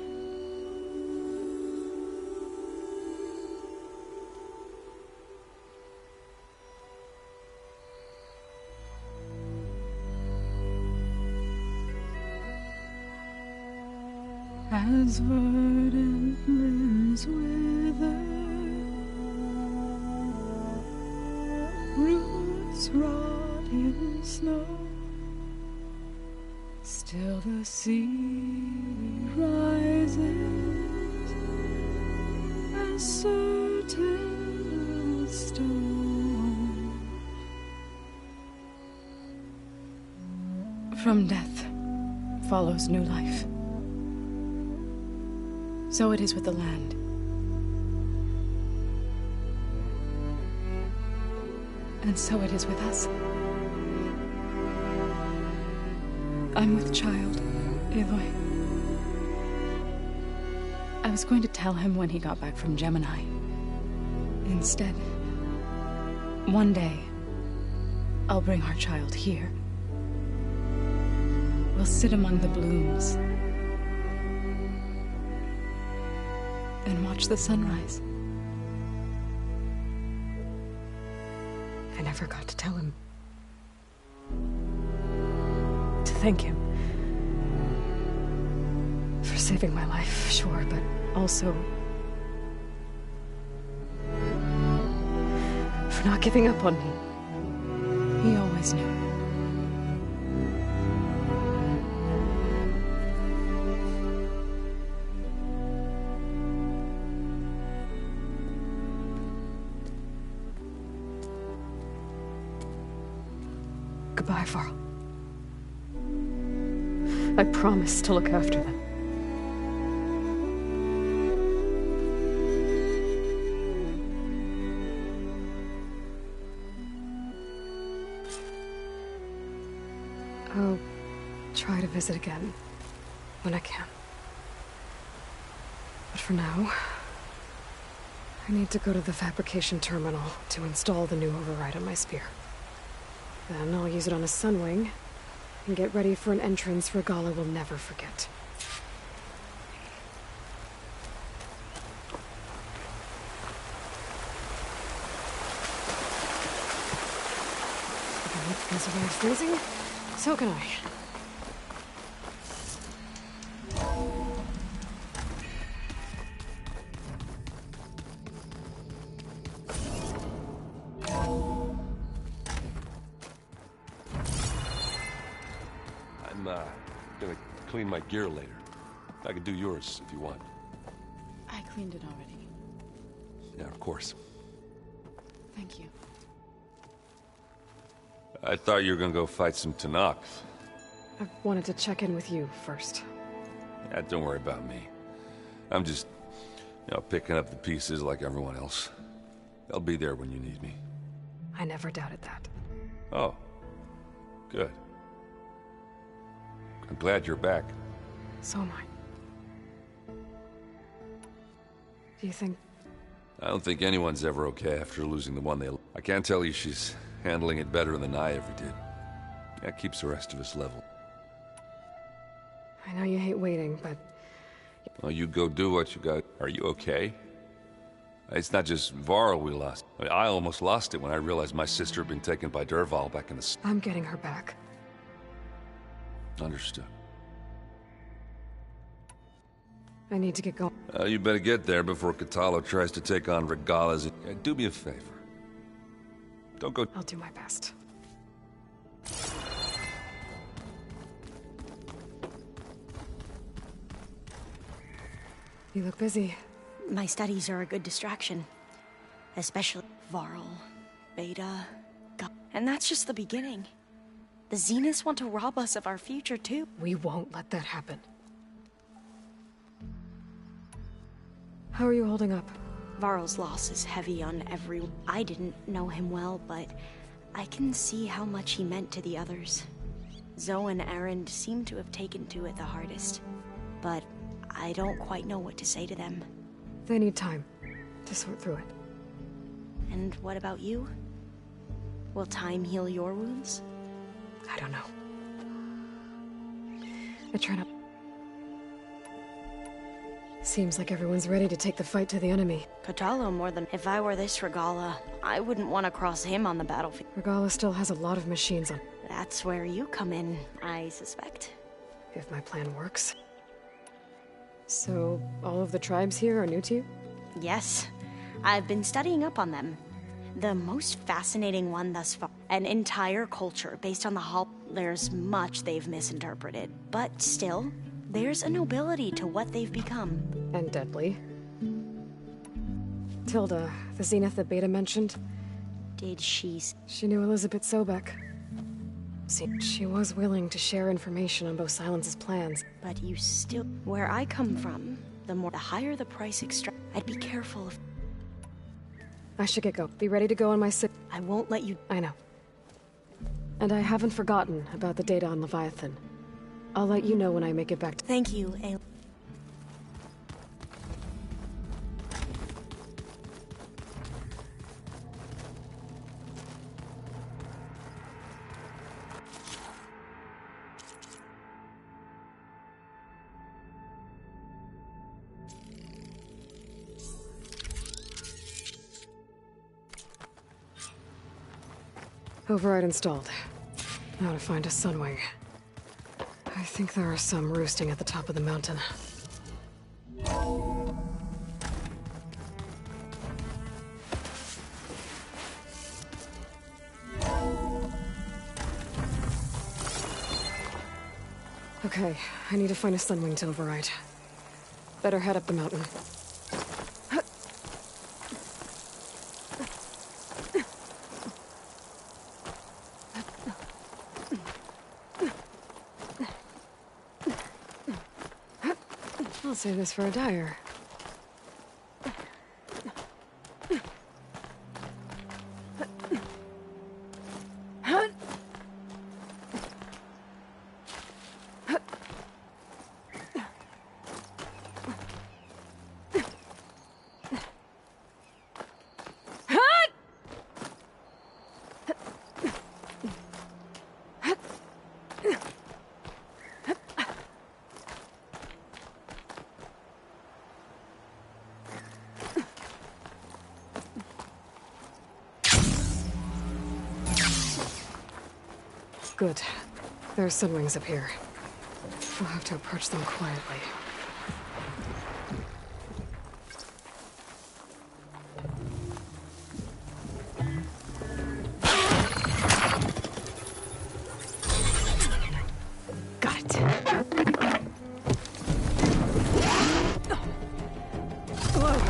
As verdant limbs wither, roots rot in snow, still the sea rises as certain as stone. From death follows new life. So it is with the land. And so it is with us. I'm with child, Aloy. I was going to tell him when he got back from Gemini. Instead, one day, I'll bring our child here. We'll sit among the blooms and watch the sunrise. I never got to tell him. To thank him. For saving my life, sure, but also for not giving up on me. He always knew. Goodbye, Varl. I promise to look after them. I'll try to visit again when I can. But for now, I need to go to the fabrication terminal to install the new override on my spear. Then I'll use it on a Sunwing and get ready for an entrance Regalla will never forget. Things are freezing. So can I. I'm gonna clean my gear later. I can do yours if you want. I cleaned it already. Yeah, of course. Thank you. I thought you were gonna go fight some Tenakth. I wanted to check in with you first. Yeah, don't worry about me. I'm just, picking up the pieces like everyone else. I'll be there when you need me. I never doubted that. Oh. Good. I'm glad you're back. So am I. Do you think... I don't think anyone's ever okay after losing the one they... I can't tell you she's handling it better than I ever did. That keeps the rest of us level. I know you hate waiting, but... Well, you go do what you got. Are you okay? It's not just Varl we lost. I almost lost it when I realized my sister had been taken by Dervahl back in the... I'm getting her back. Understood. I need to get going. You better get there before Kotallo tries to take on Regalla's... do me a favor. Don't go... I'll do my best. You look busy. My studies are a good distraction. Especially Varl, Beta, and that's just the beginning. The Zeniths want to rob us of our future, too. We won't let that happen. How are you holding up? Varl's loss is heavy on everyone. I didn't know him well, but I can see how much he meant to the others. Zoe and Erend seem to have taken to it the hardest, but I don't quite know what to say to them. They need time to sort through it. And what about you? Will time heal your wounds? I don't know. I try not... Seems like everyone's ready to take the fight to the enemy. Kotallo more than... If I were this Regalla, I wouldn't want to cross him on the battlefield. Regalla still has a lot of machines on... That's where you come in, I suspect. If my plan works. So, all of the tribes here are new to you? Yes. I've been studying up on them. The most fascinating one thus far. An entire culture based on the Hall. There's much they've misinterpreted, but still, there's a nobility to what they've become. And deadly. Tilda, the Zenith that Beta mentioned. Did she... She knew Elizabeth Sobek. She was willing to share information on both Silence's plans. But you still... Where I come from, the higher the price extract... I'd be careful of... I should get going. Be ready to go on my sit. I won't let you... I know. And I haven't forgotten about the data on Leviathan. I'll let you know when I make it back to... Thank you, Aloy. Override installed. Now to find a Sunwing. I think there are some roosting at the top of the mountain. Okay, I need to find a Sunwing to override. Better head up the mountain. I'll save this for a dyer. Good. There are Sunwings up here. I'll have to approach them quietly. Got it. Whoa.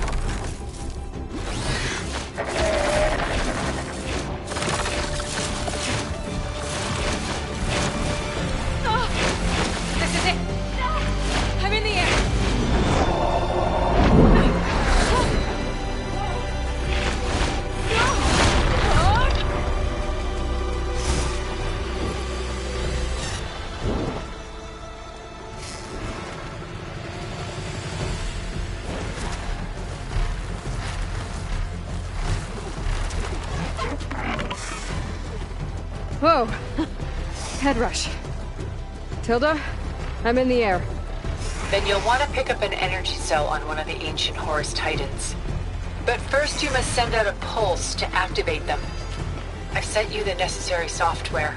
Whoa! Head rush. Tilda, I'm in the air. Then you'll want to pick up an energy cell on one of the ancient Horus Titans. But first you must send out a pulse to activate them. I've sent you the necessary software.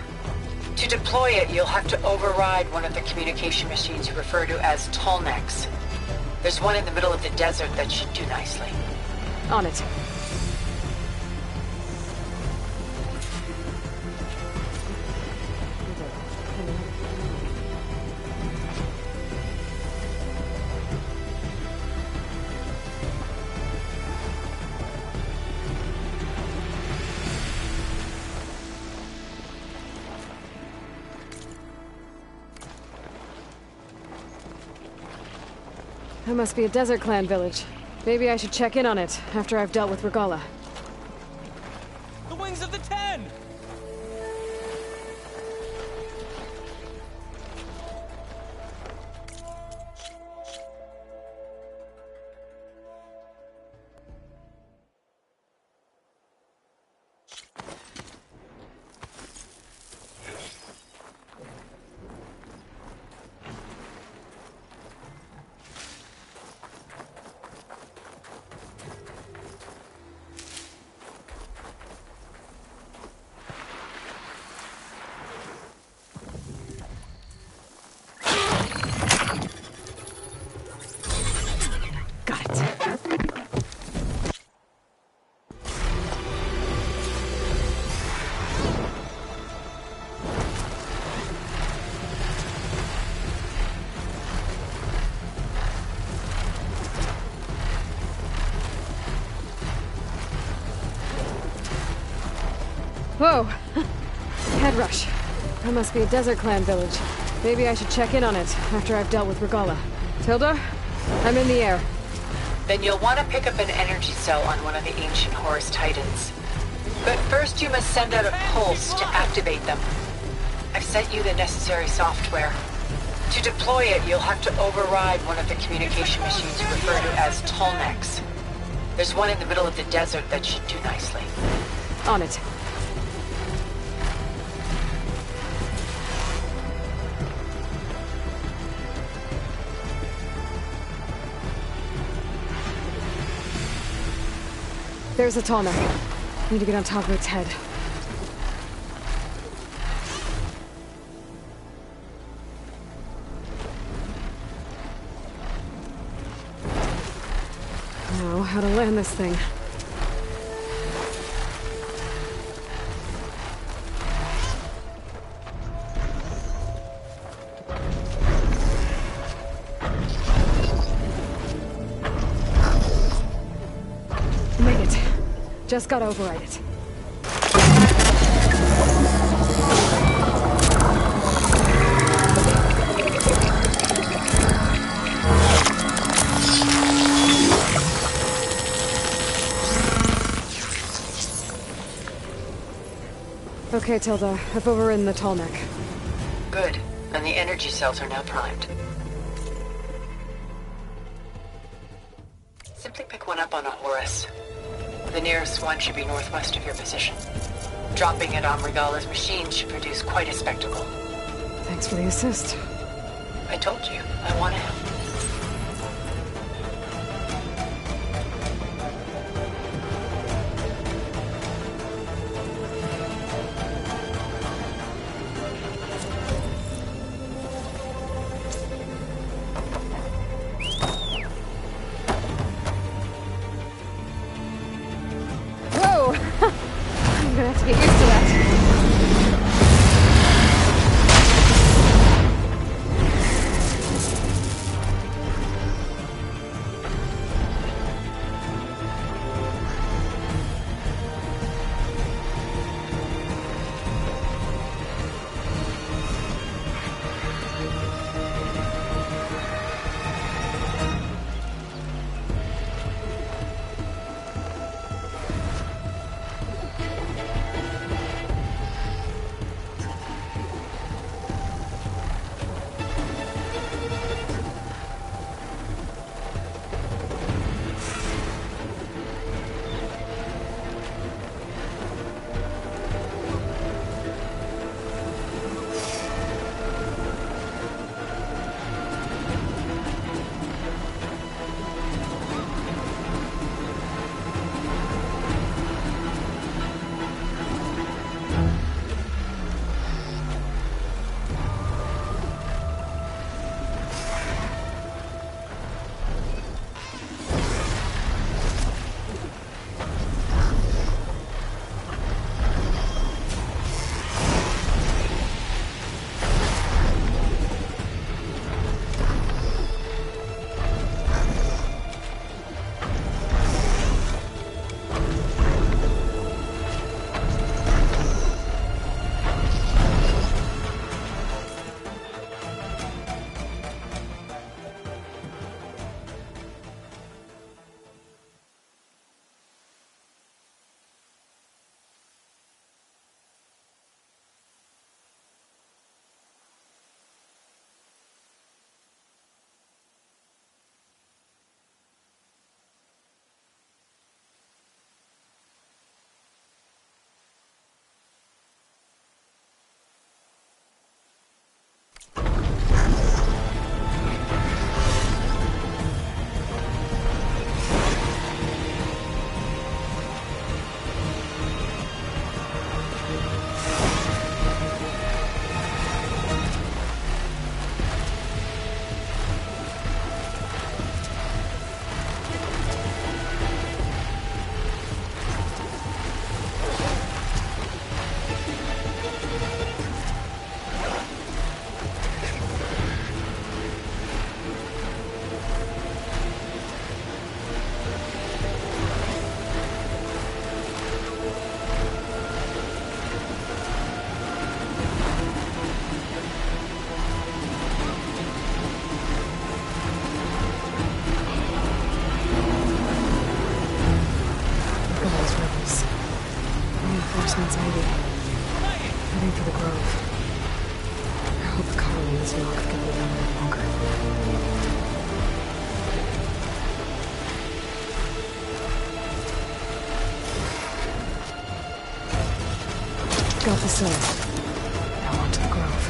To deploy it, you'll have to override one of the communication machines you refer to as Tallnecks. There's one in the middle of the desert that should do nicely. On it. That must be a Desert Clan village. Maybe I should check in on it after I've dealt with Regalla. The Wings of the Ten! Whoa! Head rush. That must be a Desert Clan village. Maybe I should check in on it after I've dealt with Regalla. Tilda, I'm in the air. Then you'll want to pick up an energy cell on one of the ancient Horus Titans. But first you must send out a pulse to activate them. I've sent you the necessary software. To deploy it, you'll have to override one of the communication machines you refer to as Tallnecks. There's one in the middle of the desert that should do nicely. On it. There's a Tallneck. Need to get on top of its head. Now, how to land this thing. Made it. Just gotta override it. Okay, Tilda. I've overridden the tall neck. Good. And the energy cells are now primed. Simply pick one up on a Horus. The nearest one should be northwest of your position. Dropping it on Regala's machine should produce quite a spectacle. Thanks for the assist. I told you, I want to help. Whoa! I'm gonna have to get used to that. Reinforcements maybe. Heading for the Grove. I hope Carl and his knock can hold out a bit longer. Got the cell. Now on to the Grove.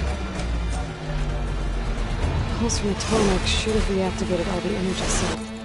Pulse from the tall neck should have reactivated all the energy cells.